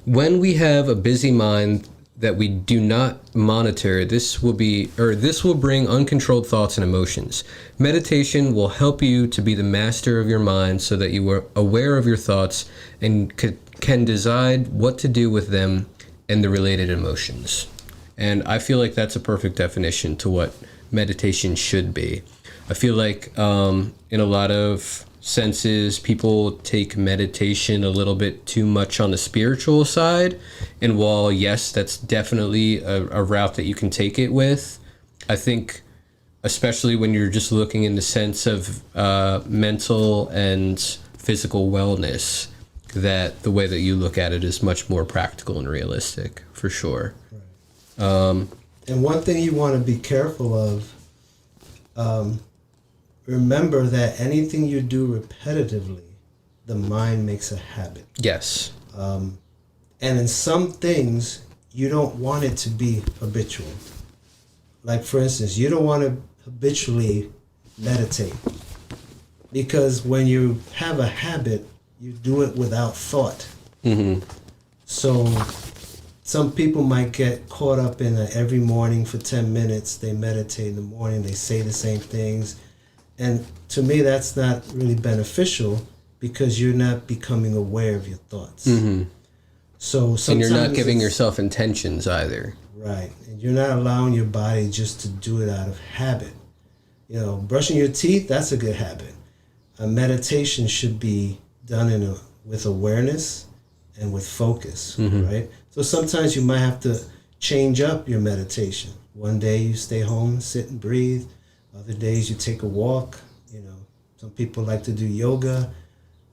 When we have a busy mind that we do not monitor, this will bring uncontrolled thoughts and emotions. Meditation will help you to be the master of your mind so that you are aware of your thoughts and can decide what to do with them and the related emotions. And I feel like that's a perfect definition to what meditation should be. I feel like in a lot of senses, people take meditation a little bit too much on the spiritual side. And while, yes, that's definitely a route that you can take it with, I think, especially when you're just looking in the sense of mental and physical wellness, that the way that you look at it is much more practical and realistic, for sure. Right. And one thing you want to be careful of, remember that anything you do repetitively, the mind makes a habit. Yes. And in some things, you don't want it to be habitual. Like, for instance, you don't want to habitually meditate. Because when you have a habit, you do it without thought. So some people might get caught up in every morning for 10 minutes, they meditate in the morning, they say the same things. And to me, that's not really beneficial because you're not becoming aware of your thoughts. So sometimes, and you're not giving yourself intentions either. Right. And you're not allowing your body just to do it out of habit. Brushing your teeth, that's a good habit. A meditation should be done with awareness and with focus, right? So sometimes you might have to change up your meditation. One day you stay home, sit and breathe. Other days you take a walk. Some people like to do yoga.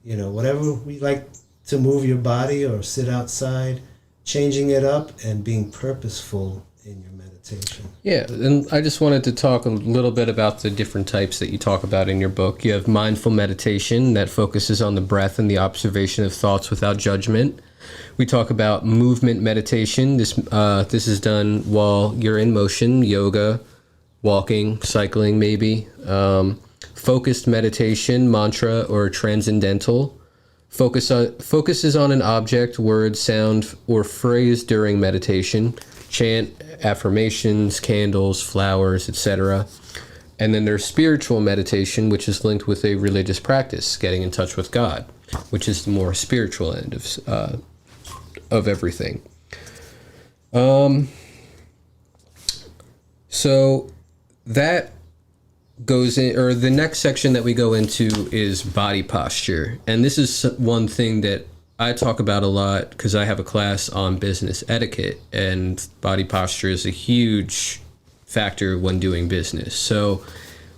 Whatever we like to move your body or sit outside, changing it up and being purposeful in your meditation. Yeah, and I just wanted to talk a little bit about the different types that you talk about in your book. You have mindful meditation that focuses on the breath and the observation of thoughts without judgment. We talk about movement meditation. This is done while you're in motion, yoga, walking, cycling, maybe. Focused meditation, mantra, or transcendental. Focuses on an object, word, sound, or phrase during meditation. Chant, affirmations, candles, flowers, etc. And then there's spiritual meditation, which is linked with a religious practice, getting in touch with God, which is the more spiritual end of everything. So that goes in, or the next section that we go into is body posture. And this is one thing that I talk about a lot because I have a class on business etiquette, and body posture is a huge factor when doing business. So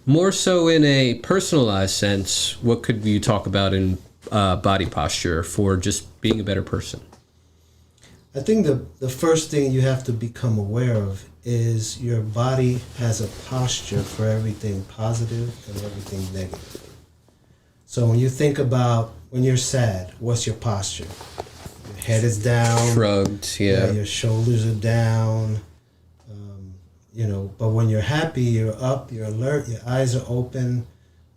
more so in a personalized sense, what could you talk about in body posture for just being a better person? I think the first thing you have to become aware of is your body has a posture for everything positive and everything negative. So when you think about when you're sad, what's your posture? Your head is down. Shrugged, yeah. Your shoulders are down. But when you're happy, you're up, you're alert, your eyes are open,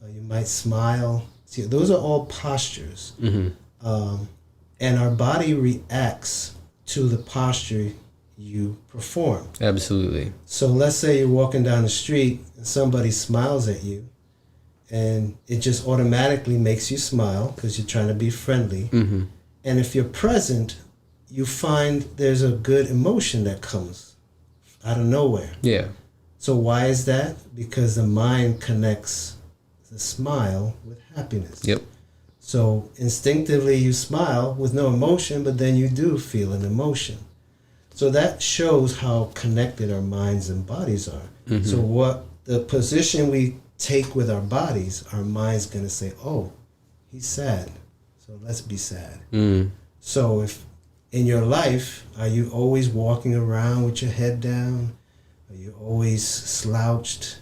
you might smile. See, those are all postures. Mm-hmm. And our body reacts to the posture you perform. Absolutely. So let's say you're walking down the street and somebody smiles at you, and it just automatically makes you smile because you're trying to be friendly. Mm-hmm. And if you're present, you find there's a good emotion that comes out of nowhere. Yeah. So why is that? Because the mind connects the smile with happiness. Yep. So instinctively you smile with no emotion, but then you do feel an emotion. So that shows how connected our minds and bodies are. Mm-hmm. So what the position we take with our bodies, our mind's going to say, oh, he's sad, so let's be sad. Mm. So if in your life, are you always walking around with your head down? Are you always slouched?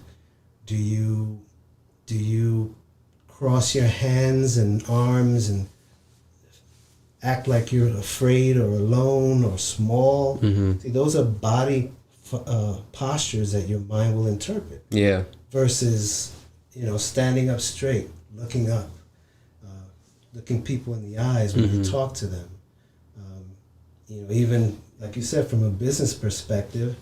Do you cross your hands and arms and act like you're afraid or alone or small? Mm-hmm. See, those are body postures that your mind will interpret. Yeah. Versus, standing up straight, looking up, looking people in the eyes when you talk to them. Even like you said, from a business perspective,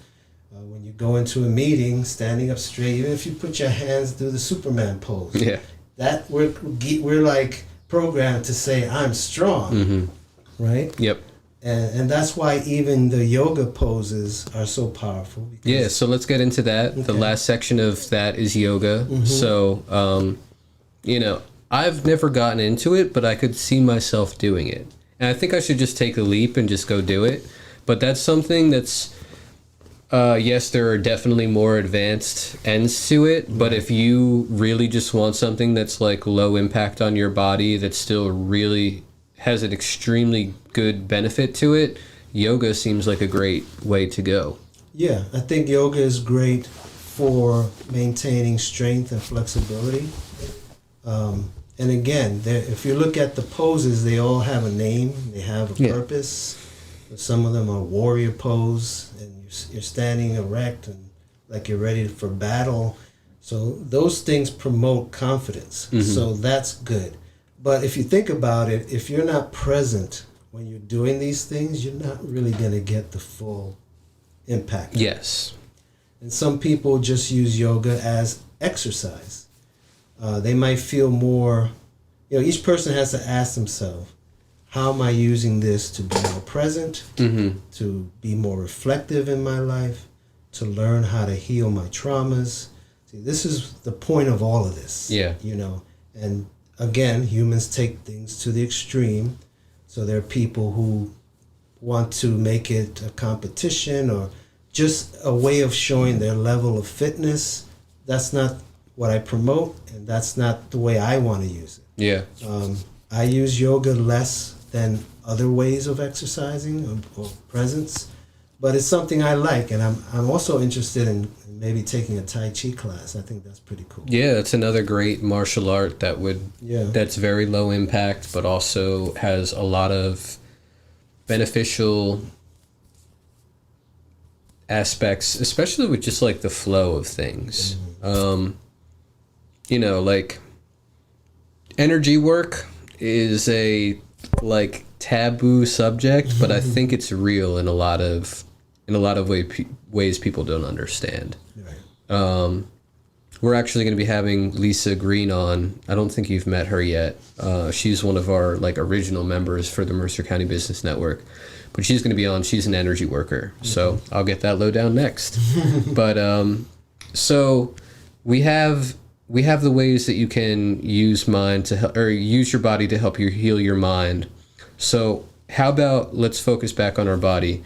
when you go into a meeting, standing up straight, even if you put your hands, do the Superman pose. Yeah. That we're like programmed to say, I'm strong, right? Yep. And that's why even the yoga poses are so powerful. Yeah, so let's get into that. Okay. The last section of that is yoga. Mm-hmm. So, I've never gotten into it, but I could see myself doing it. And I think I should just take a leap and just go do it. But that's something that's, yes, there are definitely more advanced ends to it. But if you really just want something that's like low impact on your body, that still really has an extremely good benefit to it, yoga seems like a great way to go. Yeah, I think yoga is great for maintaining strength and flexibility. And again, if you look at the poses, they all have a name. They have a purpose. Some of them are warrior pose, and you're standing erect and like you're ready for battle. So those things promote confidence. Mm-hmm. So that's good. But if you think about it, if you're not present when you're doing these things, you're not really going to get the full impact. Yes. And some people just use yoga as exercise. They might feel more, each person has to ask themselves, how am I using this to be more present, to be more reflective in my life, to learn how to heal my traumas? See, this is the point of all of this. Yeah. And again, humans take things to the extreme. So there are people who want to make it a competition or just a way of showing their level of fitness. That's not what I promote, and that's not the way I want to use it. Yeah. I use yoga less than other ways of exercising or presence, but it's something I like, and I'm also interested in maybe taking a Tai Chi class. I think that's pretty cool. Yeah, that's another great martial art that's very low impact, but also has a lot of beneficial aspects, especially with just like the flow of things. You know, like energy work is a like taboo subject, but I think it's real in a lot of ways people don't understand. Right. We're actually going to be having Lisa Green on. I don't think you've met her yet. She's one of our like original members for the Mercer County Business Network, but she's going to be on. She's an energy worker, so I'll get that lowdown next. But so we have the ways that you can use mind to help, or use your body to help you heal your mind. So how about let's focus back on our body.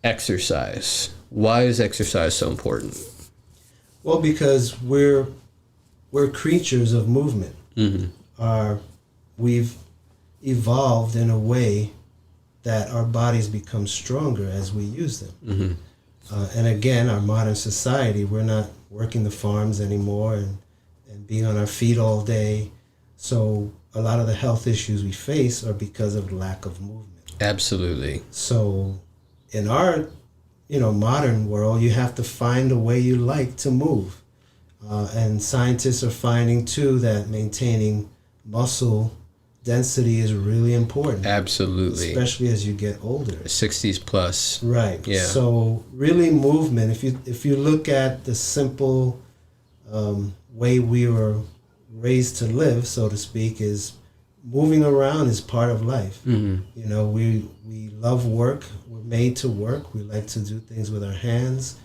Exercise. Why is exercise so important? Well, because we're creatures of movement. We've evolved in a way that our bodies become stronger as we use them. And again, our modern society, we're not working the farms anymore and being on our feet all day. So a lot of the health issues we face are because of lack of movement. Absolutely. So in our modern world, you have to find a way you like to move. And scientists are finding, too, that maintaining muscle density is really important. Absolutely. Especially as you get older. 60s plus. Right. Yeah. So really movement, if you look at the simple way we were raised to live, so to speak, is moving around is part of life. You know, we love work. We're made to work. We like to do things with our hands,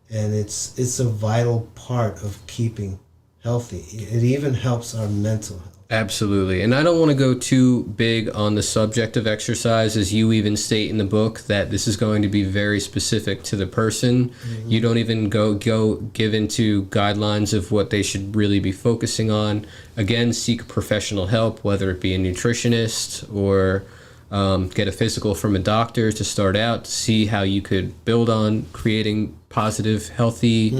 and it's a vital part of keeping healthy. It even helps our mental health. Absolutely. And I don't want to go too big on the subject of exercise, as you even state in the book that this is going to be very specific to the person. You don't even go give into guidelines of what they should really be focusing on. Again, seek professional help, whether it be a nutritionist or get a physical from a doctor to start out, to see how you could build on creating positive, healthy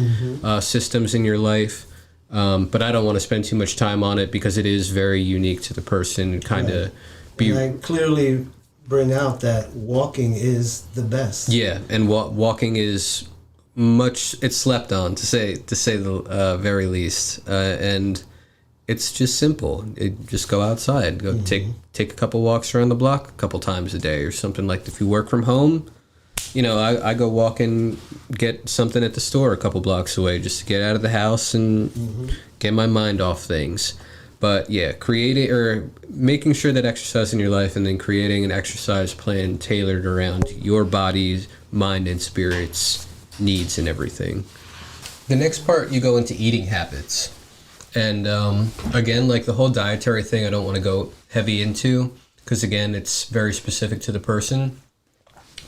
systems in your life. But I don't want to spend too much time on it because it is very unique to the person. Kind of And I clearly bring out that walking is the best. Yeah, and walking is it's slept on, to say the very least, and it's just simple. Just go outside, go take a couple walks around the block a couple times a day or something. Like if you work from home, I go walk and get something at the store a couple blocks away just to get out of the house and get my mind off things. But yeah, creating or making sure that exercise in your life, and then creating an exercise plan tailored around your body's mind and spirit's needs and everything. The next part, you go into eating habits. And again, like the whole dietary thing, I don't want to go heavy into because, again, it's very specific to the person.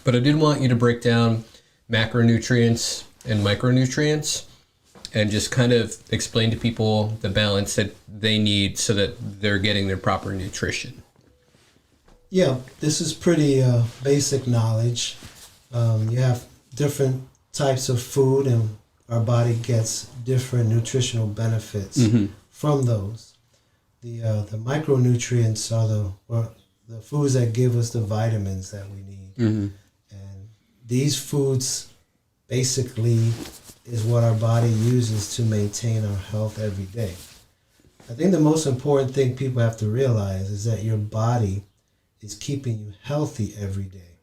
But I did want you to break down macronutrients and micronutrients and just kind of explain to people the balance that they need so that they're getting their proper nutrition. Yeah, this is pretty basic knowledge. You have different types of food, and our body gets different nutritional benefits from those. The micronutrients are the foods that give us the vitamins that we need. And these foods basically is what our body uses to maintain our health every day. I think the most important thing people have to realize is that your body is keeping you healthy every day,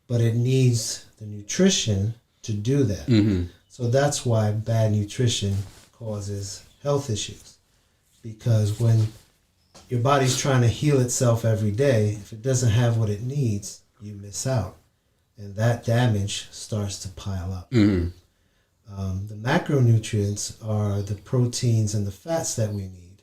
but it needs the nutrition to do that. So that's why bad nutrition causes health issues, because when your body's trying to heal itself every day, if it doesn't have what it needs, you miss out, and that damage starts to pile up. The macronutrients are the proteins and the fats that we need.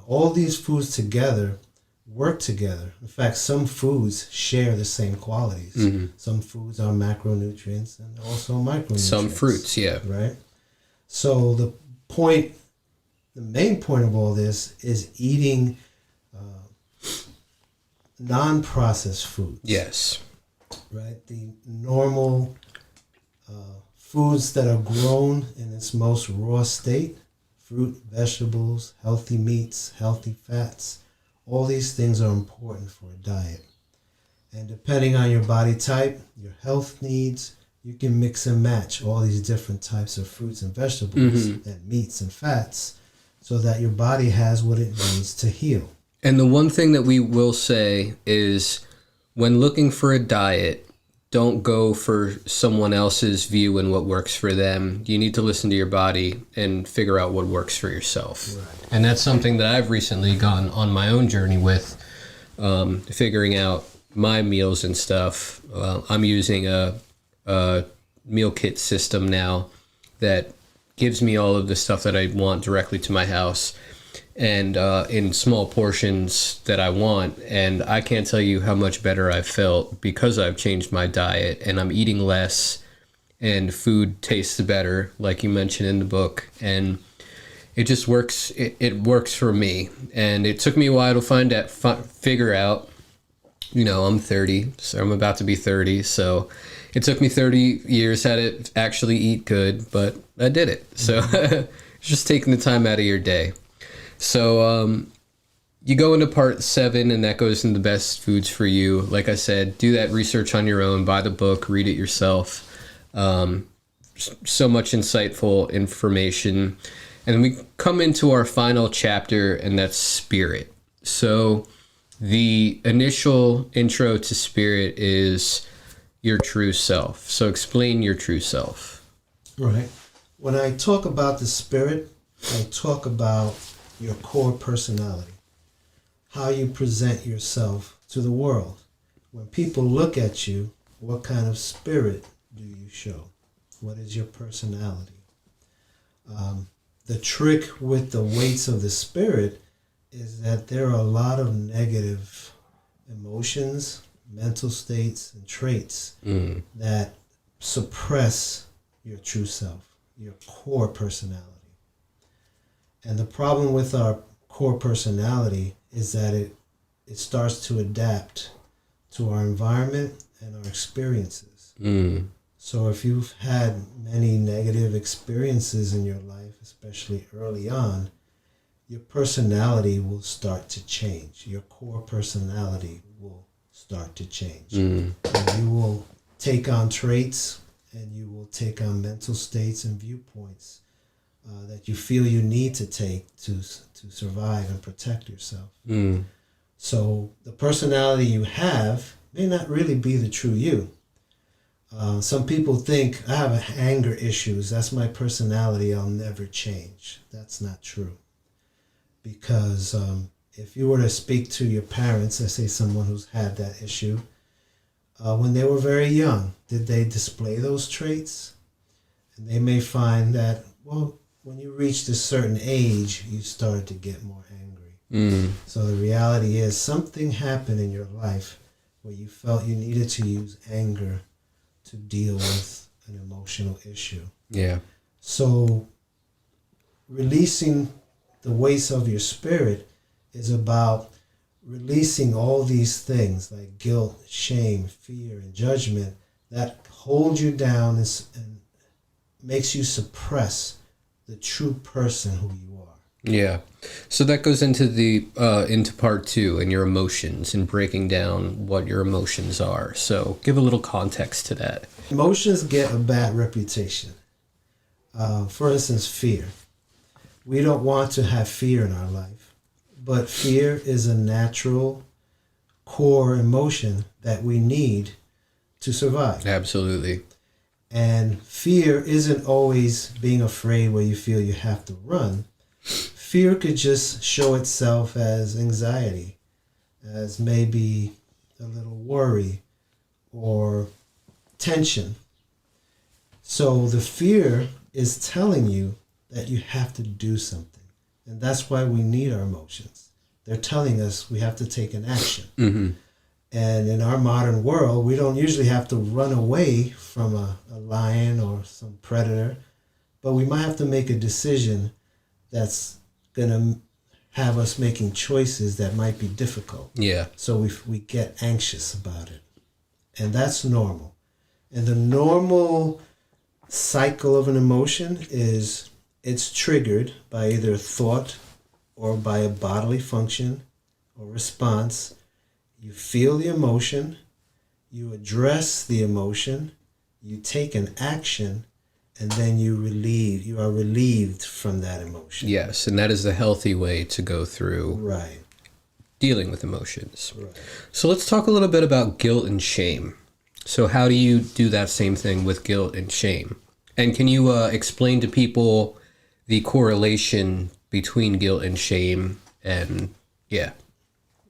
All these foods together work together. In fact, some foods share the same qualities. Some foods are macronutrients and also micronutrients. Some fruits, yeah. Right? So the main point of all this is eating non-processed foods. Yes. Right? The normal foods that are grown in its most raw state, fruit, vegetables, healthy meats, healthy fats, all these things are important for a diet. And depending on your body type, your health needs, you can mix and match all these different types of fruits and vegetables and meats and fats so that your body has what it needs to heal. And the one thing that we will say is when looking for a diet, don't go for someone else's view and what works for them. You need to listen to your body and figure out what works for yourself. Right. And that's something that I've recently gone on my own journey with, figuring out my meals and stuff. I'm using a meal kit system now that gives me all of the stuff that I want directly to my house and in small portions that I want. And I can't tell you how much better I've felt because I've changed my diet and I'm eating less and food tastes better, like you mentioned in the book. And it just works. It works for me. And it took me a while to figure out, I'm 30, so I'm about to be 30. So it took me 30 years how to actually eat good, but I did it. So it's just taking the time out of your day. So you go into part 7, and that goes into the best foods for you. Like I said, do that research on your own, buy the book, read it yourself. So much insightful information. And we come into our final chapter, and that's spirit. So the initial intro to spirit is your true self. So explain your true self. Right. When I talk about the spirit, I talk about your core personality, how you present yourself to the world. When people look at you, what kind of spirit do you show? What is your personality? The trick with the weights of the spirit is that there are a lot of negative emotions, mental states, and traits that suppress your true self, your core personality. And the problem with our core personality is that it starts to adapt to our environment and our experiences. So if you've had many negative experiences in your life, especially early on, your personality will start to change. Your core personality will start to change. And you will take on traits and you will take on mental states and viewpoints that you feel you need to take to survive and protect yourself. So the personality you have may not really be the true you. Some people think, I have anger issues, that's my personality, I'll never change. That's not true. Because if you were to speak to your parents, let's say someone who's had that issue, when they were very young, did they display those traits? And they may find that, well, when you reached a certain age, you started to get more angry. So the reality is something happened in your life where you felt you needed to use anger to deal with an emotional issue. Yeah. So releasing the weights of your spirit is about releasing all these things like guilt, shame, fear, and judgment that hold you down and makes you suppress the true person who you are. Yeah. So that goes into into part 2 and your emotions and breaking down what your emotions are. So give a little context to that. Emotions get a bad reputation. For instance, fear. We don't want to have fear in our life, but fear is a natural core emotion that we need to survive. Absolutely. And fear isn't always being afraid where you feel you have to run. Fear could just show itself as anxiety, as maybe a little worry or tension. So the fear is telling you that you have to do something. And that's why we need our emotions. They're telling us we have to take an action. And in our modern world, we don't usually have to run away from a lion or some predator, but we might have to make a decision that's going to have us making choices that might be difficult. Yeah. So we get anxious about it. And that's normal. And the normal cycle of an emotion is it's triggered by either a thought or by a bodily function or response. You feel the emotion, you address the emotion, you take an action, and then you are relieved from that emotion. Yes, and that is the healthy way to go through Right. dealing with emotions. Right. So let's talk a little bit about guilt and shame. So how do you do that same thing with guilt and shame? And can you explain to people the correlation between guilt and shame? And yeah.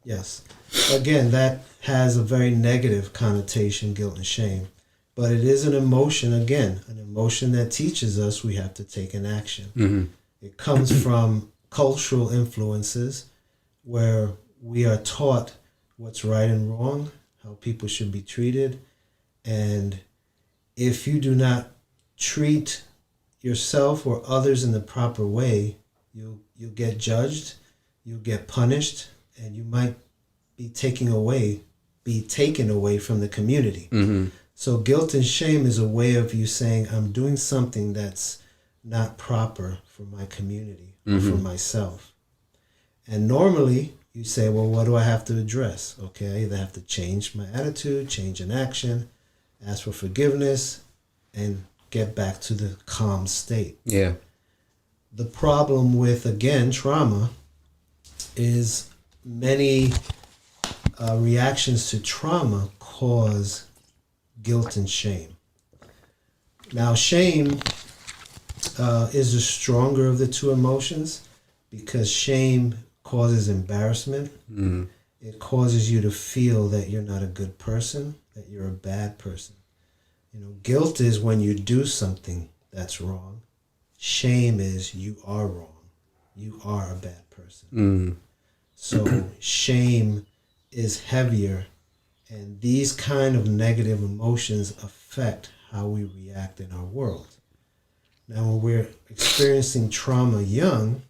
Yes. Again, that has a very negative connotation, guilt and shame. But it is an emotion, again, an emotion that teaches us we have to take an action. Mm-hmm. It comes from cultural influences where we are taught what's right and wrong, how people should be treated. And if you do not treat yourself or others in the proper way, you'll get judged, you'll get punished, and you might be taken away from the community. Mm-hmm. So guilt and shame is a way of you saying, I'm doing something that's not proper for my community or for myself. And normally you say, well, what do I have to address? Okay, I either have to change my attitude, change an action, ask for forgiveness, and get back to the calm state. Yeah. The problem with, again, trauma is many reactions to trauma cause guilt and shame. Now, shame is the stronger of the two emotions because shame causes embarrassment. Mm. It causes you to feel that you're not a good person, that you're a bad person. You know, guilt is when you do something that's wrong. Shame is you are wrong. You are a bad person. Mm. So shame is heavier, and these kind of negative emotions affect how we react in our world. Now, when we're experiencing trauma young,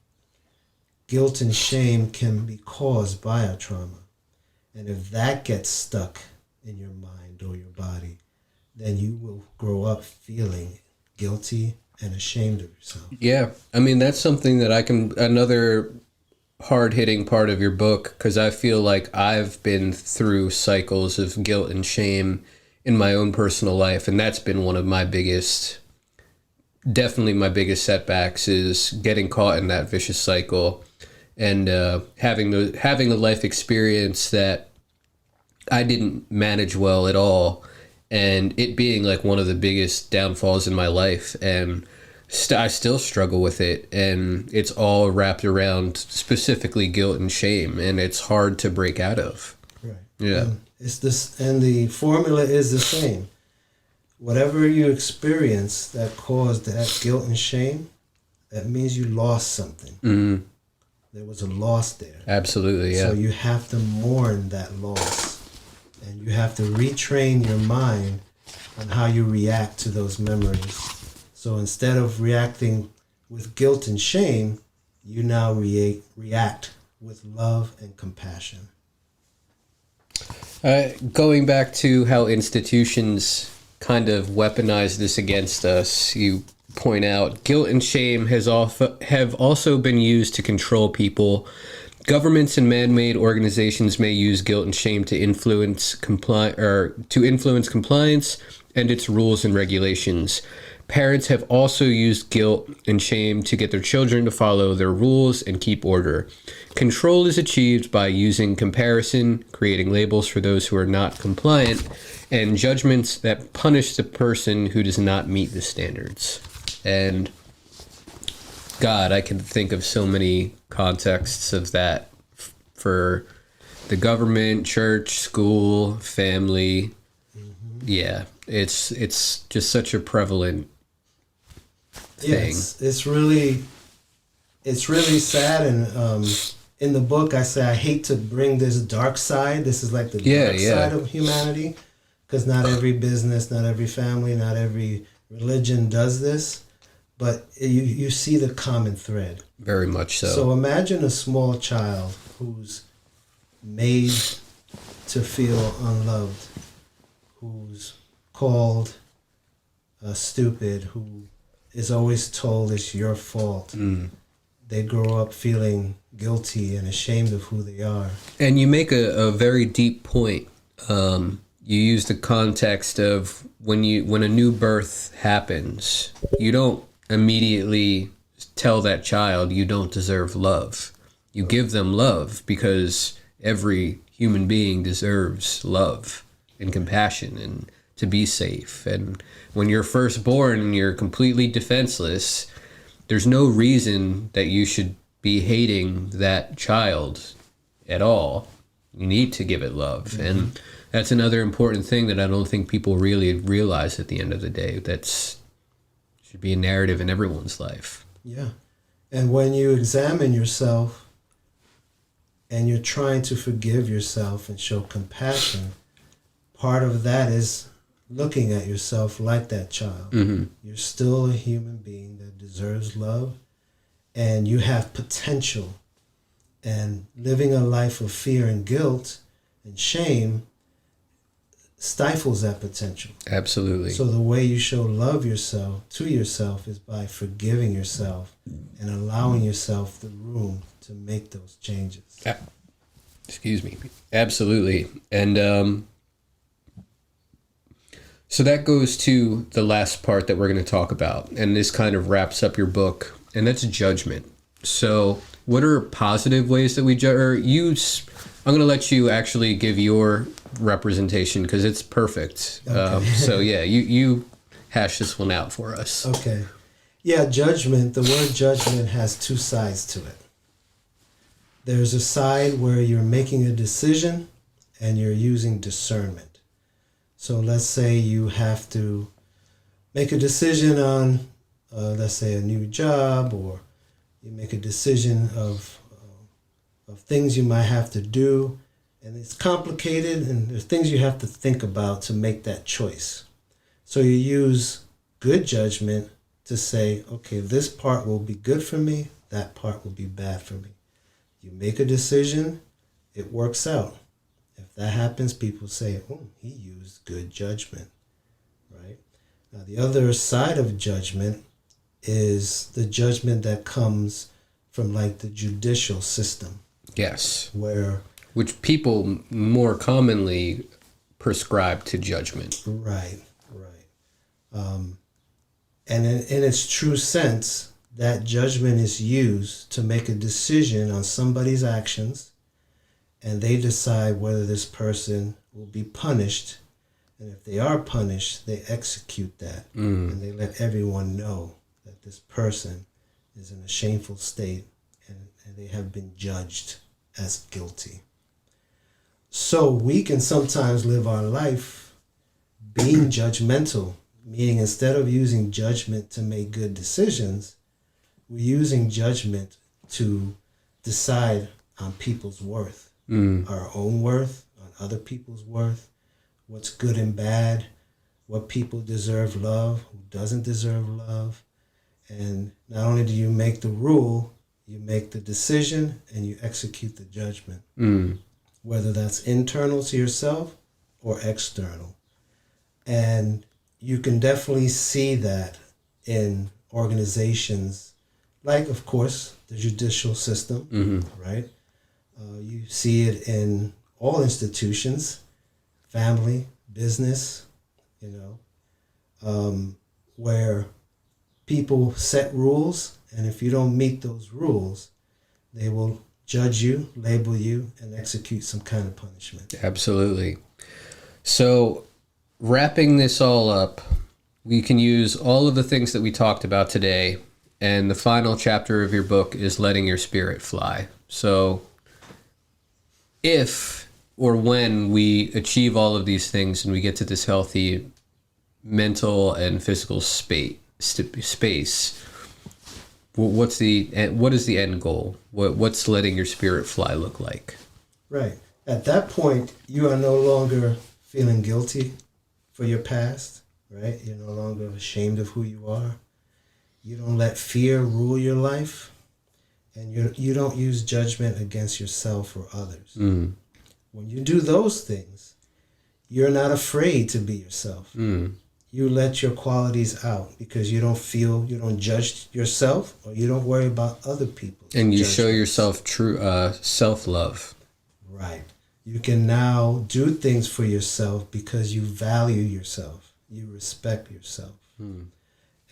guilt and shame can be caused by our trauma. And if that gets stuck in your mind or your body, then you will grow up feeling guilty and ashamed of yourself. Yeah. I mean, that's something that another hard-hitting part of your book, because I feel like I've been through cycles of guilt and shame in my own personal life, and that's been one of my biggest setbacks, is getting caught in that vicious cycle and having the life experience that I didn't manage well at all, and it being like one of the biggest downfalls in my life. And I still struggle with it, and it's all wrapped around specifically guilt and shame, and it's hard to break out of. Right. Yeah. And it's this, and the formula is the same. Whatever you experience that caused that guilt and shame, that means you lost something. Mm-hmm. There was a loss there. Absolutely, yeah. So you have to mourn that loss, and you have to retrain your mind on how you react to those memories. So instead of reacting with guilt and shame, you now react with love and compassion. Going back to how institutions kind of weaponize this against us, you point out guilt and shame have also been used to control people. Governments and man-made organizations may use guilt and shame to influence compliance and its rules and regulations. Parents have also used guilt and shame to get their children to follow their rules and keep order. Control is achieved by using comparison, creating labels for those who are not compliant, and judgments that punish the person who does not meet the standards. And God, I can think of so many contexts of that for the government, church, school, family. Mm-hmm. Yeah, it's just such a prevalent thing. Yes, it's really sad. And in the book, I say I hate to bring this dark side. This is like the dark side of humanity, because not every business, not every family, not every religion does this. But you see the common thread. Very much so. So imagine a small child who's made to feel unloved, who's called stupid, who is always told it's your fault. Mm. They grow up feeling guilty and ashamed of who they are. And you make a very deep point you use the context of when a new birth happens, you don't immediately tell that child you don't deserve love. You give them love because every human being deserves love and compassion and to be safe. And when you're first born and you're completely defenseless, there's no reason that you should be hating that child at all. You need to give it love. Mm-hmm. And that's another important thing that I don't think people really realize at the end of the day. That's should be a narrative in everyone's life. Yeah. And when you examine yourself and you're trying to forgive yourself and show compassion, part of that is looking at yourself like that child. Mm-hmm. You're still a human being that deserves love, and you have potential. And living a life of fear and guilt and shame stifles that potential. Absolutely. So the way you show love to yourself is by forgiving yourself and allowing yourself the room to make those changes. Excuse me. Absolutely. And so that goes to the last part that we're going to talk about, and this kind of wraps up your book, and that's judgment. So what are positive ways that we judge? I'm going to let you actually give your representation because it's perfect. Okay. So yeah, you hash this one out for us. Okay. Yeah, judgment. The word judgment has two sides to it. There's a side where you're making a decision and you're using discernment. So let's say you have to make a decision on, let's say, a new job, or you make a decision of things you might have to do, and it's complicated, and there's things you have to think about to make that choice. So you use good judgment to say, okay, this part will be good for me, that part will be bad for me. You make a decision, it works out. If that happens, people say, oh, he used good judgment, right? Now, the other side of judgment is the judgment that comes from like the judicial system. Yes. Which people more commonly prescribe to judgment. Right. And in its true sense, that judgment is used to make a decision on somebody's actions, and they decide whether this person will be punished. And if they are punished, they execute that. And they let everyone know that this person is in a shameful state and they have been judged as guilty. So we can sometimes live our life being judgmental, meaning instead of using judgment to make good decisions, we're using judgment to decide on people's worth, our own worth, on other people's worth, what's good and bad, what people deserve love, who doesn't deserve love. And not only do you make the rule, you make the decision and you execute the judgment, whether that's internal to yourself or external. And you can definitely see that in organizations like, of course, the judicial system, right? You see it in all institutions, family, business, where people set rules, and if you don't meet those rules, they will judge you, label you, and execute some kind of punishment. Absolutely. So, wrapping this all up, we can use all of the things that we talked about today, and the final chapter of your book is letting your spirit fly. So, if or when we achieve all of these things and we get to this healthy mental and physical space, what is the end goal? What's letting your spirit fly look like? Right. At that point, you are no longer feeling guilty for your past, right? You're no longer ashamed of who you are. You don't let fear rule your life, and you don't use judgment against yourself or others. When you do those things, you're not afraid to be yourself. You let your qualities out because you don't judge yourself, or you don't worry about other people. And you show yourself true self-love. Right. You can now do things for yourself because you value yourself. You respect yourself.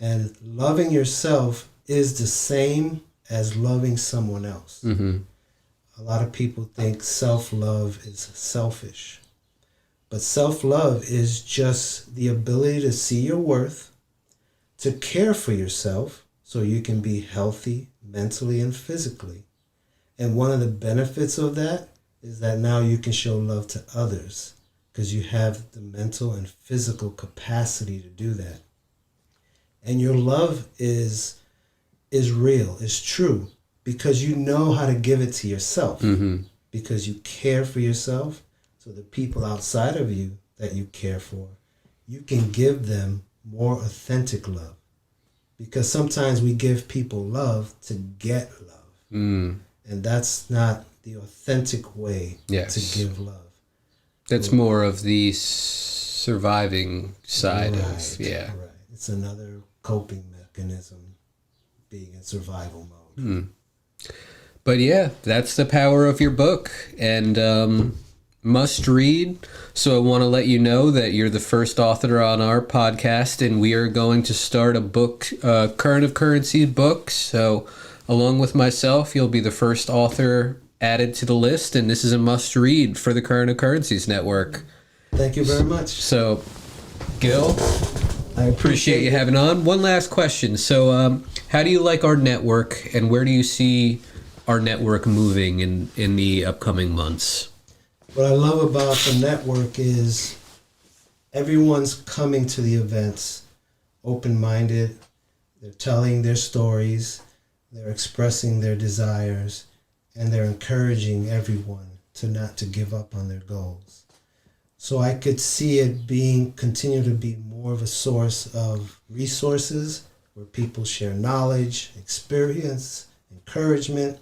And loving yourself is the same as loving someone else. A lot of people think self-love is selfish. But self-love is just the ability to see your worth, to care for yourself so you can be healthy mentally and physically. And one of the benefits of that is that now you can show love to others because you have the mental and physical capacity to do that. And your love is real, is true, because you know how to give it to yourself, because you care for yourself. So the people outside of you that you care for, you can give them more authentic love. Because sometimes we give people love to get love. And that's not the authentic way to give love. That's more of the surviving side of, Right. It's another coping mechanism, being in survival mode. But yeah, that's the power of your book, and must read. So I want to let you know that you're the first author on our podcast, and we are going to start a book, Current of Currency book. So along with myself, you'll be the first author added to the list, and this is a must read for the Current of Currencies Network. Thank you very much. So, Gil, I appreciate you having on. One last question. So, how do you like our network, and where do you see our network moving in the upcoming months? What I love about the network is everyone's coming to the events open-minded. They're telling their stories. They're expressing their desires. And they're encouraging everyone not to give up on their goals. So I could see it continue to be more of a source of resources where people share knowledge, experience, encouragement,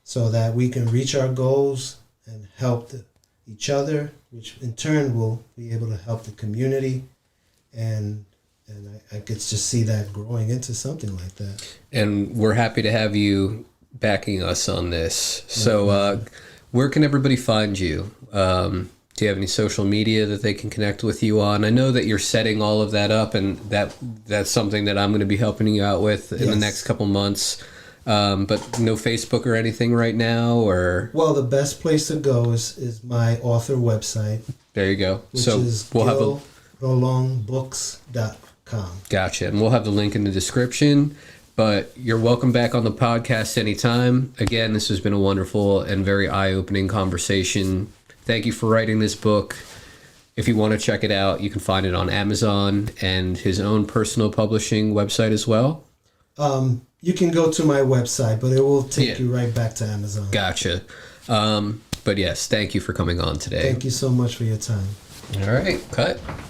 so that we can reach our goals and help each other, which in turn will be able to help the community. And I could just see that growing into something like that. And we're happy to have you backing us on this. So where can everybody find you? Do you have any social media that they can connect with you on? I know that you're setting all of that up, and that's something that I'm going to be helping you out with in the next couple months. But no Facebook or anything right now, or? Well, the best place to go is my author website. There you go. Which is GilRolonBooks.com. Gotcha. And we'll have the link in the description. But you're welcome back on the podcast anytime. Again, this has been a wonderful and very eye-opening conversation. Thank you for writing this book. If you want to check it out, you can find it on Amazon and his own personal publishing website as well. You can go to my website, but it will take you right back to Amazon. Gotcha. But yes, thank you for coming on today. Thank you so much for your time. All right, cut.